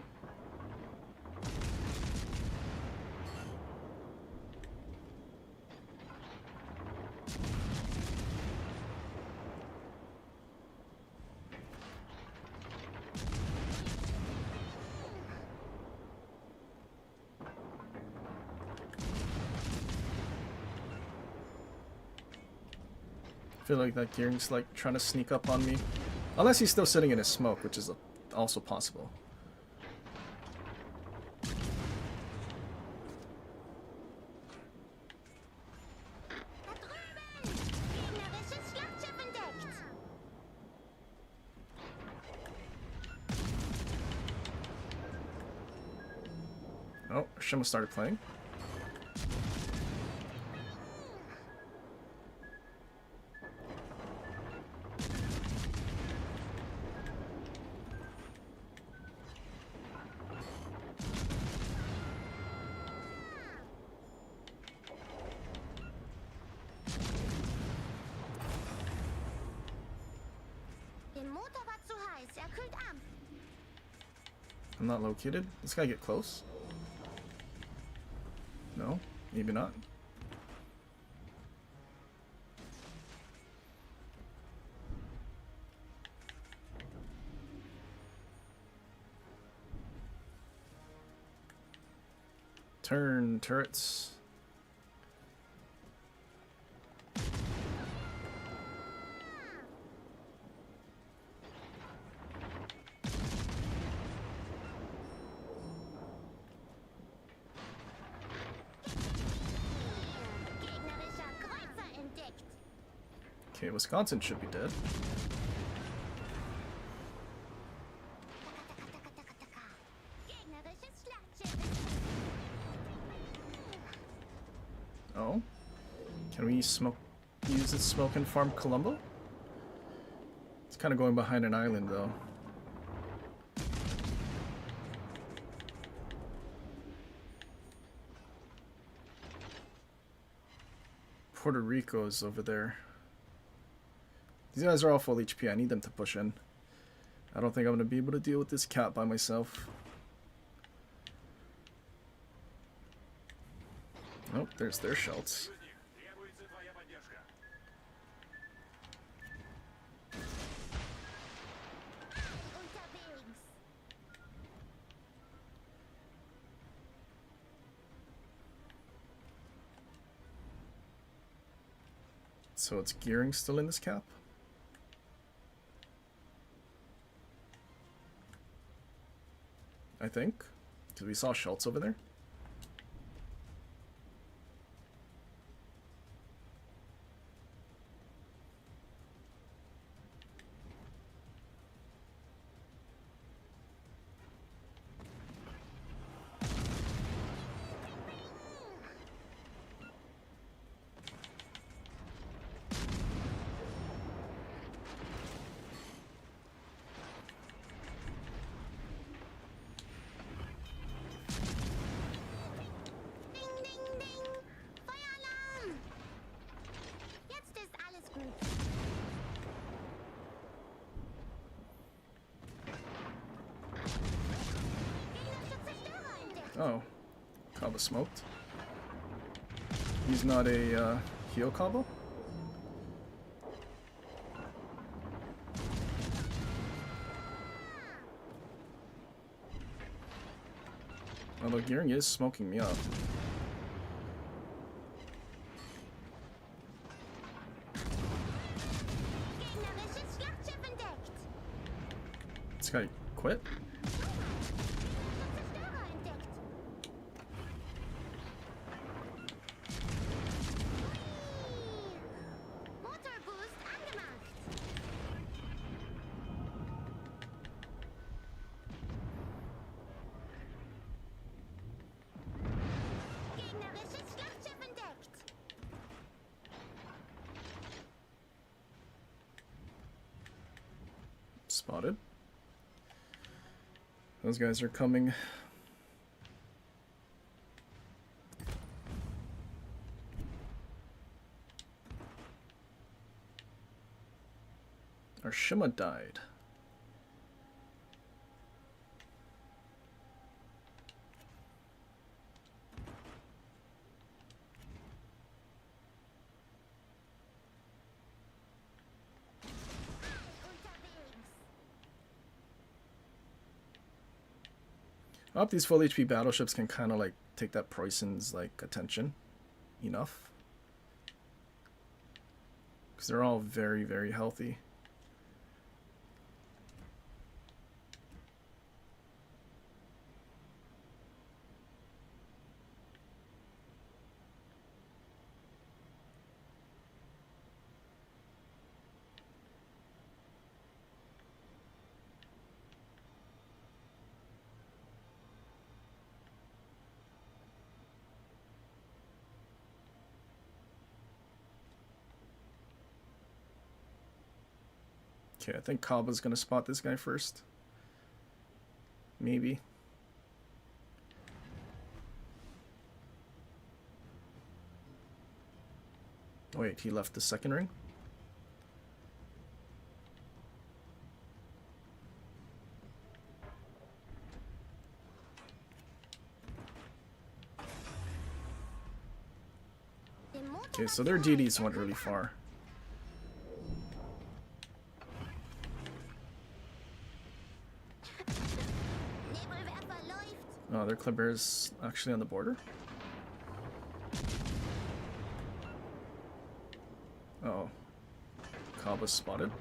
Speaker 1: I feel like that gearing's like trying to sneak up on me. Unless he's still sitting in his smoke, which is also possible.
Speaker 7: Da drüben! Gegnerisches Schlachtschiff entdeckt!
Speaker 1: Oh, Shima started playing.
Speaker 7: Der Motor war zu heiß, er kühlt ab.
Speaker 1: I'm not located. This guy get close? No, maybe not. Turn turrets.
Speaker 7: Gegnerischer Kreuzer entdeckt.
Speaker 1: Okay, Wisconsin should be dead.
Speaker 7: Gegnerisches Schlachtschiff.
Speaker 1: Oh. Can we use this smoke and farm Colombo? It's kind of going behind an island though. Puerto Rico's over there. These guys are all full HP. I need them to push in. I don't think I'm going to be able to deal with this cat by myself. Nope, there's their shells.
Speaker 3: Требуется твоя поддержка.
Speaker 7: Unterwegs.
Speaker 1: So it's gearing still in this cap? I think. Because we saw Schultz over there.
Speaker 7: Ding, ding, ding. Feueralarm. Jetzt ist alles gut. Gegnerische Zerstörer entdeckt.
Speaker 1: Oh. Kaba smoked. He's not a heal combo? Although Gearing is smoking me up.
Speaker 7: Gegnerisches Schlachtschiff entdeckt.
Speaker 1: This guy quit?
Speaker 7: Zerstörer entdeckt. Motorboost angemacht. Gegnerisches Schlachtschiff entdeckt.
Speaker 1: Spotted. Those guys are coming. Our Shima died.
Speaker 7: Unterwegs.
Speaker 1: I hope these full HP battleships can kind of like take that Preußen's like attention enough. because they're all very, very healthy. Okay, I think Kaba's gonna spot this guy first. Maybe. Wait, he left the second ring? Okay, so their DDs went really far. Oh, their Kleber is actually on the border. Oh, Kaba's spotted.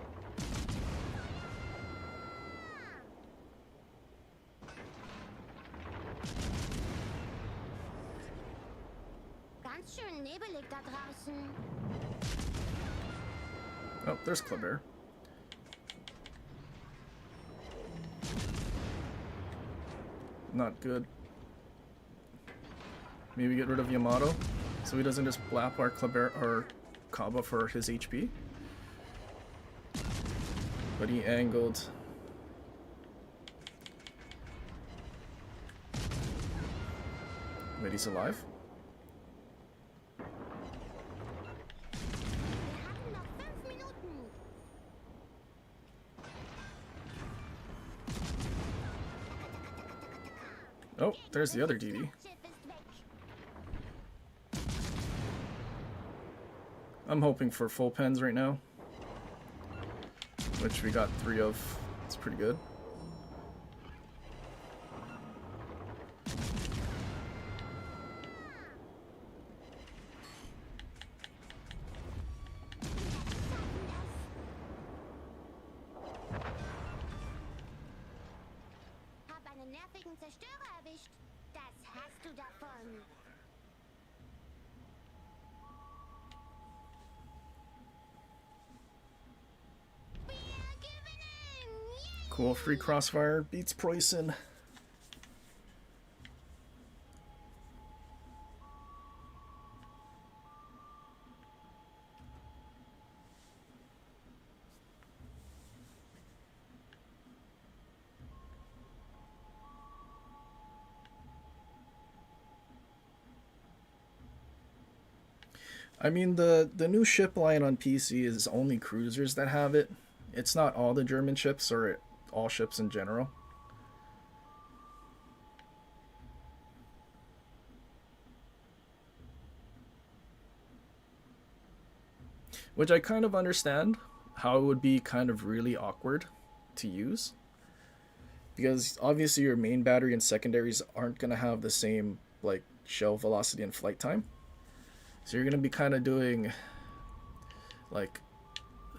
Speaker 7: Ganz schön nebelig da draußen.
Speaker 1: Oh, there's Kleber. Not good. Maybe get rid of Yamato so he doesn't just blap our Kleber or Kaba for his HP. But he angled. Wait, he's alive?
Speaker 7: Wir haben noch 5 Minuten.
Speaker 1: Oh, there's the other DD.
Speaker 7: Schiff ist weg.
Speaker 1: I'm hoping for full pens right now, which we got 3 of. It's pretty good.
Speaker 7: Hab einen nervigen Zerstörer erwischt. Das hast du davon. We are giving in! Yay!
Speaker 1: Cool, free crossfire beats Preußen. I mean, the new ship line on PC is only cruisers that have it. It's not all the German ships or all ships in general. Which I kind of understand how it would be kind of really awkward to use. Because obviously your main battery and secondaries aren't going to have the same like shell velocity and flight time. So you're going to be kind of doing like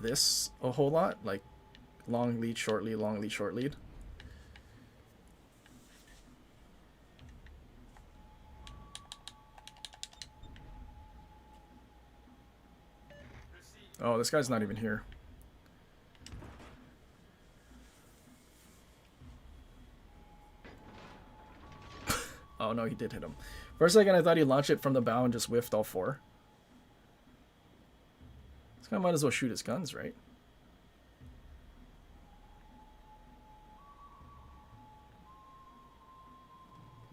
Speaker 1: this a whole lot, like long lead, short lead, long lead, short lead. Oh, this guy's not even here. Oh no, he did hit him. For a second I thought he launched it from the bow and just whiffed all 4. This guy might as well shoot his guns, right?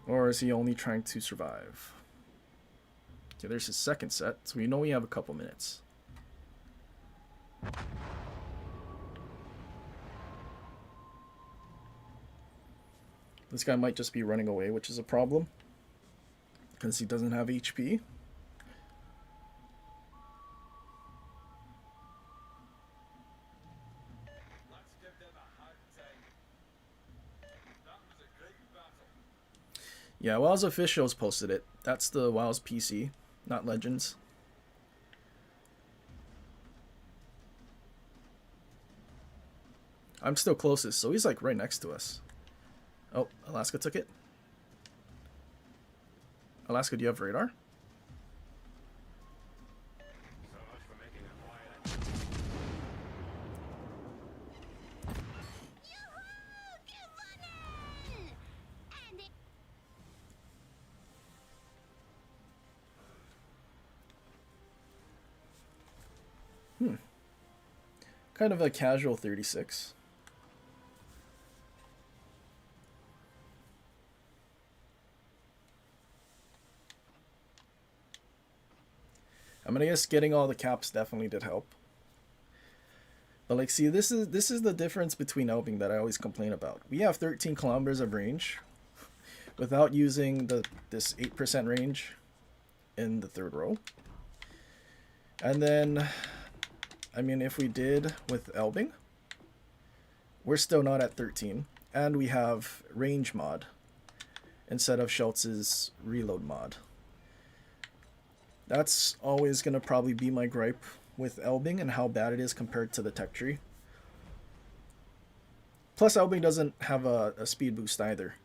Speaker 1: Or is he only trying to survive? Okay, there's his second set, so we know we have a couple minutes. This guy might just be running away, which is a problem, because he doesn't have HP.
Speaker 3: Let's give them a hard time. That was a great battle.
Speaker 1: Yeah, WoW's officials posted it. That's the WoW's PC, not Legends. I'm still closest, so he's like right next to us. Oh, Alaska took it. Alaska, do you have radar?
Speaker 4: So much for making a quiet.
Speaker 7: Yoo-hoo! gewonnen! And it
Speaker 1: Kind of a casual 36. I'm gonna guess getting all the caps definitely did help. But like, see, this is the difference between elbing that I always complain about. We have 13 kilometers of range without using this 8% range in the third row. And then, I mean, if we did with elbing, we're still not at 13, and we have range mod instead of Schultz's reload mod. That's always going to probably be my gripe with elbing and how bad it is compared to the tech tree. Plus, elbing doesn't have a speed boost either.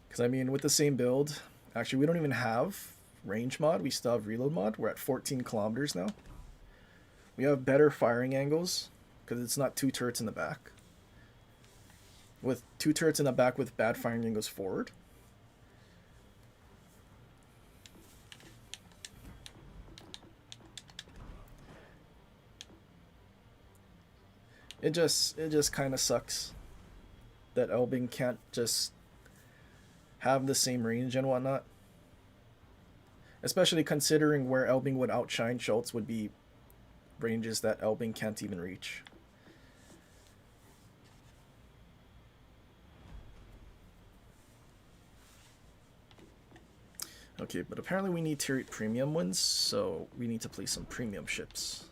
Speaker 1: Because, I mean, with the same build, actually, we don't even have range mod. We still have reload mod. We're at 14 kilometers now. We have better firing angles because it's not two turrets in the back. With two turrets in the back with bad firing angles forward. It just kind of sucks that elbing can't just have the same range and whatnot. Especially considering where elbing would outshine Schultz would be ranges that elbing can't even reach. Okay, but apparently we need tier 8 premium ones, so we need to play some premium ships.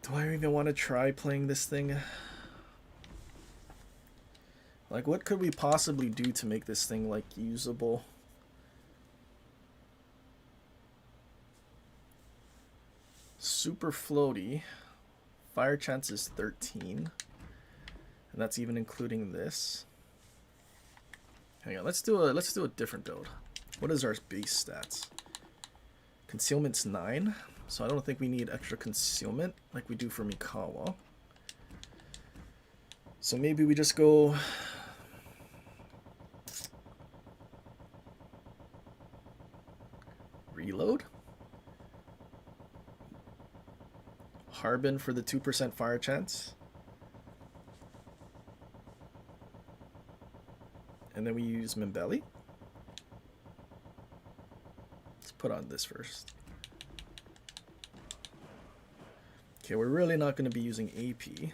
Speaker 1: Do I even want to try playing this thing? Like, what could we possibly do to make this thing, like, usable? Super floaty. Fire chance is 13. And that's even including this. Hang on, let's do a different build. What is our base stats? Concealment's 9. So I don't think we need extra concealment like we do for Mikawa. So maybe we just go reload. Harbin for the 2% fire chance. And then we use Mimbelli. Let's put on this first. Okay, we're really not going to be using AP.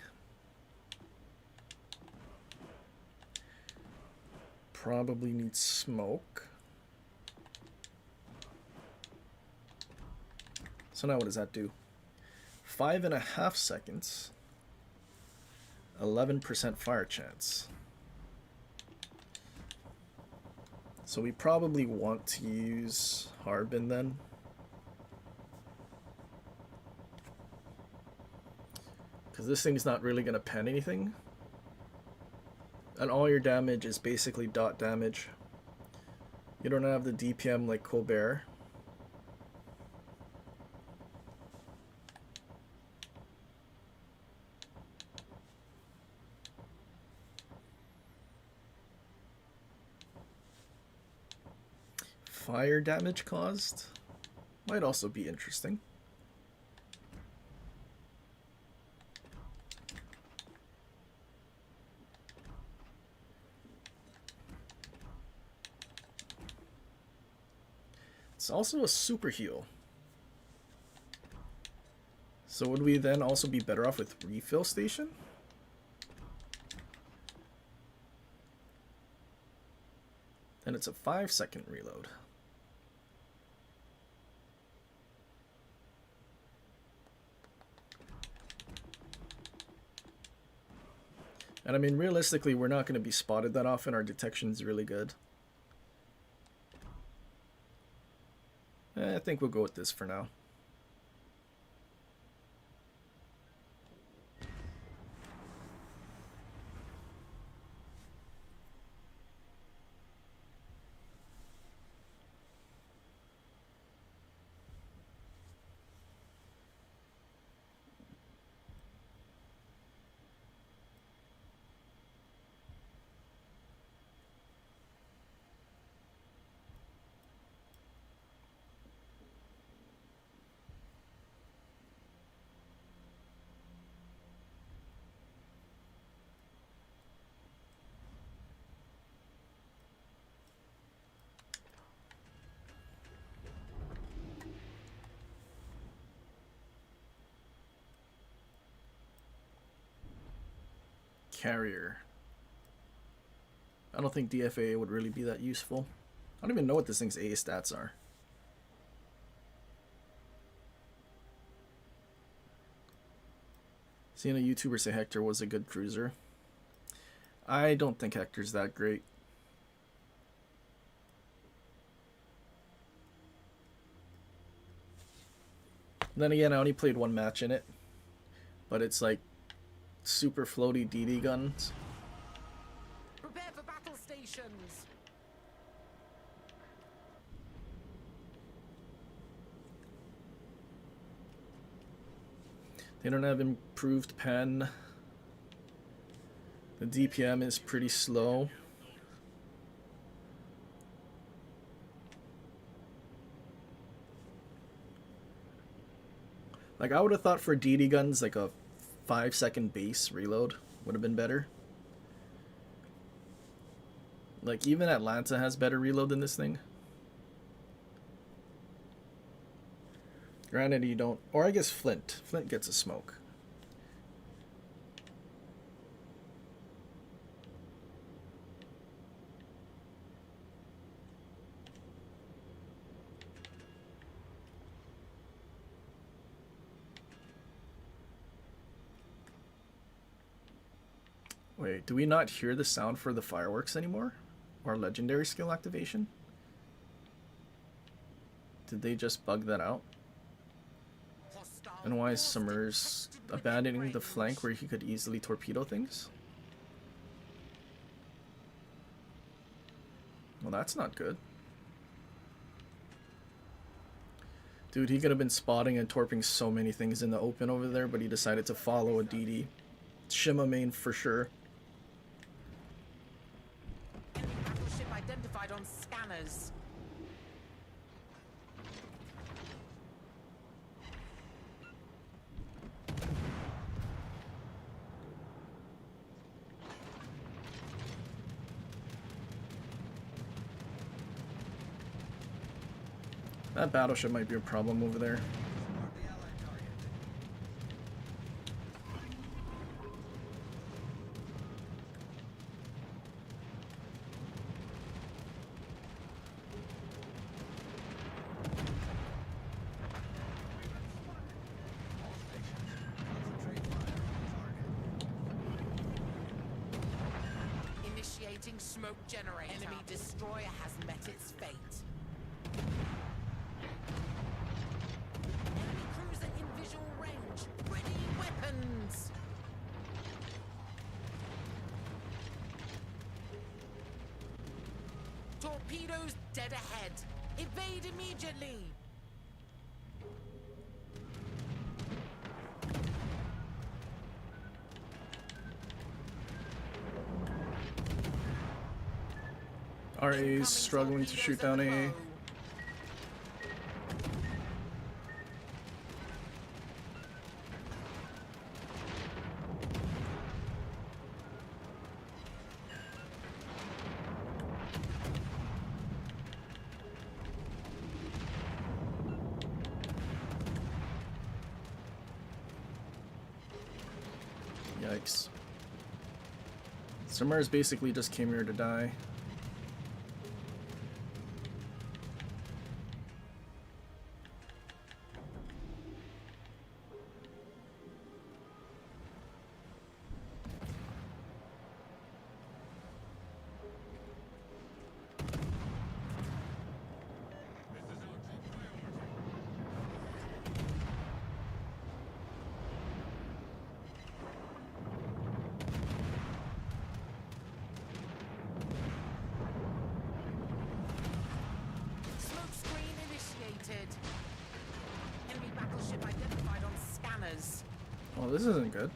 Speaker 1: Probably need smoke. So now what does that do? 5.5 seconds. 11% fire chance. So we probably want to use Harbin then. Because this thing's not really going to pen anything. And all your damage is basically dot damage. You don't have the DPM like Colbert. Fire damage caused might also be interesting. It's also a super heal. So would we then also be better off with refill station? And it's a 5-second reload. And I mean, realistically, we're not going to be spotted that often. Our detection's really good. I think we'll go with this for now. Carrier. I don't think DFA would really be that useful. I don't even know what this thing's A stats are. Seeing a YouTuber say Hector was a good cruiser. I don't think Hector's that great. Then again, I only played one match in it. But it's like super floaty DD guns.
Speaker 6: Prepare for battle stations.
Speaker 1: They don't have improved pen. The DPM is pretty slow. Like, I would have thought for DD guns, like a 5-second base reload would have been better. Like, even Atlanta has better reload than this thing. Granted, you don't... Or I guess Flint. Flint gets a smoke. Wait, do we not hear the sound for the fireworks anymore? Or legendary skill activation? Did they just bug that out? And why is Summers abandoning the flank where he could easily torpedo things? Well, that's not good. Dude, he could have been spotting and torping so many things in the open over there, but he decided to follow a DD. Shima main for sure.
Speaker 6: Battleship identified on scanners.
Speaker 1: That battleship might be a problem over there.
Speaker 6: Initiating smoke generator. Enemy destroyer has met its fate. Enemy cruiser in visual range. Ready weapons. Torpedoes dead ahead. Evade immediately.
Speaker 1: RA's struggling to shoot down A. Yikes. Summers basically just came here to die.
Speaker 8: bananas.
Speaker 1: Oh, this isn't good.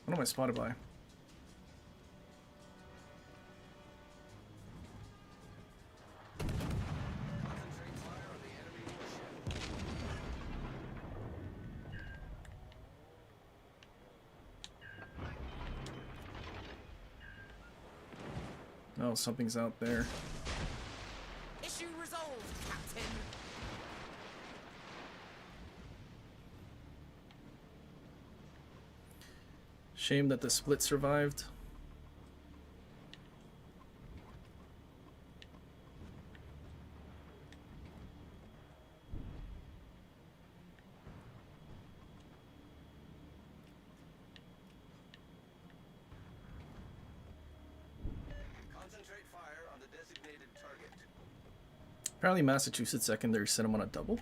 Speaker 1: What am I spotted by?
Speaker 5: Concentrate fire on the enemy warship.
Speaker 1: Oh, something's out there.
Speaker 8: Issue resolved, Captain.
Speaker 1: Shame that the split survived.
Speaker 5: Concentrate fire on the designated target.
Speaker 1: Apparently Massachusetts secondary sent him on a double.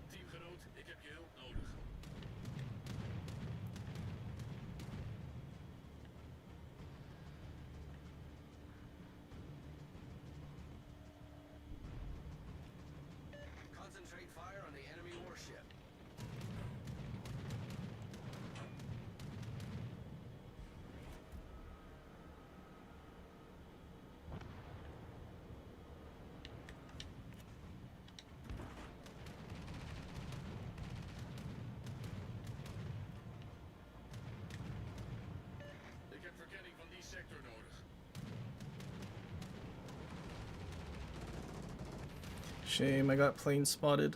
Speaker 4: Teamgenoot, ik heb je hulp nodig.
Speaker 5: Concentrate fire on the enemy warship.
Speaker 4: Ik heb verkenning van die sector nodig.
Speaker 1: Shame, I got plane spotted.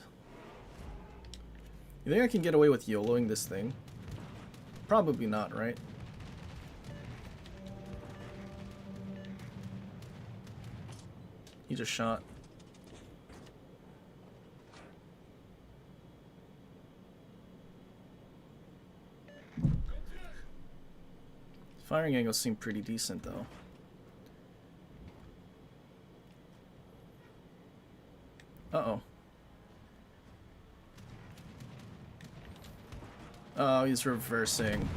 Speaker 1: You think I can get away with YOLOing this thing? Probably not, right? He just shot. Firing angles seem pretty decent though. Uh-oh. Oh, he's reversing.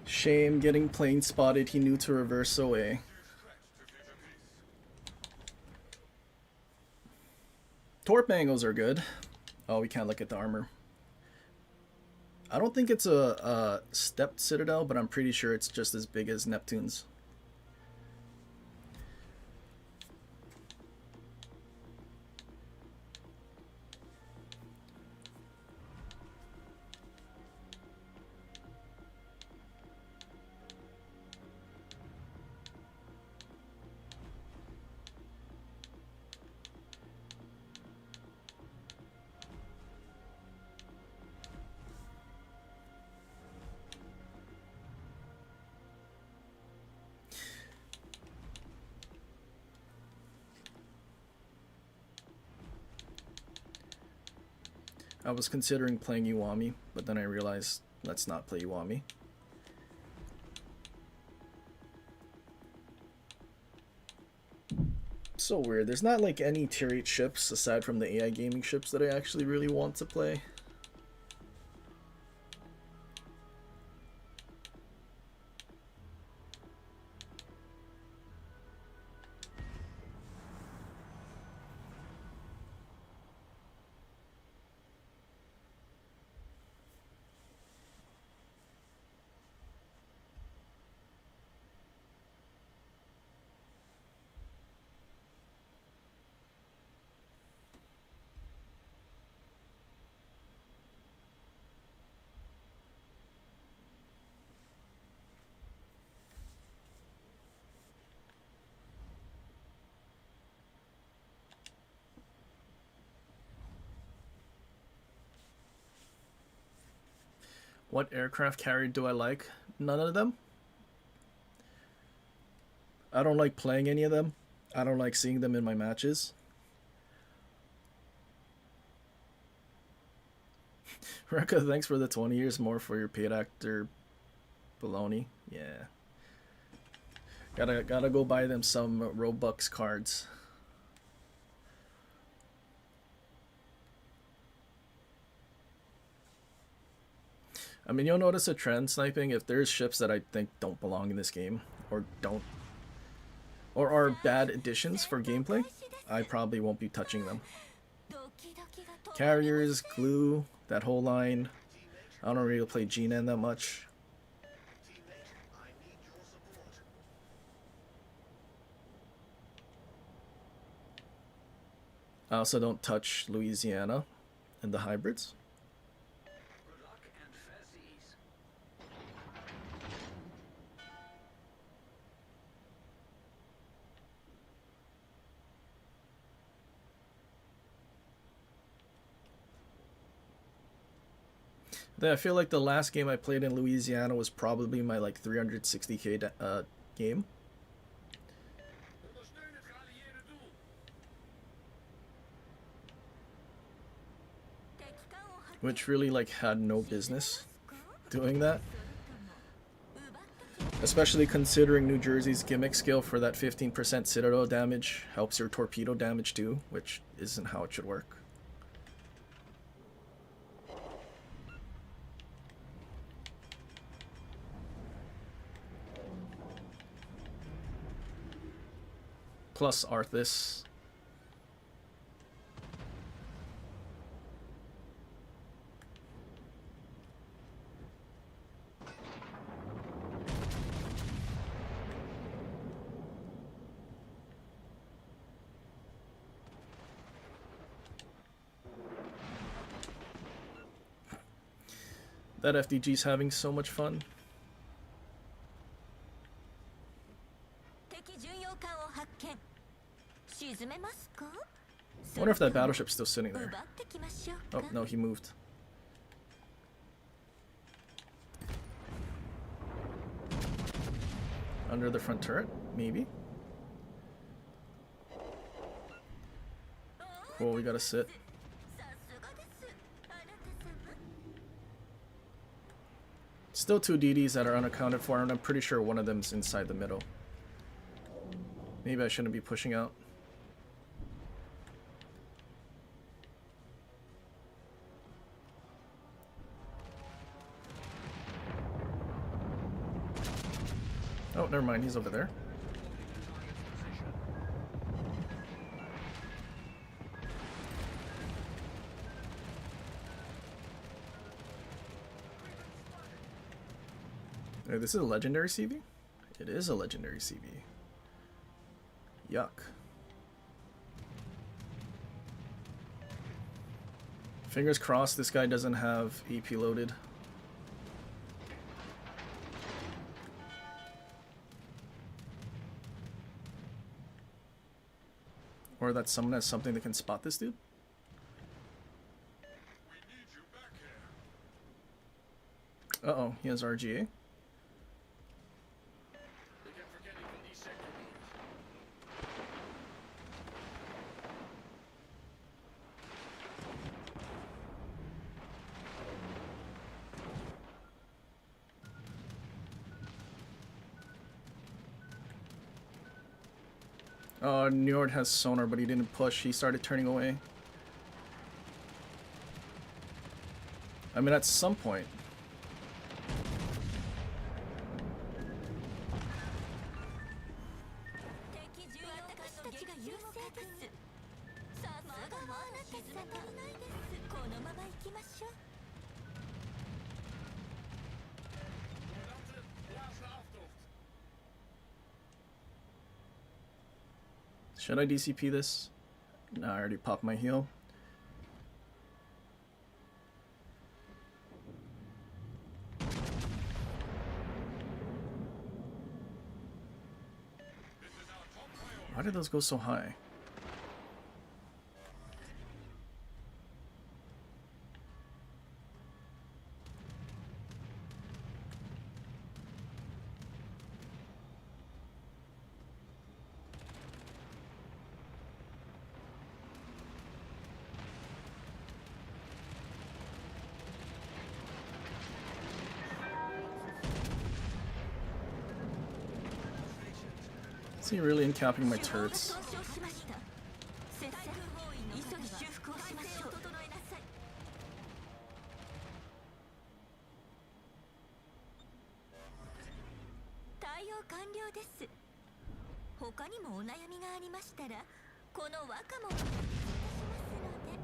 Speaker 1: Shame getting plane spotted. He knew to reverse away. Torp angles are good. Oh, we can't look at the armor. I don't think it's a stepped citadel, but I'm pretty sure it's just as big as Neptune's. I was considering playing Iwami, but then I realized let's not play Iwami. So weird. There's not like any tier 8 ships aside from the AI gaming ships that I actually really want to play. What aircraft carrier do I like? None of them. I don't like playing any of them. I don't like seeing them in my matches. Rekka, thanks for the 20 years more for your paid actor baloney. Yeah. Gotta go buy them some Robux cards. I mean, you'll notice a trend sniping if there's ships that I think don't belong in this game or are bad additions for gameplay. I probably won't be touching them. Carriers, glue, that whole line. I don't really play G-Nan that much. I also don't touch Louisiana and the hybrids.
Speaker 3: Good luck and fair seas.
Speaker 1: Then I feel like the last game I played in Louisiana was probably my like 360k game,
Speaker 4: Ondersteun het geallieerde doel.
Speaker 1: which really like had no business doing that. Especially considering New Jersey's gimmick skill for that 15% citadel damage helps your torpedo damage too, which isn't how it should work. Plus Arthas. That FDG's having so much fun. I wonder if that battleship's still sitting there. Oh, no, he moved. Under the front turret? Maybe? Cool, we gotta sit. Still two DDs that are unaccounted for, and I'm pretty sure one of them's inside the middle. Maybe I shouldn't be pushing out. Oh, never mind, he's over there. Hey, this is a legendary CV? It is a legendary CV. Yuck. Fingers crossed this guy doesn't have EP loaded. Or that someone has something that can spot this dude.
Speaker 3: We need you back here.
Speaker 1: Uh-oh, he has RGA.
Speaker 4: Ik heb verkenning van die sector.
Speaker 1: Njord has sonar, but he didn't push. He started turning away. I mean, at some point.
Speaker 4: Laatste aftocht.
Speaker 1: Should I DCP this? No, I already popped my heal. Why did those go so high? he really encapping my turrets?
Speaker 7: 損傷しました接戦急ぎ修復をしましょう整えなさい対応完了です他にもお悩みがありましたらこの若者をお願いいたしますので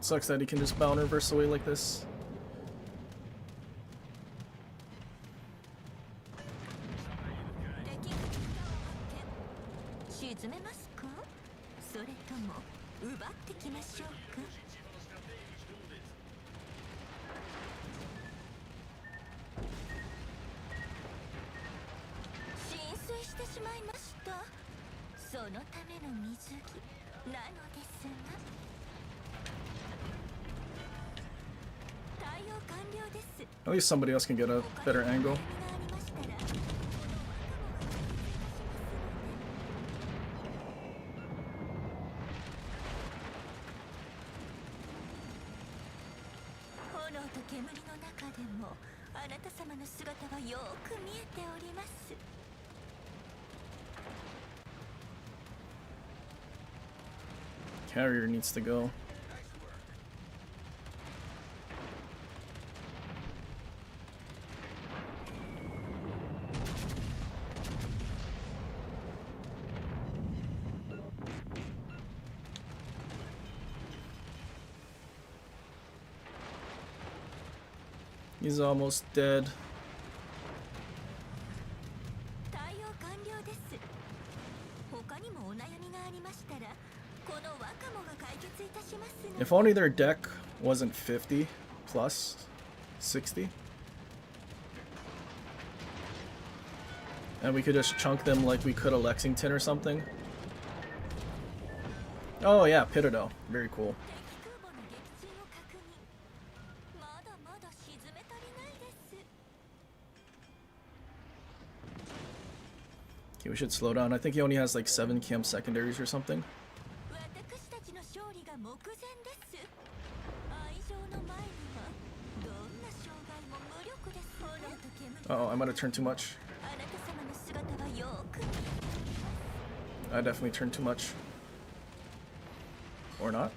Speaker 1: Sucks that he can just bound reverse away like this.
Speaker 7: 敵が沈めますかそれとも奪ってきましょうか浸水してしまいましたそのための水着なのですが対応完了です
Speaker 1: At least somebody else can get a better angle. 炎と煙の中でもあなた様の姿はよく見えております Carrier needs to go. He's almost dead.
Speaker 7: 対応完了です他にもお悩みがありましたらこの若者が解決いたしますので
Speaker 1: If only their deck wasn't 50 plus 60. And we could just chunk them like we could a Lexington or something. Oh yeah, Pitado. Very cool.
Speaker 7: 敵空母の撃沈を確認まだまだ沈め足りないです
Speaker 1: Okay, we should slow down. I think he only has like 7 cam secondaries or something.
Speaker 7: 私たちの勝利が目前です愛情の前にはどんな障害も無力です炎と煙
Speaker 1: Uh oh, I might have turned too much.
Speaker 7: あなた様の姿はよく見えて
Speaker 1: I definitely turned too much. Or not.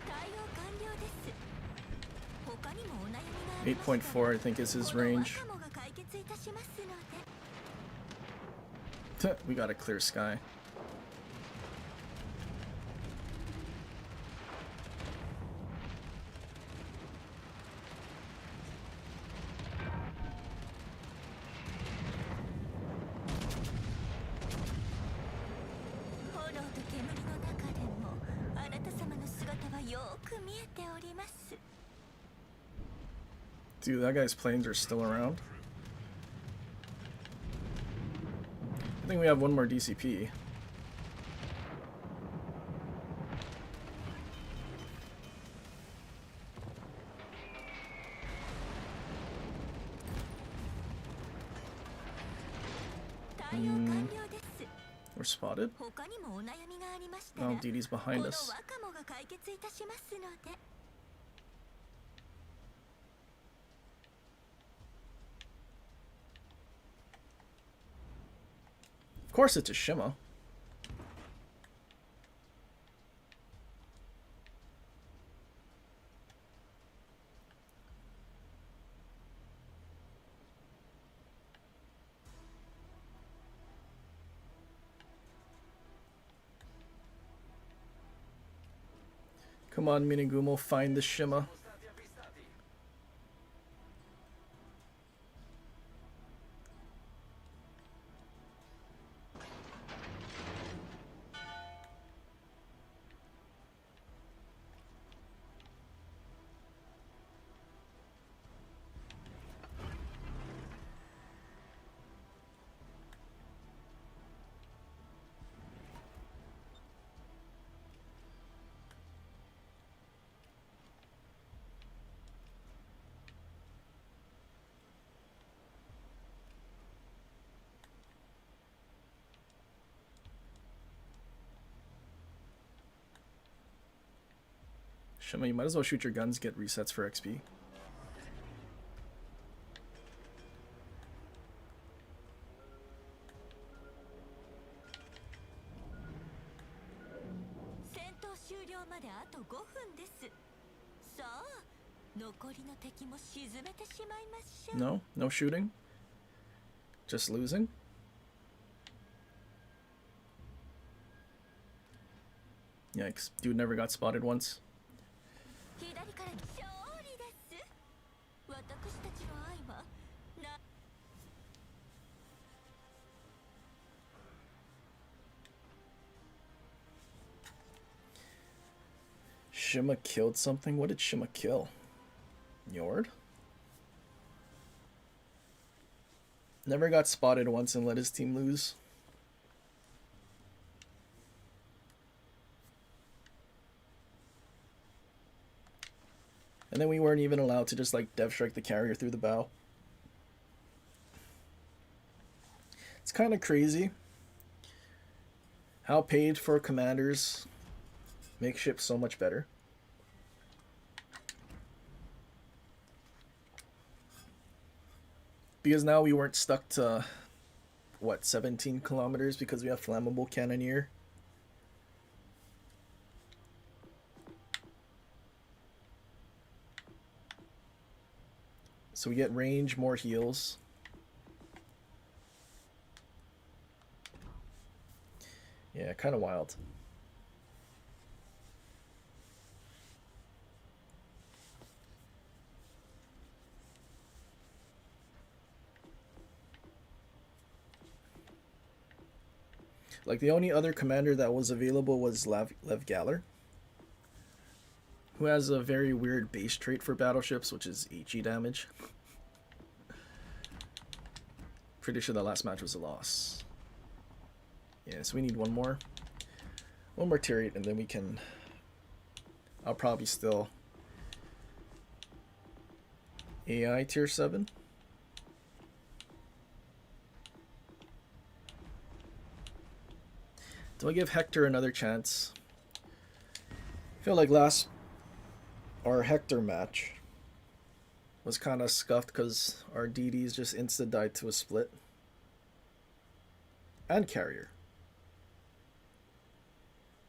Speaker 7: 対応完了です他にもお悩みがありましたら
Speaker 1: 8.4 I think is his
Speaker 7: この
Speaker 1: range.
Speaker 7: 若者が解決いたしますので
Speaker 1: We got a clear sky. Dude, that guy's planes are still around. I think we have one more DCP. We're spotted. Oh, DD's behind us. Of course it's a Shima. Come on, Minigumo, find the Shima. Shima, you might as well shoot your guns, get resets for XP.
Speaker 7: 戦闘終了まであと5分です。さあ、残りの敵も沈めてしまいましょう。
Speaker 1: No? No shooting? Just losing? Yikes. Dude never got spotted once.
Speaker 7: 左から勝利です。私たちの愛はな。
Speaker 1: Shima killed something? What did Shima kill? Njord? Never got spotted once and let his team lose. And then we weren't even allowed to just like dev strike the carrier through the bow. It's kind of crazy how paid for commanders make ships so much better. Because now we weren't stuck to, what, 17 kilometers because we have flammable cannoneer. So we get range, more heals. Yeah, kind of wild. Like, the only other commander that was available was Lev Galler, who has a very weird base trait for battleships, which is HE damage. Pretty sure the last match was a loss. Yeah, so we need one more tier 8, and then we can... I'll probably still AI tier 7. Do I give Hector another chance? I feel like our Hector match was kind of scuffed because our DDs just insta died to a split. And carrier.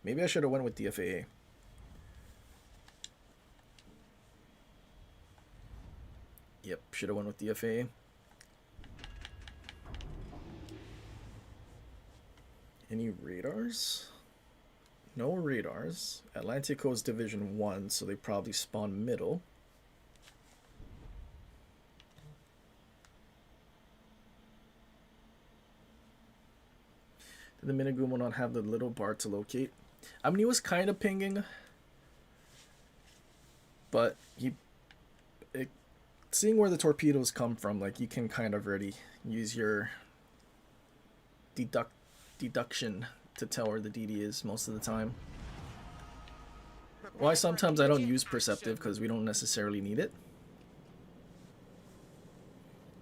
Speaker 1: Maybe I should have went with DFAA. Yep, should have went with DFAA. Any radars? No radars. Atlantico's Division 1, so they probably spawn middle. Did the Minigumo not have the little bar to locate? I mean, he was kind of pinging, but seeing where the torpedoes come from, like, you can kind of already use your deduction to tell where the DD is most of the time. Why sometimes I don't use perceptive, because we don't necessarily need it.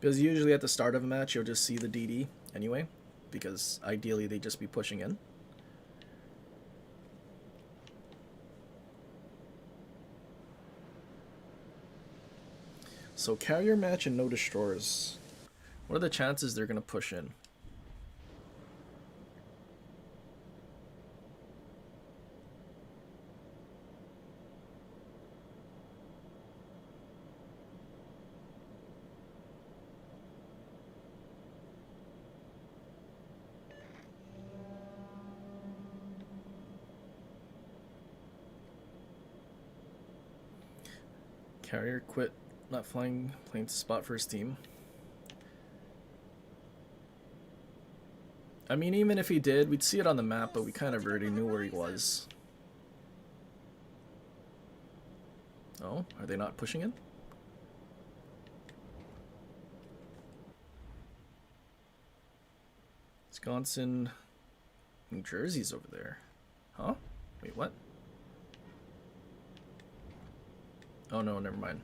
Speaker 1: Because usually at the start of a match you'll just see the DD anyway, because ideally they just be pushing in. So carrier match and no destroyers. What are the chances they're gonna push in? Carrier quit not flying plane to spot for his team. I mean, even if he did, we'd see it on the map, but we kind of already knew where he was. Oh, are they not pushing in? Wisconsin, New Jersey's over there. Huh? Wait, what? Oh no, never mind.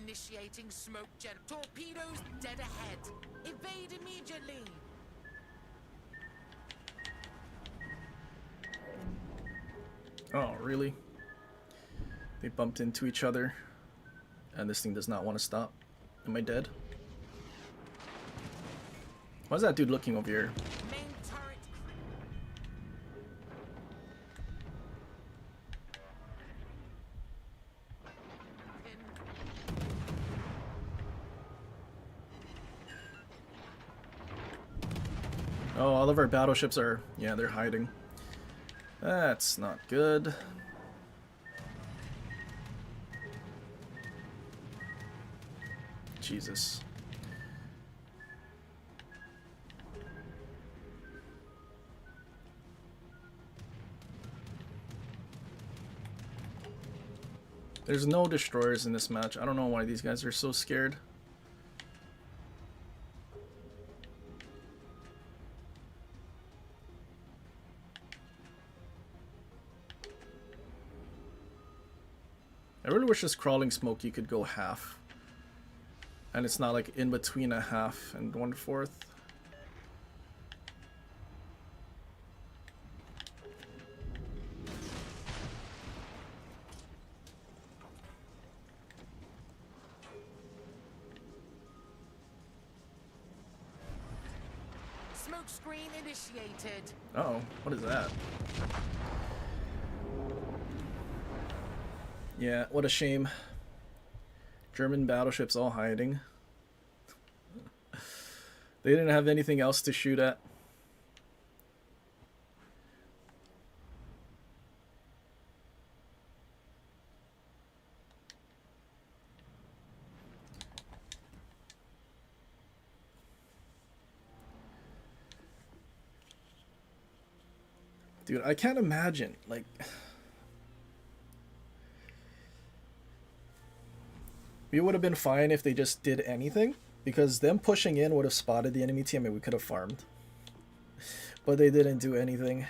Speaker 8: Initiating smoke jet. Torpedoes dead ahead. Evade immediately.
Speaker 1: Oh, really? They bumped into each other, and this thing does not want to stop. Am I dead? Why is that dude looking over here?
Speaker 8: Main turret.
Speaker 1: Oh, all of our battleships are... yeah, they're hiding. That's not good. Jesus. There's no destroyers in this match. I don't know why these guys are so scared. I really wish this crawling smoke you could go half. And it's not like in between a half and 1/4.
Speaker 8: Smoke screen initiated.
Speaker 1: Uh-oh, what is that? Yeah, what a shame. German battleships all hiding. They didn't have anything else to shoot at. Dude, I can't imagine, like... We would have been fine if they just did anything, because them pushing in would have spotted the enemy team and we could have farmed. But they didn't do anything.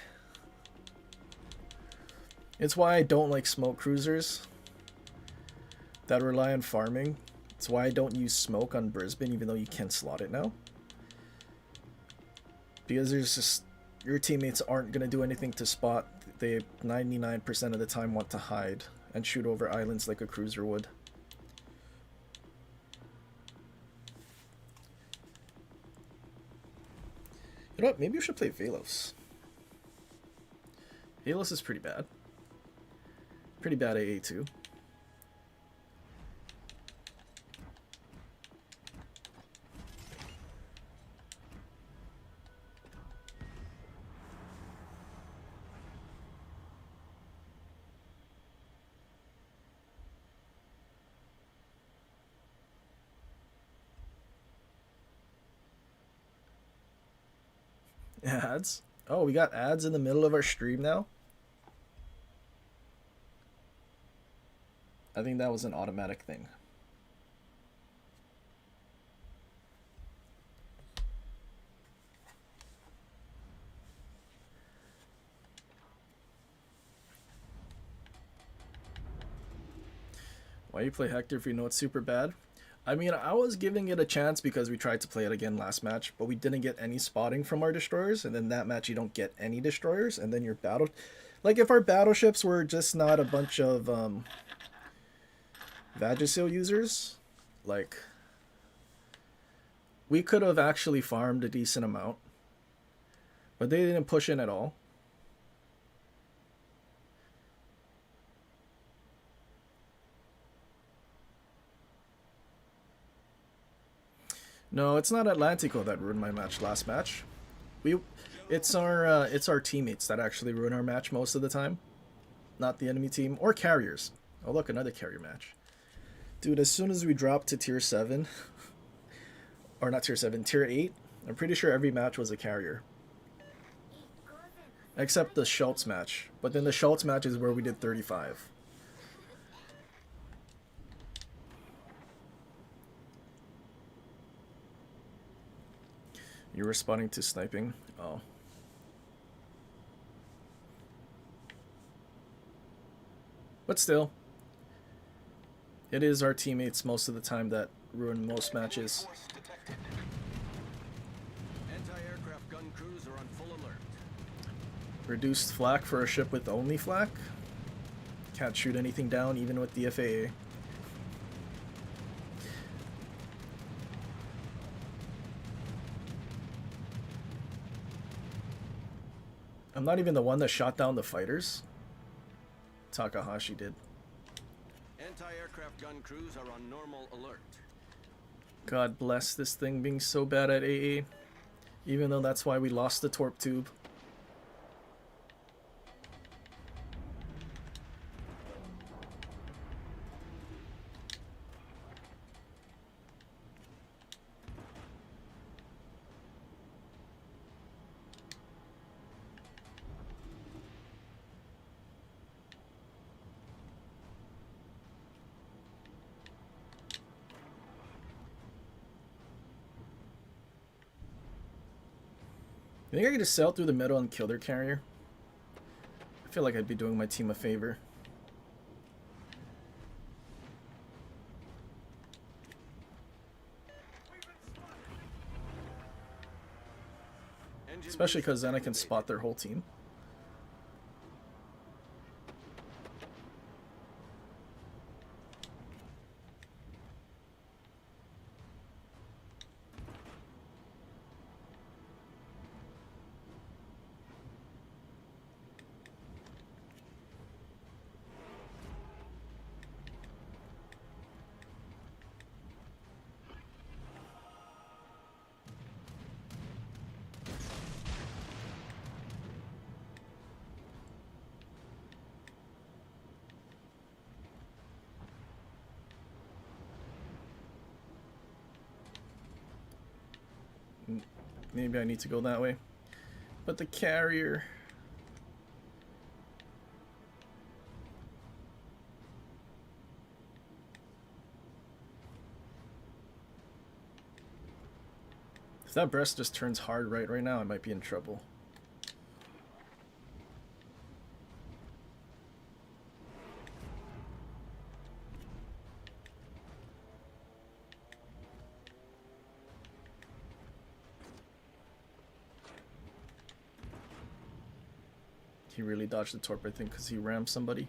Speaker 1: It's why I don't like smoke cruisers that rely on farming. It's why I don't use smoke on Brisbane, even though you can slot it now. Because there's just... your teammates aren't going to do anything to spot. They 99% of the time want to hide and shoot over islands like a cruiser would. You know what? Maybe we should play Velos. Velos is pretty bad. Pretty bad AA too. Ads? Oh, we got ads in the middle of our stream now? I think that was an automatic thing. Why you play Hector if you know it's super bad? I mean, I was giving it a chance because we tried to play it again last match, but we didn't get any spotting from our destroyers, and then that match you don't get any destroyers, and then your battle... Like, if our battleships were just not a bunch of, Vagisil users, like, we could have actually farmed a decent amount, but they didn't push in at all. No, it's not Atlantico that ruined my match last match. It's our teammates that actually ruin our match most of the time, not the enemy team or carriers. Oh look, another carrier match. Dude, as soon as we drop to tier 7, or not tier 7, tier 8, I'm pretty sure every match was a carrier. Except the Schultz match. But then the Schultz match is where we did 35. You're responding to sniping? Oh. But still. It is our teammates most of the time that ruin most matches.
Speaker 5: Force detected. Anti-aircraft gun crews are on full alert.
Speaker 1: Reduced flak for a ship with only flak. Can't shoot anything down even with the FAA. I'm not even the one that shot down the fighters. Takahashi did.
Speaker 5: Anti-aircraft gun crews are on normal alert.
Speaker 1: God bless this thing being so bad at AA. Even though that's why we lost the torp tube. You think I could just sail through the middle and kill their carrier? I feel like I'd be doing my team a favor. Especially because then I can spot their whole team. Maybe I need to go that way. But the carrier... If that breast just turns hard right now, I might be in trouble. He really dodged the torp, I think, because he rammed somebody.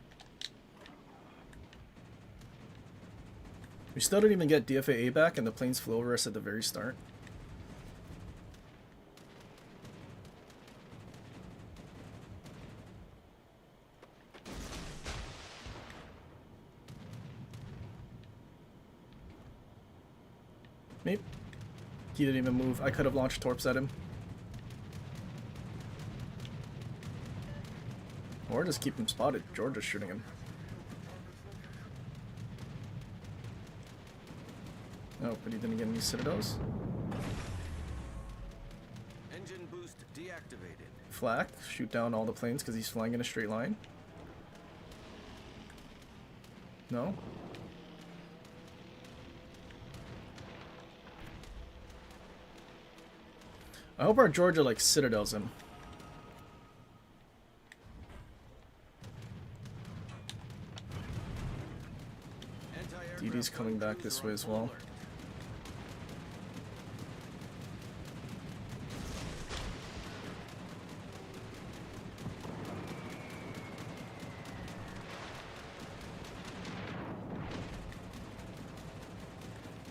Speaker 1: We still didn't even get DFAA back, and the planes flew over us at the very start. Maybe. He didn't even move. I could have launched torps at him. Or just keep him spotted. Georgia's shooting him. Oh, but he didn't get any citadels.
Speaker 5: Engine boost deactivated.
Speaker 1: Flak, shoot down all the planes because he's flying in a straight line. No? I hope our Georgia like citadels him. DD's coming back this way as well.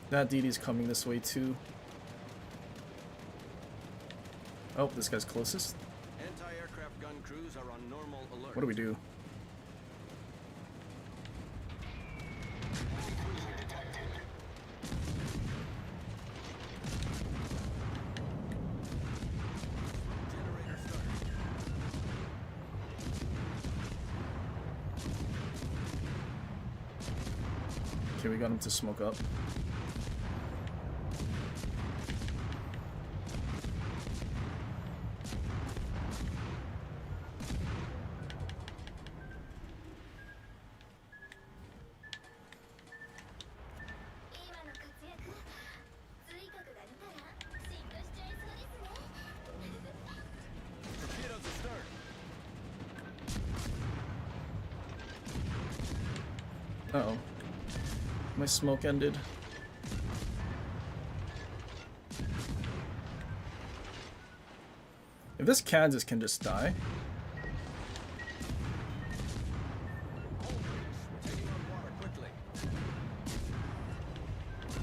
Speaker 1: That DD's coming this way too. Oh, this guy's closest.
Speaker 5: Anti-aircraft gun crews are on normal alert.
Speaker 1: What do we do?
Speaker 5: Generator start.
Speaker 1: Okay, we got him to smoke up.
Speaker 5: Torpedoes astern.
Speaker 1: Uh-oh. My smoke ended. If this Kansas can just die.
Speaker 5: Taking on water quickly.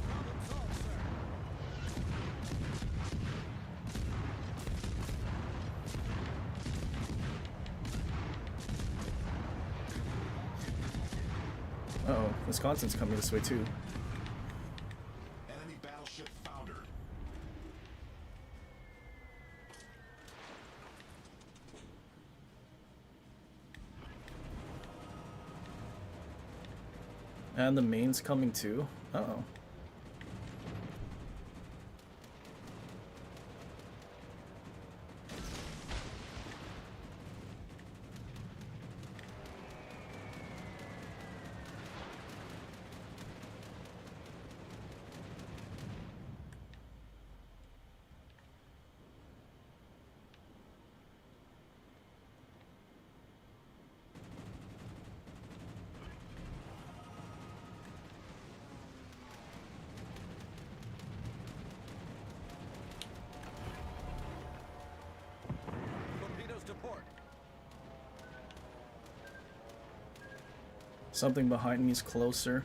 Speaker 5: Problem solved, sir.
Speaker 1: Uh-oh, Wisconsin's coming this way too.
Speaker 5: Enemy battleship foundered.
Speaker 1: And the main's coming too. Uh-oh.
Speaker 5: Torpedoes to port.
Speaker 1: Something behind me is closer.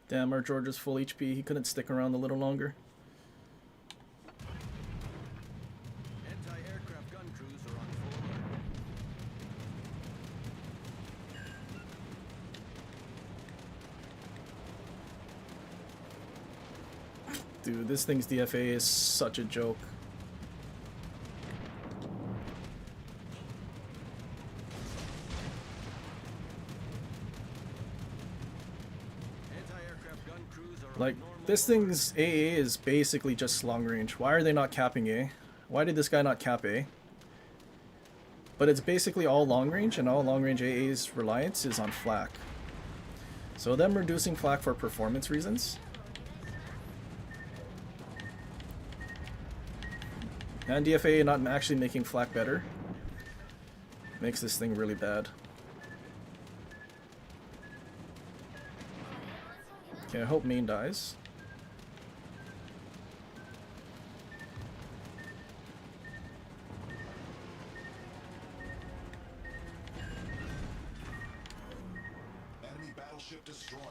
Speaker 1: Damn, our George is full HP. He couldn't stick around a little longer.
Speaker 5: Anti-aircraft gun crews are on full alert.
Speaker 1: Dude, this thing's DFA is such a joke.
Speaker 5: Anti-aircraft gun crews are
Speaker 1: Like,
Speaker 5: on normal
Speaker 1: this thing's AA is basically just long range. Why are they not capping A? Why did this guy not cap A? But it's basically all long range, and all long range AA's reliance is on flak. So them reducing flak for performance reasons. And DFA not actually making flak better makes this thing really bad. Okay, I hope main dies.
Speaker 5: Enemy battleship destroyed.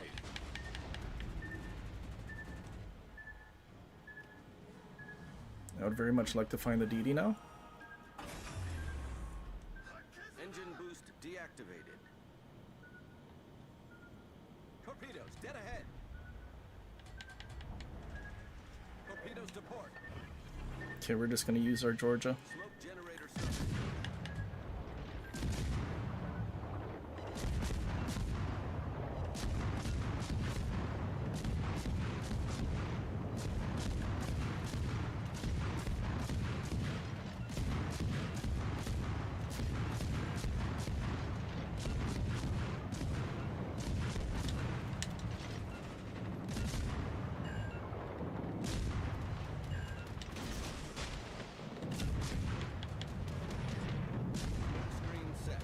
Speaker 1: I would very much like to find the DD now.
Speaker 5: Engine boost deactivated. Torpedoes dead ahead. Torpedoes to port.
Speaker 1: Okay, we're just gonna use our Georgia.
Speaker 5: Smoke generator service. Screen set.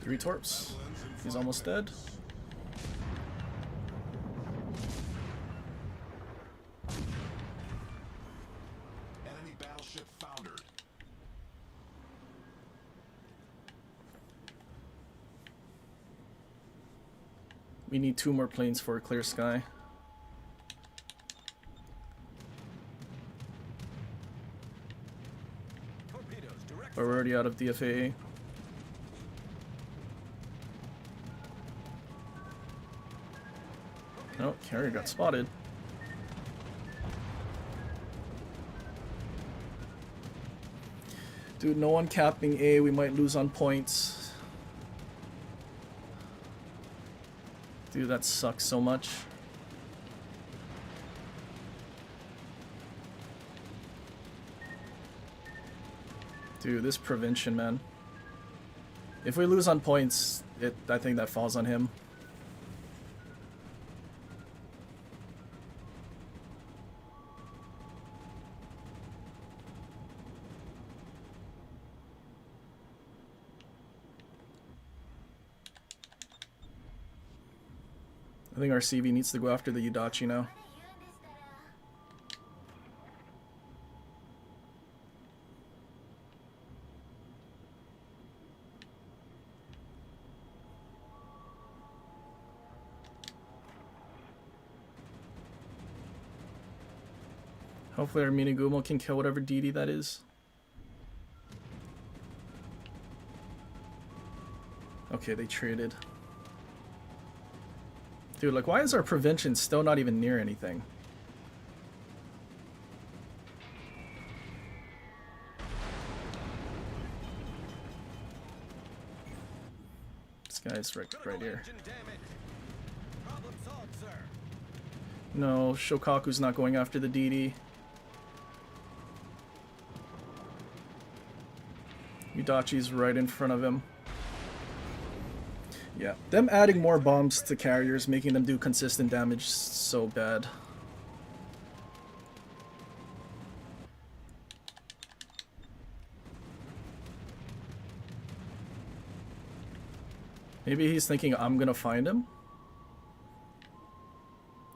Speaker 1: Three torps. He's almost dead.
Speaker 5: Enemy battleship foundered.
Speaker 1: We need 2 more planes for a clear sky.
Speaker 5: Torpedoes direct.
Speaker 1: But we're already out of DFA. Oh, carrier got spotted. Dude, no one capping A. We might lose on points. Dude, that sucks so much. Dude, this prevention, man. If we lose on points, I think that falls on him. I think our CV needs to go after the Yudachi now. Hopefully our Minigumo can kill whatever DD that is. Okay, they traded. Dude, like, why is our prevention still not even near anything? This guy's right here. No, Shokaku's not going after the DD. Yudachi's right in front of him. Yeah, them adding more bombs to carriers, making them do consistent damage, so bad. Maybe he's thinking I'm gonna find him.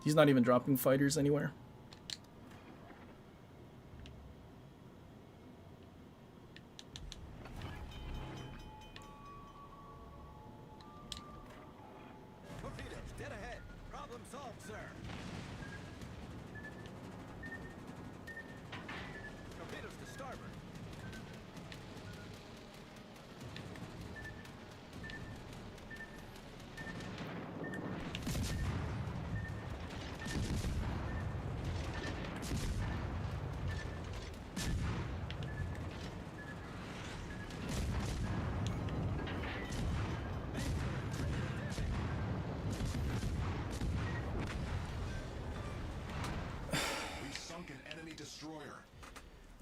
Speaker 1: He's not even dropping fighters anywhere.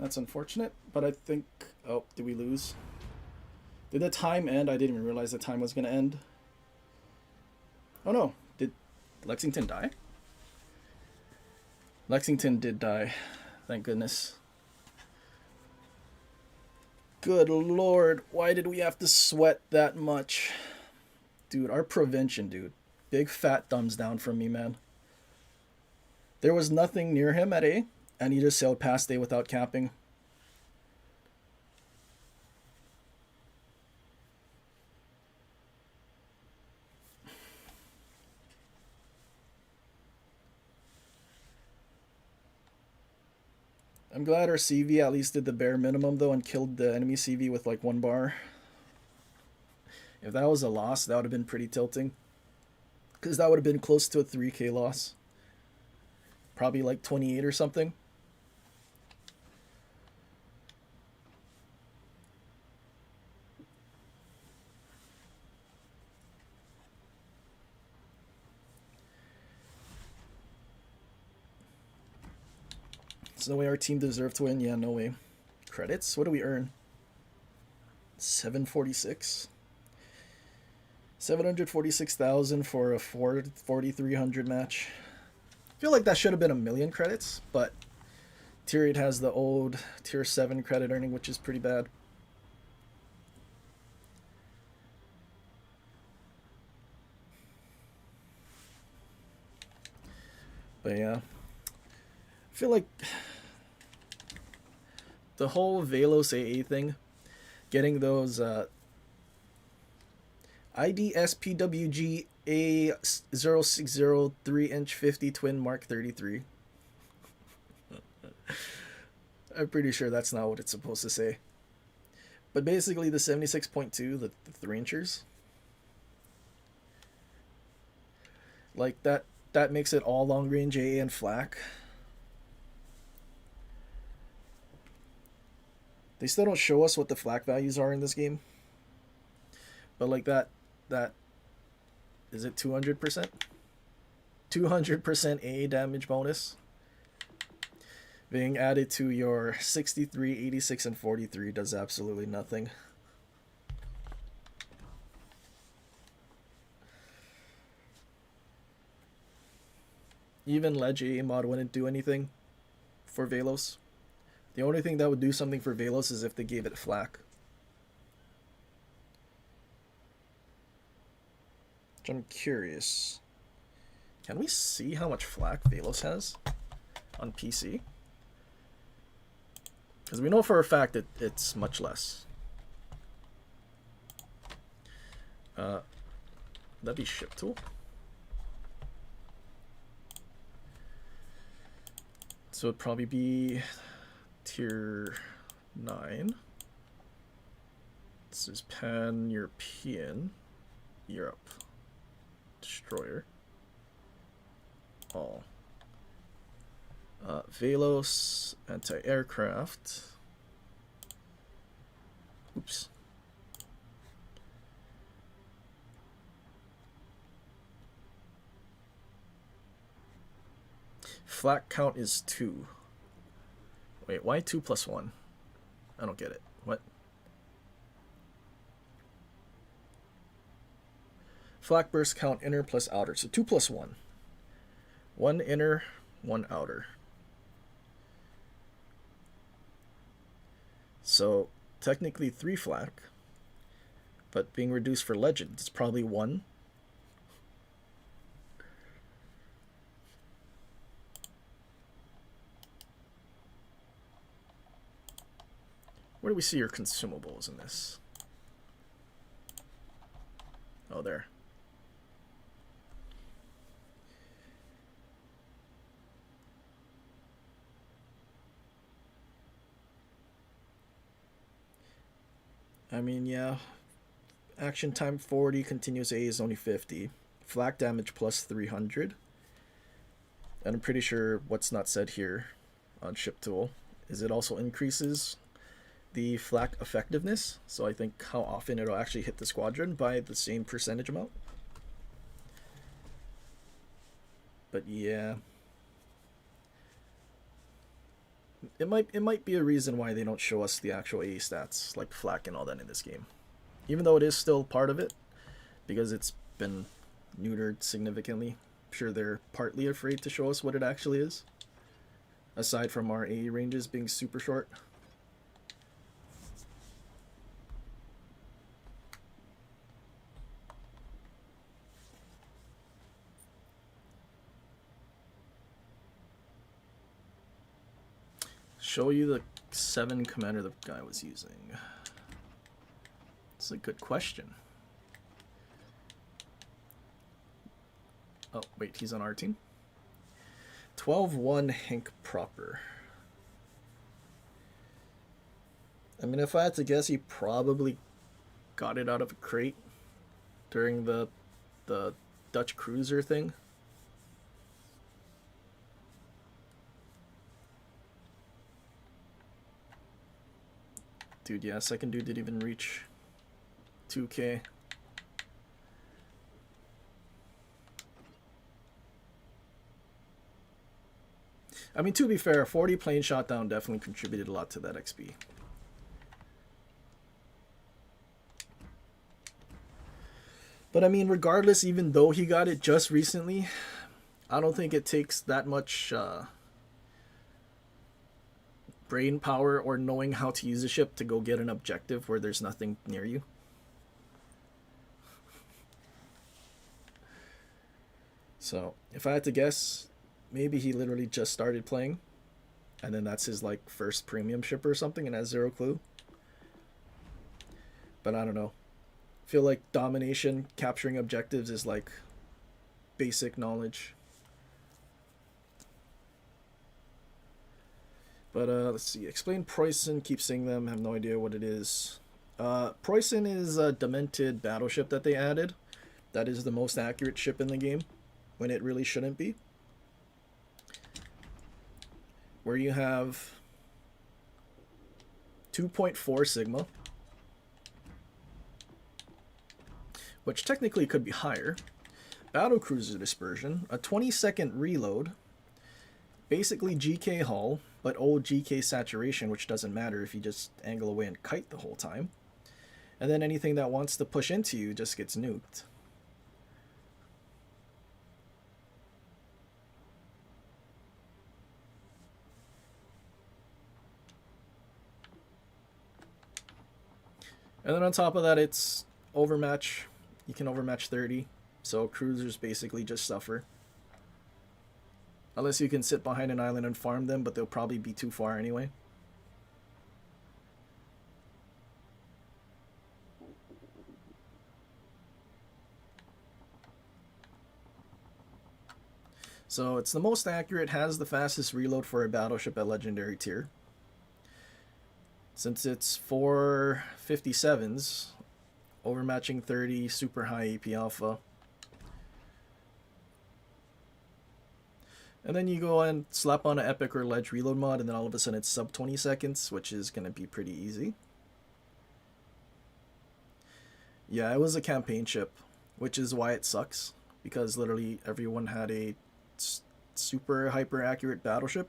Speaker 1: That's unfortunate, but I think... Oh, did we lose? Did the time end? I didn't even realize the time was going to end. Oh no, did Lexington die? Lexington did die. Thank goodness. Good lord, why did we have to sweat that much? Dude, our prevention, dude. Big fat thumbs down from me, man. There was nothing near him at A, and he just sailed past A without capping. I'm glad our CV at least did the bare minimum though and killed the enemy CV with like 1 bar. If that was a loss, that would have been pretty tilting. Because that would have been close to a 3k loss. Probably like 28 or something. There's no way our team deserved to win. Yeah, no way. Credits? What do we earn? 746. 746,000 for a 4,300 match. I feel like that should have been 1,000,000 credits, but Tier 8 has the old Tier 7 credit earning, which is pretty bad. But yeah, I feel like the whole Velos AA thing, getting those IDSPWG A060 3-inch 50 twin Mark 33. I'm pretty sure that's not what it's supposed to say. But basically the 76.2, the 3-inchers. Like that makes it all long range AA and flak. They still don't show us what the flak values are in this game. But like that is it 200%? 200% A damage bonus being added to your 63, 86, and 43 does absolutely nothing. Even Ledge A mod wouldn't do anything for Velos. The only thing that would do something for Velos is if they gave it flak. Which I'm curious. Can we see how much flak Velos has on PC? Because we know for a fact that it's much less. That'd be ship tool. So it'd probably be tier 9. This is Pan-European. Europe. Destroyer. All. Velos, anti-aircraft. Oops. Flak count is 2. Wait, why 2 plus 1? I don't get it. What? Flak burst count inner plus outer. So 2 plus 1. 1 inner, 1 outer. So technically 3 flak. But being reduced for legend, it's probably 1. Where do we see your consumables in this? Oh, there. I mean, yeah. Action time 40, continuous A is only 50. Flak damage plus 300. And I'm pretty sure what's not said here on ship tool is it also increases the flak effectiveness. So I think how often it'll actually hit the squadron by the same percentage amount. But yeah. It might be a reason why they don't show us the actual A stats, like flak and all that in this game. Even though it is still part of it, because it's been neutered significantly. I'm sure they're partly afraid to show us what it actually is. Aside from our A ranges being super short. Show you the 7 commander the guy was using. It's a good question. Oh, wait, he's on our team. 12-1 Hank Proper. I mean, if I had to guess, he probably got it out of a crate during the Dutch cruiser thing. Dude, yeah, second dude didn't even reach 2K. I mean, to be fair, 40 plane shot down definitely contributed a lot to that XP. But I mean, regardless, even though he got it just recently, I don't think it takes that much brain power or knowing how to use a ship to go get an objective where there's nothing near you. So, if I had to guess, maybe he literally just started playing, and then that's his like first premium ship or something and has zero clue. But I don't know. I feel like domination, capturing objectives is like basic knowledge. But let's see. Explain Preussen. Keep seeing them. Have no idea what it is. Preussen is a demented battleship that they added. That is the most accurate ship in the game, when it really shouldn't be. Where you have 2.4 sigma, which technically could be higher. Battle cruiser dispersion, a 20-second reload, basically GK hull, but old GK saturation, which doesn't matter if you just angle away and kite the whole time. And then anything that wants to push into you just gets nuked. And then on top of that, it's overmatch. You can overmatch 30. So cruisers basically just suffer. Unless you can sit behind an island and farm them, but they'll probably be too far anyway. So it's the most accurate, has the fastest reload for a battleship at legendary tier. Since it's 457s, overmatching 30, super high AP alpha. And then you go and slap on an epic or ledge reload mod, and then all of a sudden it's sub 20 seconds, which is going to be pretty easy. Yeah, it was a campaign ship, which is why it sucks, because literally everyone had a super hyper accurate battleship,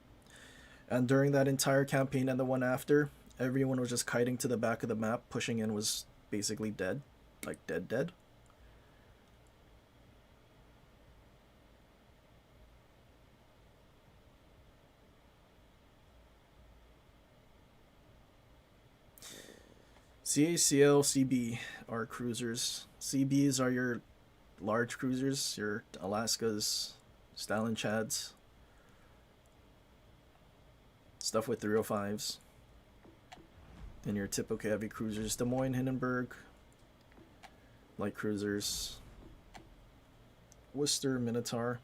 Speaker 1: and during that entire campaign and the one after, everyone was just kiting to the back of the map. Pushing in was basically dead, like dead. CA, CL, CB are cruisers. CBs are your large cruisers, your Alaskas, Stalin Chads, stuff with 305s. And your typical heavy cruisers, Des Moines, Hindenburg, light cruisers, Worcester, Minotaur.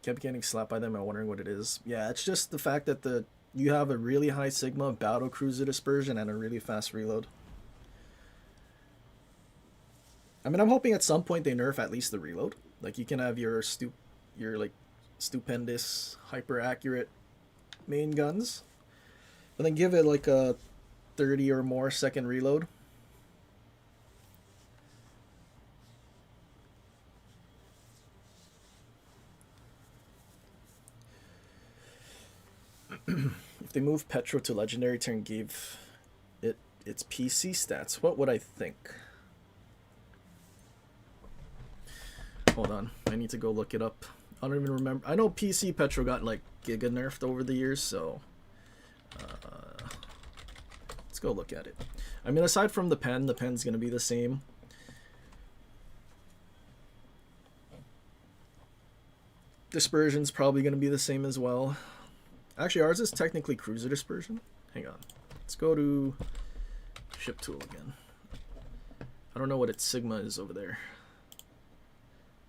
Speaker 1: Kept getting slapped by them and wondering what it is. Yeah, it's just the fact that you have a really high sigma battle cruiser dispersion and a really fast reload. I mean, I'm hoping at some point they nerf at least the reload. Like you can have your like stupendous, hyper accurate main guns, but then give it like a 30 or more second reload. If they move Petro to legendary tier and gave it its PC stats, what would I think? Hold on, I need to go look it up. I don't even remember. I know PC Petro got like giga nerfed over the years, so let's go look at it. I mean, aside from the pen's gonna be the same. Dispersion's probably gonna be the same as well. Actually, ours is technically cruiser dispersion. Hang on. Let's go to ship tool again. I don't know what its sigma is over there,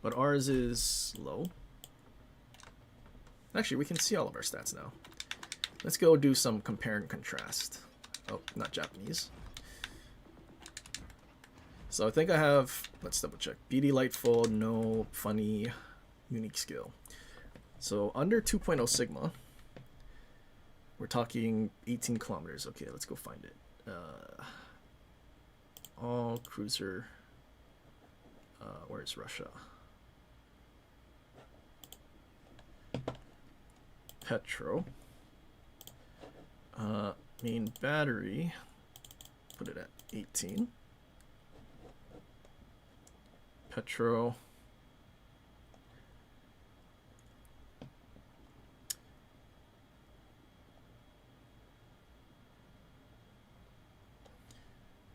Speaker 1: but ours is low. Actually, we can see all of our stats now. Let's go do some compare and contrast. Oh, not Japanese. So I think I have, let's double check. BD Lightful, no funny, unique skill. So under 2.0 sigma, we're talking 18 kilometers. Okay, let's go find it. All cruiser. Where's Russia? Petro. Main battery. Put it at 18. Petro.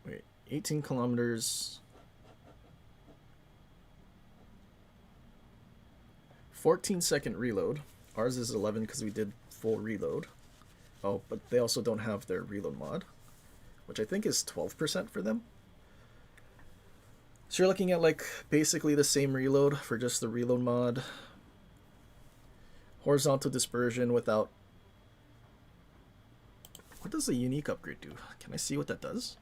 Speaker 1: Wait, 18 kilometers. 14-second reload. Ours is 11 because we did full reload. Oh, but they also don't have their reload mod, which I think is 12% for them. So you're looking at like basically the same reload for just the reload mod. Horizontal dispersion without... What does the unique upgrade do? Can I see what that does?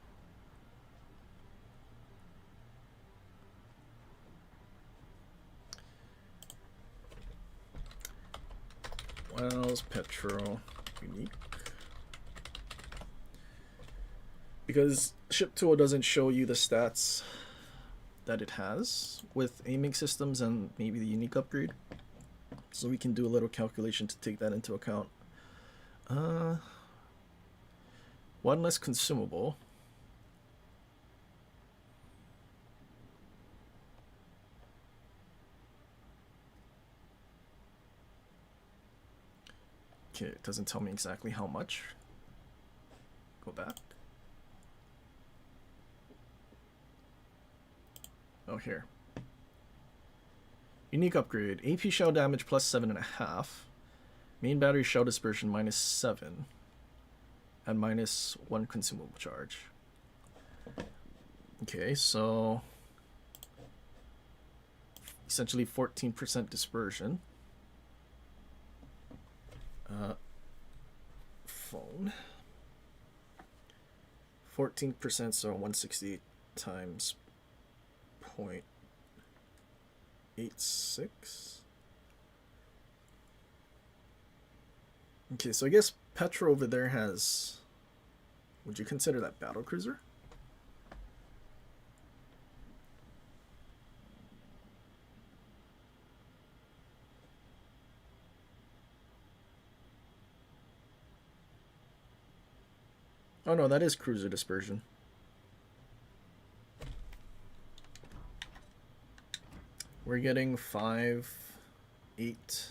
Speaker 1: Wells, Petro, unique. because ship tool doesn't show you the stats that it has with aiming systems and maybe the unique upgrade. So we can do a little calculation to take that into account. One less consumable. Okay, it doesn't tell me exactly how much. Go back. Oh, here. Unique upgrade. AP shell damage plus 7.5. Main battery shell dispersion minus 7. And minus 1 consumable charge. Okay, so essentially 14% dispersion. Phone. 14%, so 168 times 0.86. Okay, so I guess Petro over there has... Would you consider that battle cruiser? Oh no, that is cruiser dispersion. We're getting 5, 8.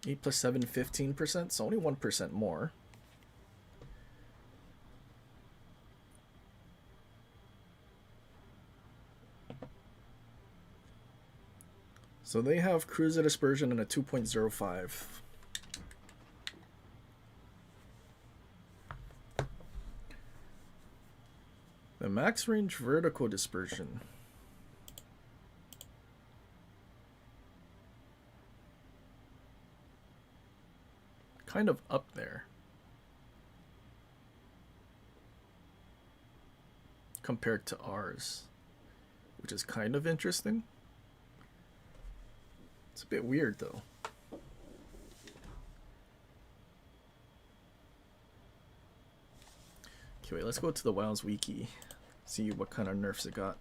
Speaker 1: Eight plus 7, 15%, so only 1% more. So they have cruiser dispersion and a 2.05. The max range vertical dispersion. Kind of up there. Compared to ours. Which is kind of interesting. It's a bit weird though. Okay, wait, let's go to the WoW's wiki. See what kind of nerfs it got.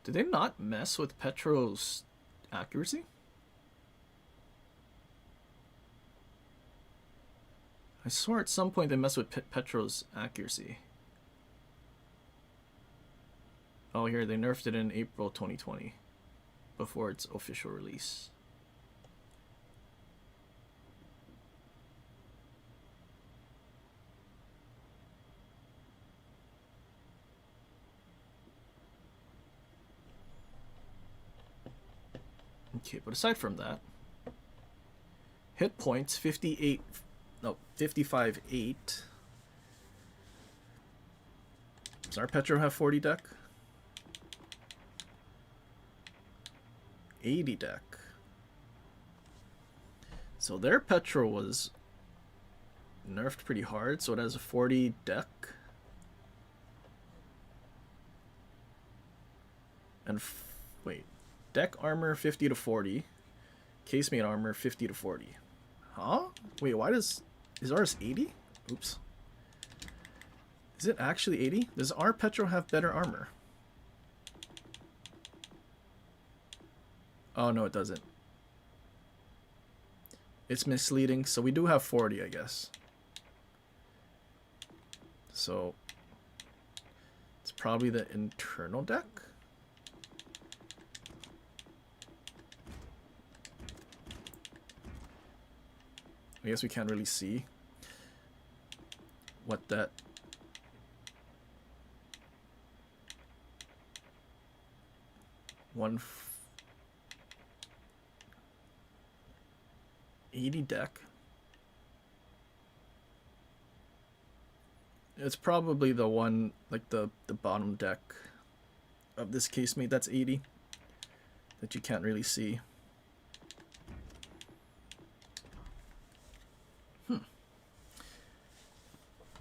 Speaker 1: Did they not mess with Petro's accuracy? I swore at some point they messed with Petro's accuracy. Oh, here, they nerfed it in April 2020. Before its official release. Okay, but aside from that, hit points 55 8. Does our Petro have 40 deck? 80 deck. So their Petro was nerfed pretty hard, so it has a 40 deck. And wait. Deck armor 50 to 40. Casemate armor 50 to 40. Huh? Wait, why is ours 80? Oops. Is it actually 80? Does our Petro have better armor? Oh, no, it doesn't. It's misleading, so we do have 40, I guess. So, it's probably the internal deck? I guess we can't really see what that... 80 deck. It's probably the one, like the bottom deck of this casemate that's 80 that you can't really see.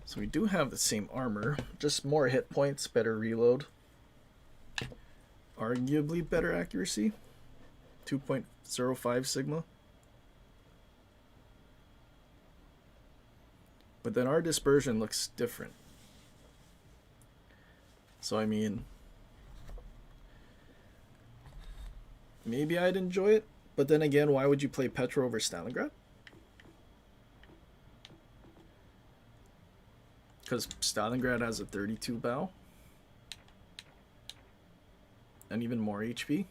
Speaker 1: So we do have the same armor, just more hit points, better reload, arguably better accuracy, 2.05 sigma. But then our dispersion looks different. So I mean, maybe I'd enjoy it, but then again, why would you play Petro over Stalingrad? Because Stalingrad has a 32 bow and even more HP.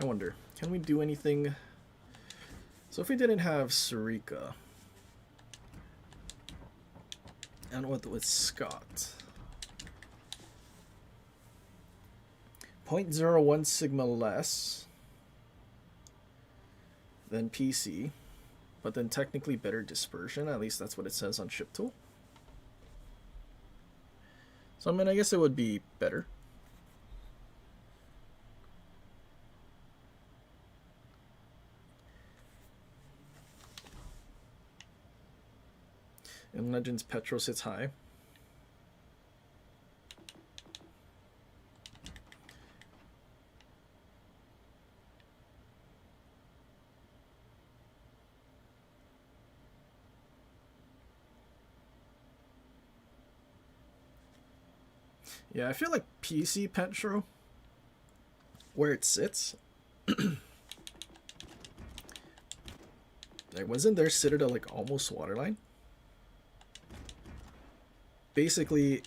Speaker 1: I wonder, can we do anything? So if we didn't have Sarika and with Scott, 0.01 sigma less than PC, but then technically better dispersion, at least that's what it says on ship tool. So I mean, I guess it would be better. In Legends, Petro sits high. Yeah, I feel like PC Petro, where it sits, like wasn't their Citadel like almost waterline? Basically,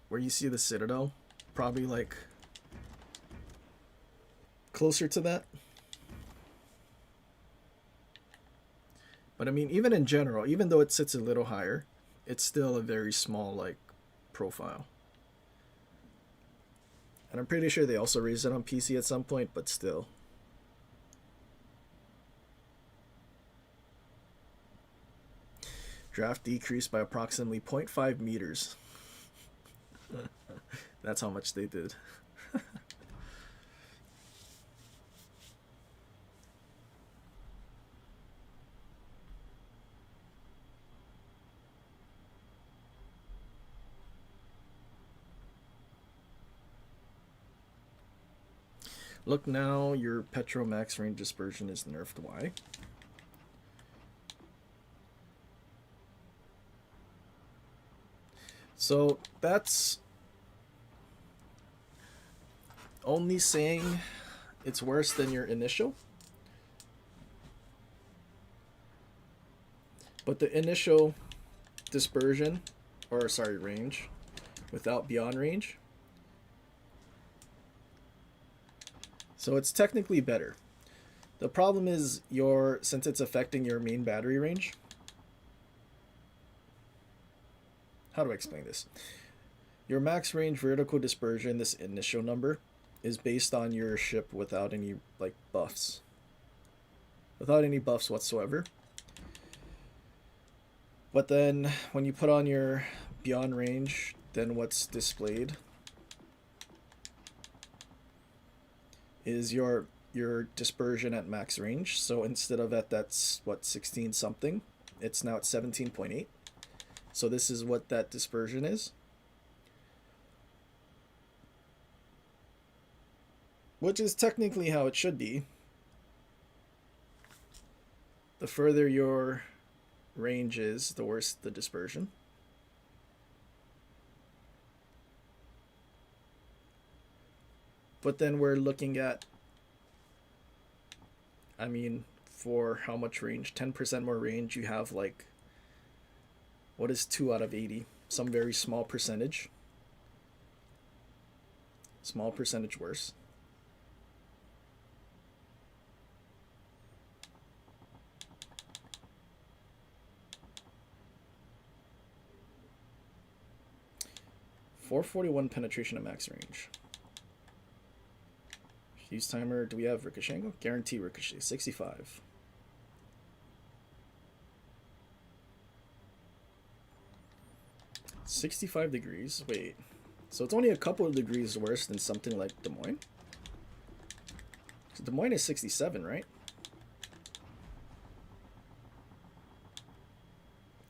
Speaker 1: where you see the Citadel, probably like closer to that. But I mean, even in general, even though it sits a little higher, it's still a very small like profile. And I'm pretty sure they also raised it on PC at some point, but still. Draft decreased by approximately 0.5 meters. That's how much they did. Look now, your Petro max range dispersion is nerfed Y. So that's only saying it's worse than your initial. But the initial dispersion, or sorry, range, without beyond range. So it's technically better. The problem is since it's affecting your main battery range. How do I explain this? Your max range vertical dispersion, this initial number, is based on your ship without any like buffs. Without any buffs whatsoever. But then when you put on your beyond range, then what's displayed is your dispersion at max range. So instead of that's what 16 something, it's now at 17.8. So this is what that dispersion is. Which is technically how it should be. The further your range is, the worse the dispersion. But then we're looking at, I mean, for how much range? 10% more range, you have like, what is 2 out of 80? Some very small percentage. Small percentage worse. 441 penetration at max range. Use timer. Do we have ricochet angle? Guarantee ricochet. 65. $65. Wait. So it's only a couple of degrees worse than something like Des Moines? So Des Moines is 67, right?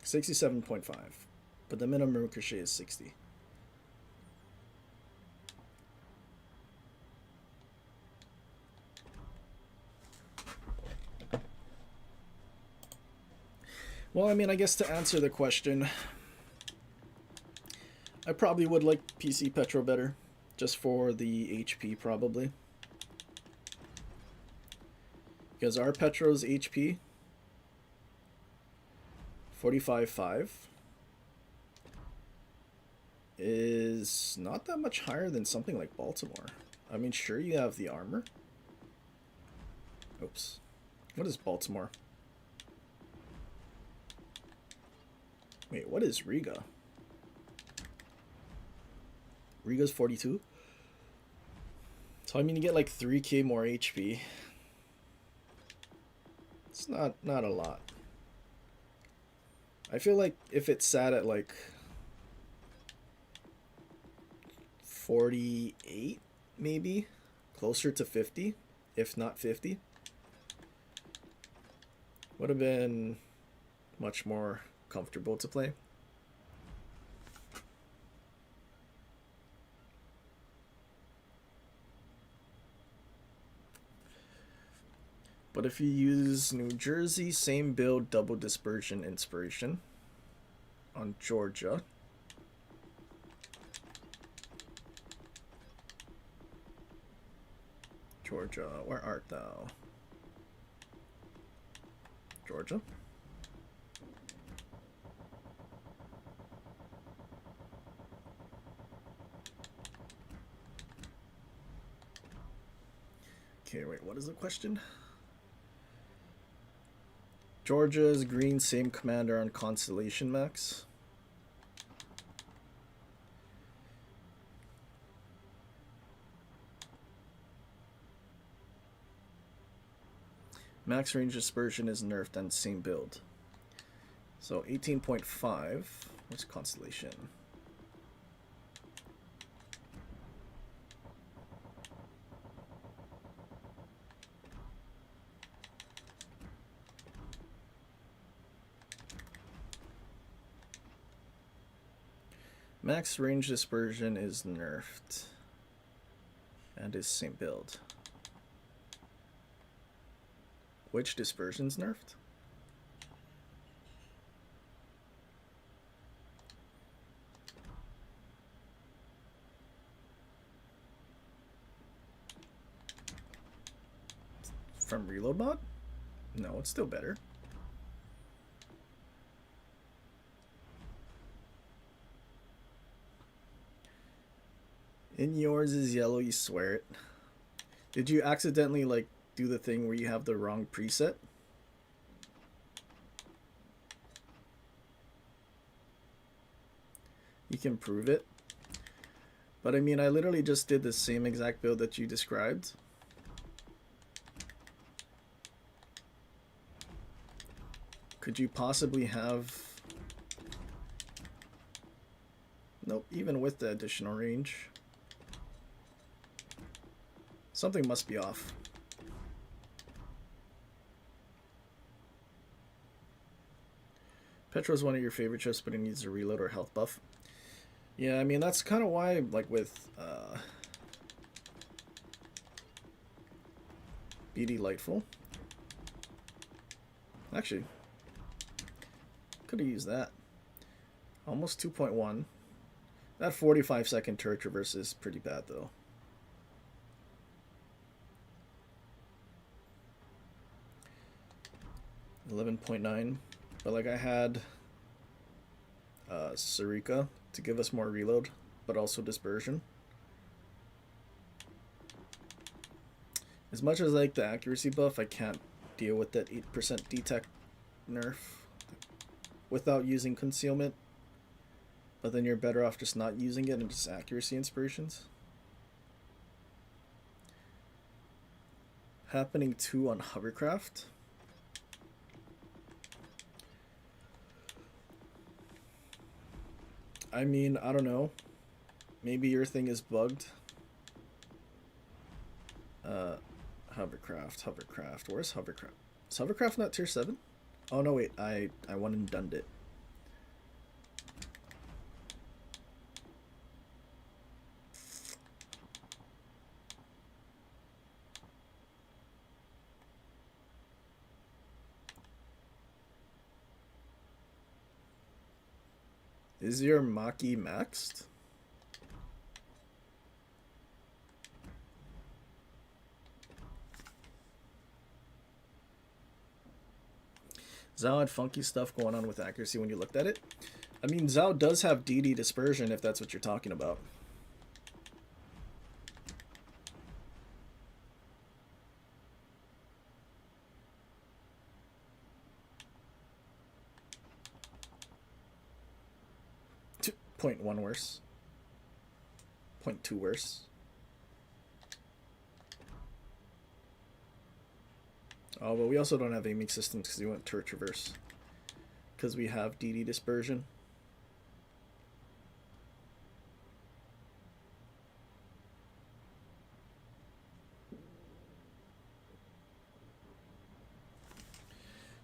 Speaker 1: 67.5. But the minimum ricochet is 60. Well, I mean, I guess to answer the question, I probably would like PC Petro better, just for the HP probably. Because our Petro's HP, 45.5, is not that much higher than something like Baltimore. I mean, sure, you have the armor. Oops. What is Baltimore? Wait, what is Riga? Riga's 42. So I mean, you get like 3k more HP. It's not a lot. I feel like if it sat at like 48, maybe closer to 50, if not 50, would have been much more comfortable to play. But if you use New Jersey, same build, double dispersion, inspiration on Georgia. Georgia, where art thou? Georgia. Okay, wait, what is the question? Georgia's green, same commander on Constellation Max. Max range dispersion is nerfed on same build. So 18.5. What's Constellation? Max range dispersion is nerfed and is same build. Which dispersion's nerfed? From reload mod? No, it's still better. In yours is yellow, you swear it. Did you accidentally like do the thing where you have the wrong preset? You can prove it. But I mean, I literally just did the same exact build that you described. Could you possibly have... Nope, even with the additional range. Something must be off. Petro's one of your favorite ships, but it needs a reload or health buff. Yeah, I mean, that's kind of why, like, with Be Delightful. Actually, could have used that. Almost 2.1. That 45-second turret traverse is pretty bad, though. $11.9, but like I had Sarika to give us more reload, but also dispersion. As much as I like the accuracy buff, I can't deal with that 8% detect nerf without using concealment. But then you're better off just not using it and just accuracy inspirations. Happening 2 on hovercraft. I mean, I don't know. Maybe your thing is bugged. Hovercraft. Where's hovercraft? Is hovercraft not tier 7? Oh no, wait. I went and done it. Is your Maki maxed? Zao had funky stuff going on with accuracy when you looked at it. I mean, Zao does have DD dispersion if that's what you're talking about. Point 0.1 worse. 0.2 worse. Oh, but we also don't have aiming systems because we went turret reverse. Because we have DD dispersion.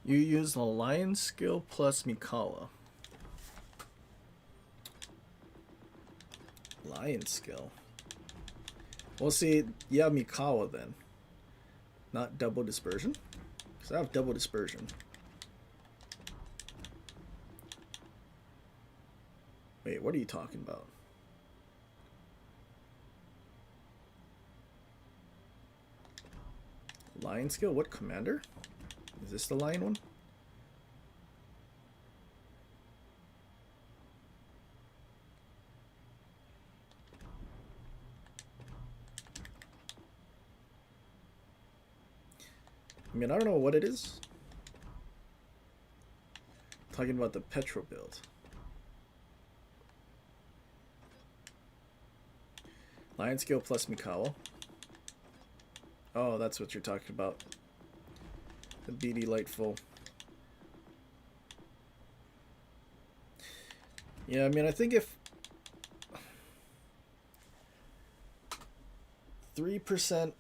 Speaker 1: You use the lion skill plus Mikawa. Lion skill. Well, see, you have Mikawa then. Not double dispersion? Because I have double dispersion. Wait, what are you talking about? Lion skill? What commander? Is this the lion one? I mean, I don't know what it is. Talking about the Petro build. Lion skill plus Mikawa. Oh, that's what you're talking about. The BD Lightful. Yeah, I mean, I think if 3%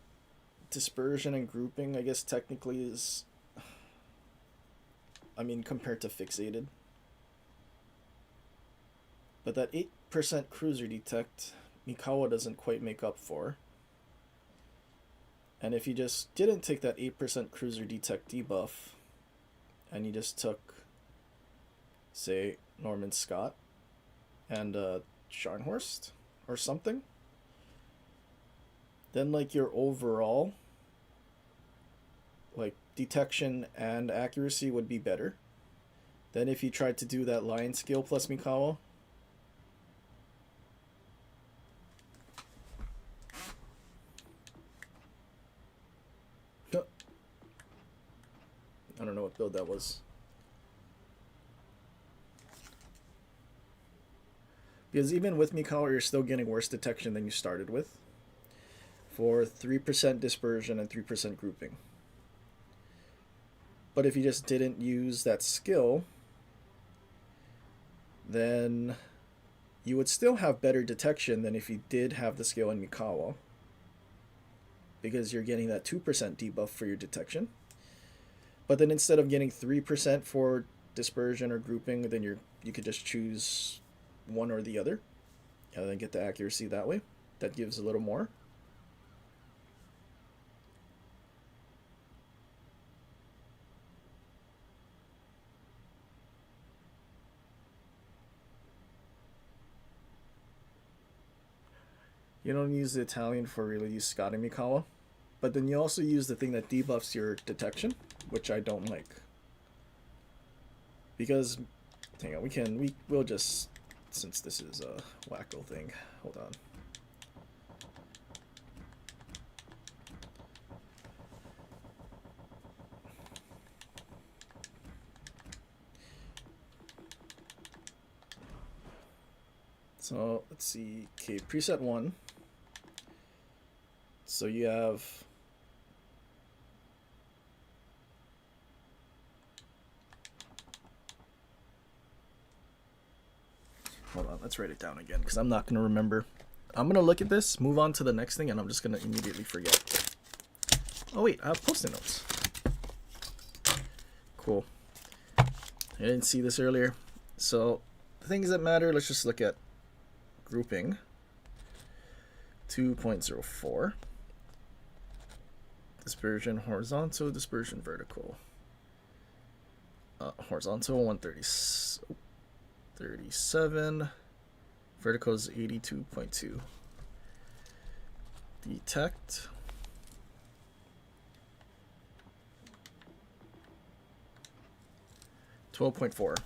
Speaker 1: dispersion and grouping, I guess technically is, I mean, compared to fixated. But that 8% cruiser detect, Mikawa doesn't quite make up for. And if you just didn't take that 8% cruiser detect debuff, and you just took, say, Norman Scott and Scharnhorst or something, then like your overall like detection and accuracy would be better than if you tried to do that lion skill plus Mikawa. I don't know what build that was. Because even with Mikawa, you're still getting worse detection than you started with. For 3% dispersion and 3% grouping. But if you just didn't use that skill, then you would still have better detection than if you did have the skill in Mikawa. Because you're getting that 2% debuff for your detection. But then instead of getting 3% for dispersion or grouping, then you could just choose one or the other. And then get the accuracy that way. That gives a little more. You don't use the Italian for really use Scott and Mikawa. But then you also use the thing that debuffs your detection, which I don't like. Because, hang on, we'll just, since this is a wacko thing, hold on. So let's see. Okay, preset 1. So you have hold on, let's write it down again because I'm not gonna remember. I'm gonna look at this, move on to the next thing, and I'm just gonna immediately forget. Oh wait, I have post-it notes. Cool. I didn't see this earlier. So the things that matter, let's just look at grouping. 2.04. Dispersion horizontal, dispersion vertical. Horizontal 137. Vertical is 82.2. Detect. $12.4.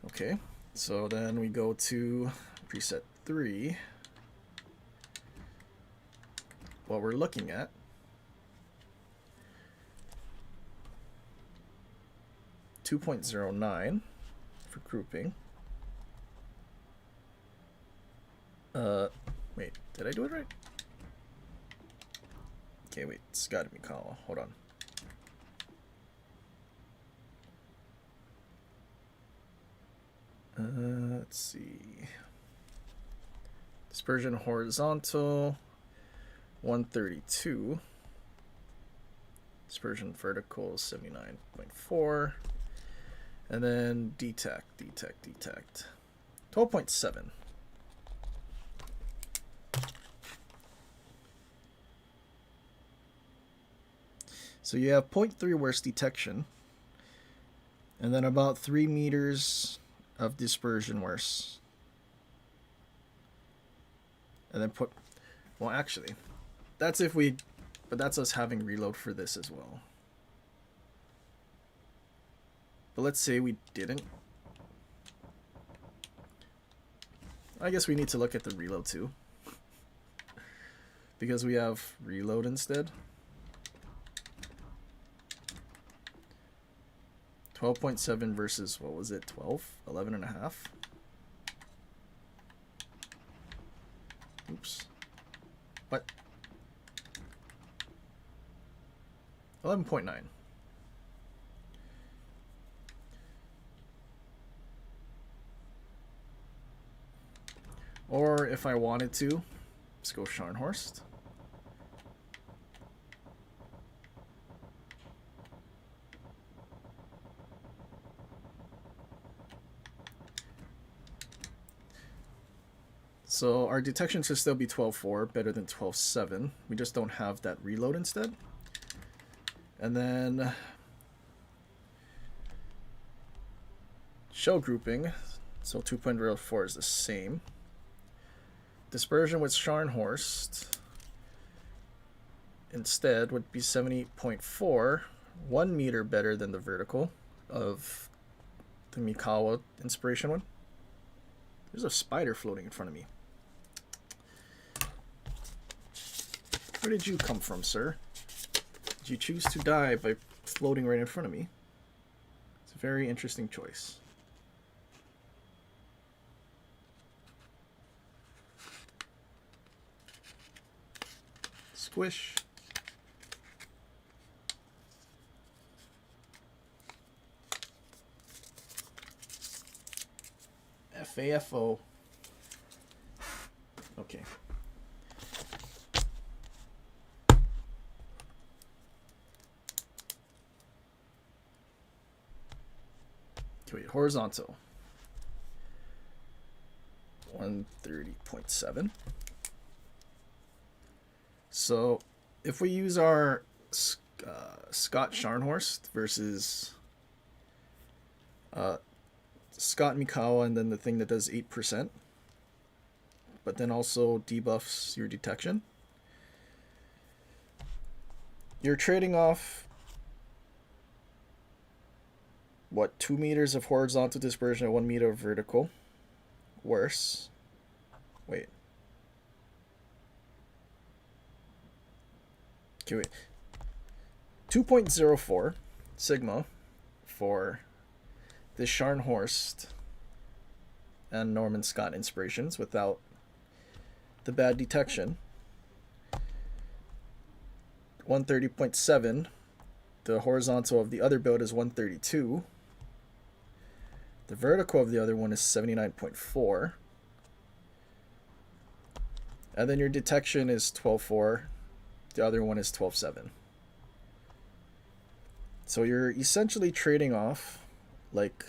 Speaker 1: Okay, so then we go to preset 3. What we're looking at $2.09 for grouping. Wait, did I do it right? Okay, wait, it's gotta be Kawa. Hold on. Let's see. Dispersion horizontal 132. Dispersion vertical 79.4. And then detect. 12.7. So you have 0.3 worst detection. And then about 3 meters of dispersion worse. And then well, actually, that's if we, but that's us having reload for this as well. But let's say we didn't. I guess we need to look at the reload too. Because we have reload instead. 12.7 versus, what was it, 12? 11 and a half? Oops. What? 11.9. Or if I wanted to, let's go Scharnhorst. So our detection should still be 12.4, better than 12.7. We just don't have that reload instead. And then shell grouping, so 2.04 is the same. Dispersion with Scharnhorst instead would be 78.4, 1 meter better than the vertical of the Mikawa inspiration one. There's a spider floating in front of me. Where did you come from, sir? Did you choose to die by floating right in front of me? It's a very interesting choice. Squish. FAFO. Okay. Wait, horizontal. 130.7. So if we use our Scott Scharnhorst versus Scott Mikawa and then the thing that does 8%, but then also debuffs your detection, you're trading off what, 2 meters of horizontal dispersion and 1 meter of vertical. Worse. Wait. Okay, wait. 2.04 sigma for this Scharnhorst and Norman Scott inspirations without the bad detection. 130.7. The horizontal of the other build is 132. The vertical of the other one is 79.4. And then your detection is 12.4. The other one is 12.7. So you're essentially trading off like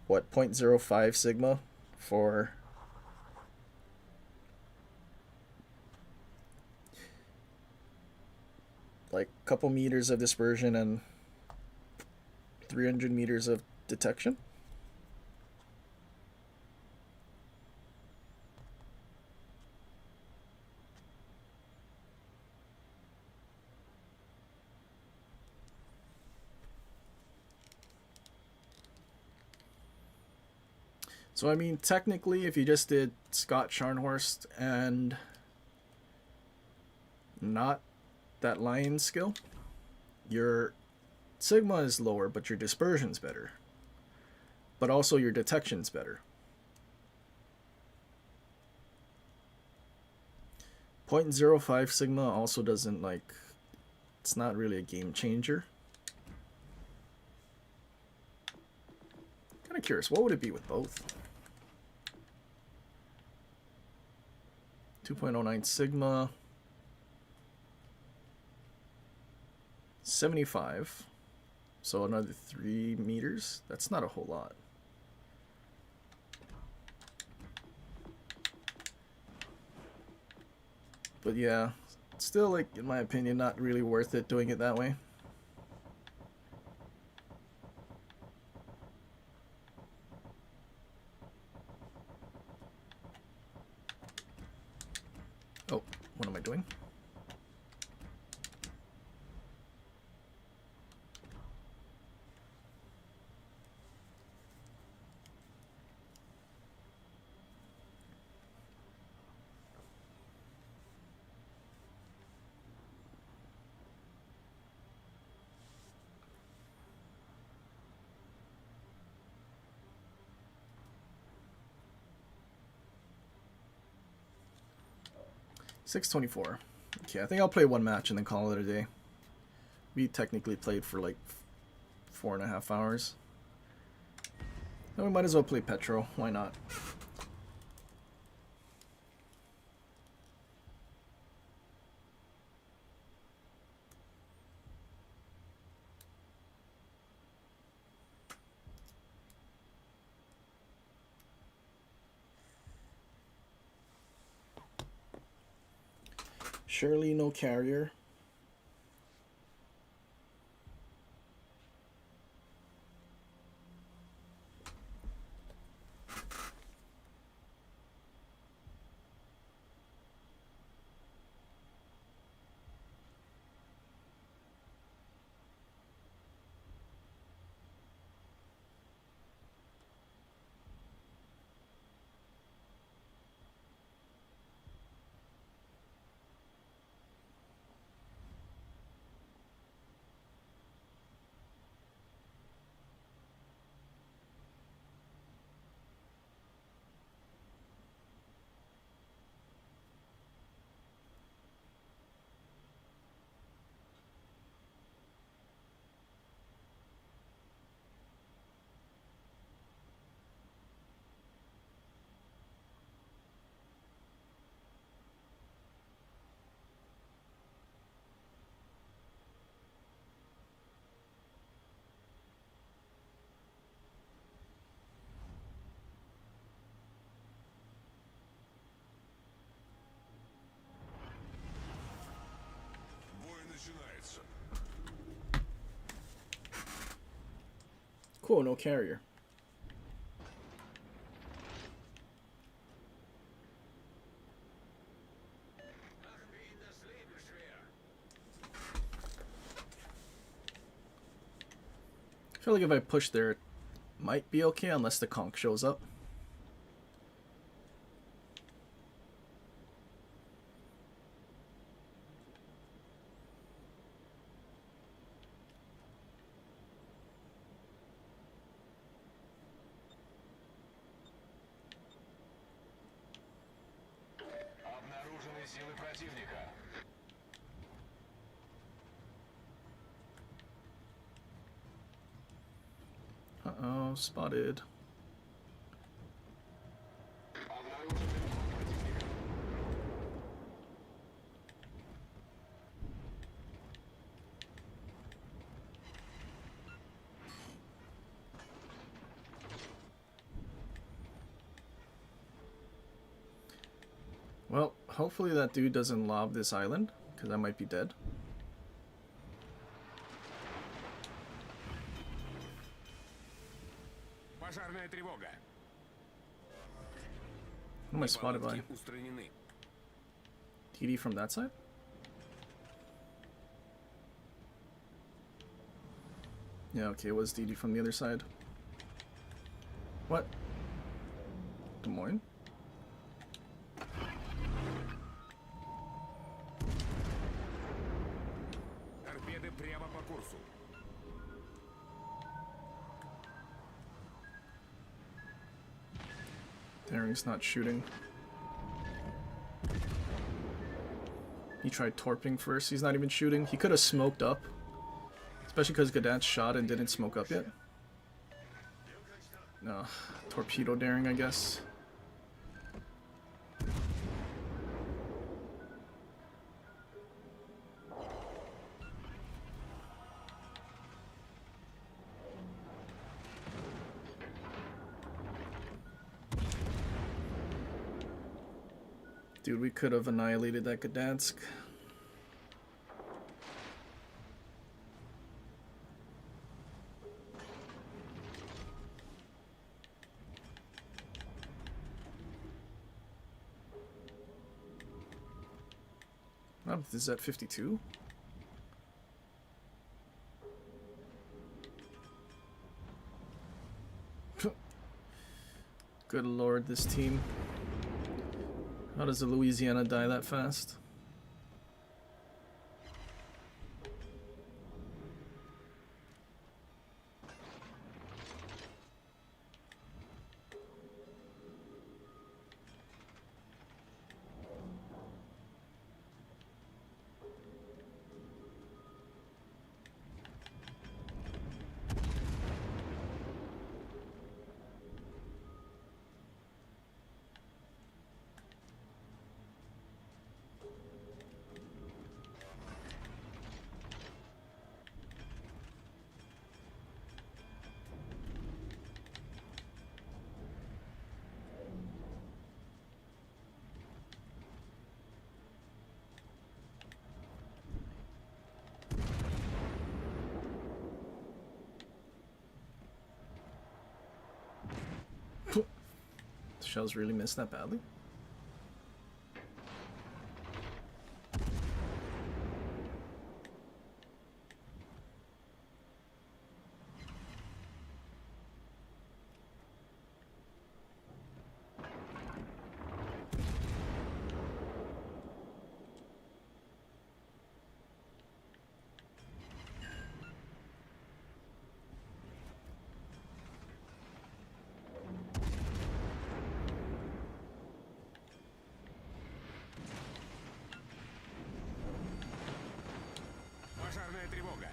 Speaker 1: what, 0.05 sigma for like a couple meters of dispersion and 300 meters of detection. So I mean, technically, if you just did Scott Scharnhorst and not that lion skill, your sigma is lower, but your dispersion's better. But also your detection's better. 0.05 sigma also doesn't, like, it's not really a game changer. Kind of curious, what would it be with both? 2.09 sigma, 75, so another 3 meters. That's not a whole lot. But yeah, still, like, in my opinion, not really worth it doing it that way. Oh, what am I doing? $6.24. Okay, I think I'll play one match and then call it a day. We technically played for like 4.5 hours. Then we might as well play Petro. Why not? Surely no carrier. Cool, no carrier. I feel like if I push there, it might be okay unless the conch shows up. Uh-oh, spotted. Well, hopefully that dude doesn't lob this island, because I might be dead.
Speaker 5: Пожарная тревога.
Speaker 1: What am I spotted by?
Speaker 5: Устранены.
Speaker 1: TD from that side? Yeah, okay, it was DD from the other side. What? Des Moines?
Speaker 5: Торпеды прямо по курсу.
Speaker 1: Daring's not shooting. He tried torping first. He's not even shooting. He could have smoked up. Especially because Gadat shot and didn't smoke up yet. No, torpedo Daring, I guess. Dude, we could have annihilated that Gdansk. Oh, is that 52? Good lord, this team. How does the Louisiana die that fast? Shells really missed that badly.
Speaker 5: Пожарная тревога.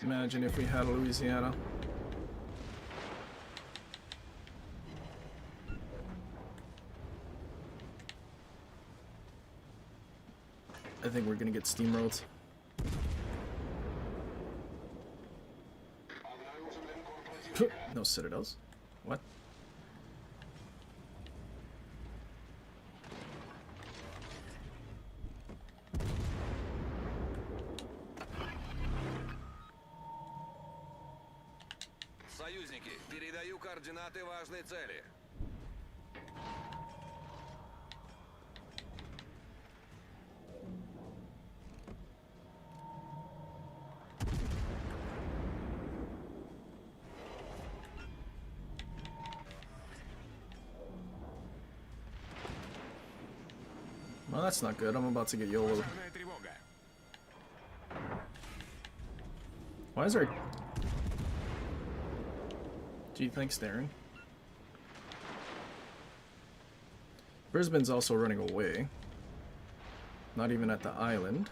Speaker 1: Imagine if we had a Louisiana. I think we're gonna get steamrolled. No citadels. What?
Speaker 9: Союзники, передаю координаты важной цели.
Speaker 1: Well, that's not good. I'm about to get YOLO'd.
Speaker 5: Пожарная тревога.
Speaker 1: Why is there... Gee, thanks, Darren. Brisbane's also running away. Not even at the island.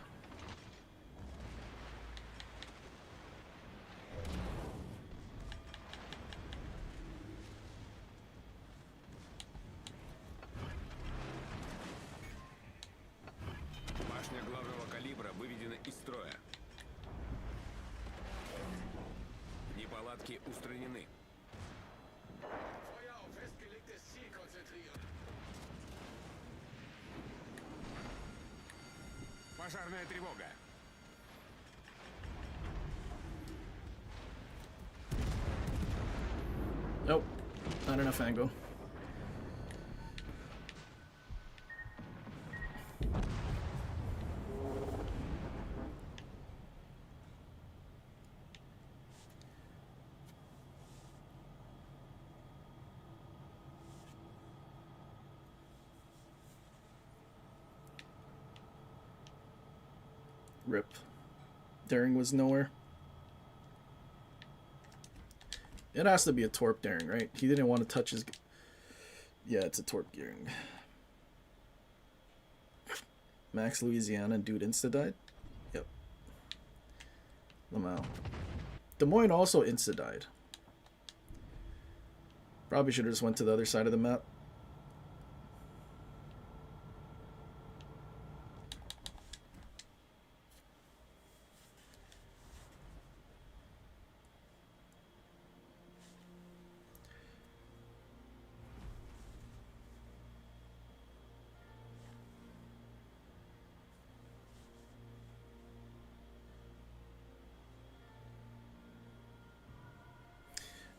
Speaker 5: Башня главного калибра выведена из строя. Неполадки устранены.
Speaker 3: Feuer auf festgelegtes Ziel konzentrieren.
Speaker 5: Пожарная тревога.
Speaker 1: Nope, not enough angle. Rip. Daring was nowhere. It has to be a Torp Daring, right? He didn't want to touch his... Yeah, it's a Torp Daring. Max Louisiana, dude insta-died? Yep. Lamau. Des Moines also insta-died. Probably should have just went to the other side of the map.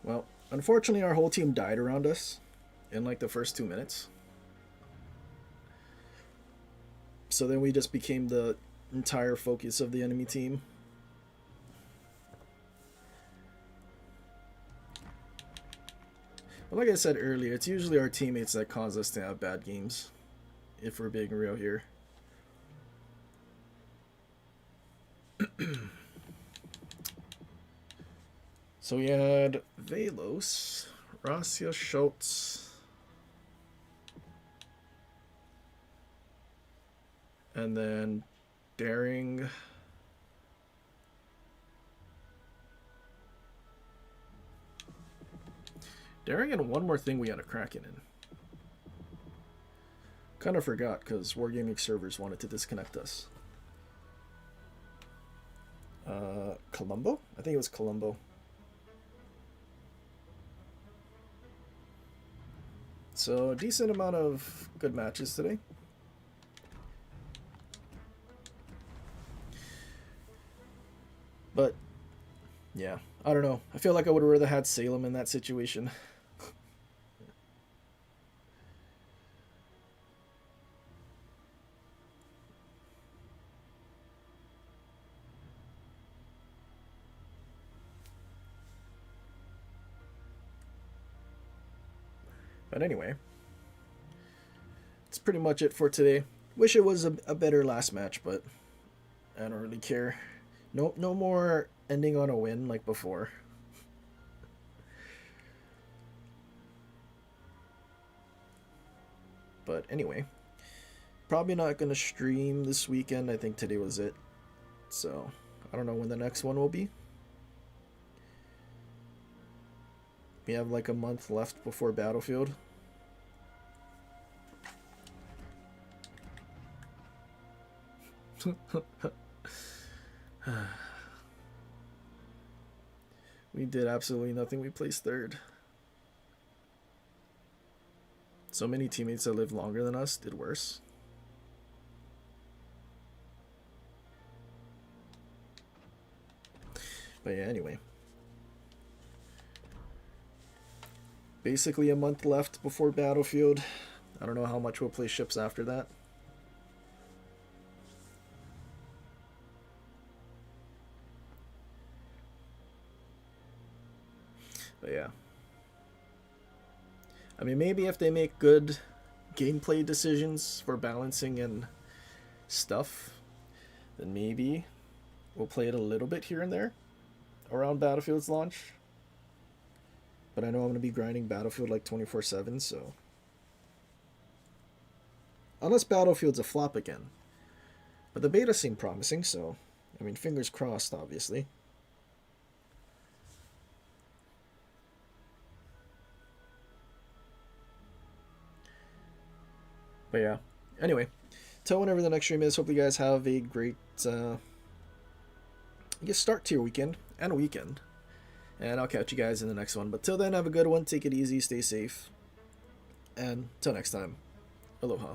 Speaker 1: Well, unfortunately our whole team died around us in like the first 2 minutes. So then we just became the entire focus of the enemy team. But like I said earlier, it's usually our teammates that cause us to have bad games, if we're being real here. So we had Velos, Rasia Schultz, and then Daring, and one more thing we had a Kraken in. Kind of forgot because Wargaming servers wanted to disconnect us. Colombo? I think it was Colombo. So, a decent amount of good matches today. But, yeah, I don't know. I feel like I would have rather had Salem in that situation. But anyway, that's pretty much it for today. Wish it was a better last match, but I don't really care. No more ending on a win like before. But anyway, probably not going to stream this weekend. I think today was it. So, I don't know when the next one will be. We have like a month left before Battlefield. We did absolutely nothing. We placed third. So many teammates that lived longer than us did worse. But yeah, anyway. Basically a month left before Battlefield. I don't know how much we'll play ships after that. But yeah. I mean, maybe if they make good gameplay decisions for balancing and stuff, then maybe we'll play it a little bit here and there around Battlefield's launch. But I know I'm going to be grinding Battlefield like 24/7, so Unless Battlefield's a flop again. But the beta seemed promising, so, I mean, fingers crossed, obviously. But yeah, anyway, till whenever the next stream is, hope you guys have a great, I guess, start to your weekend and a weekend. And I'll catch you guys in the next one. But till then, have a good one, take it easy, stay safe, and till next time, aloha.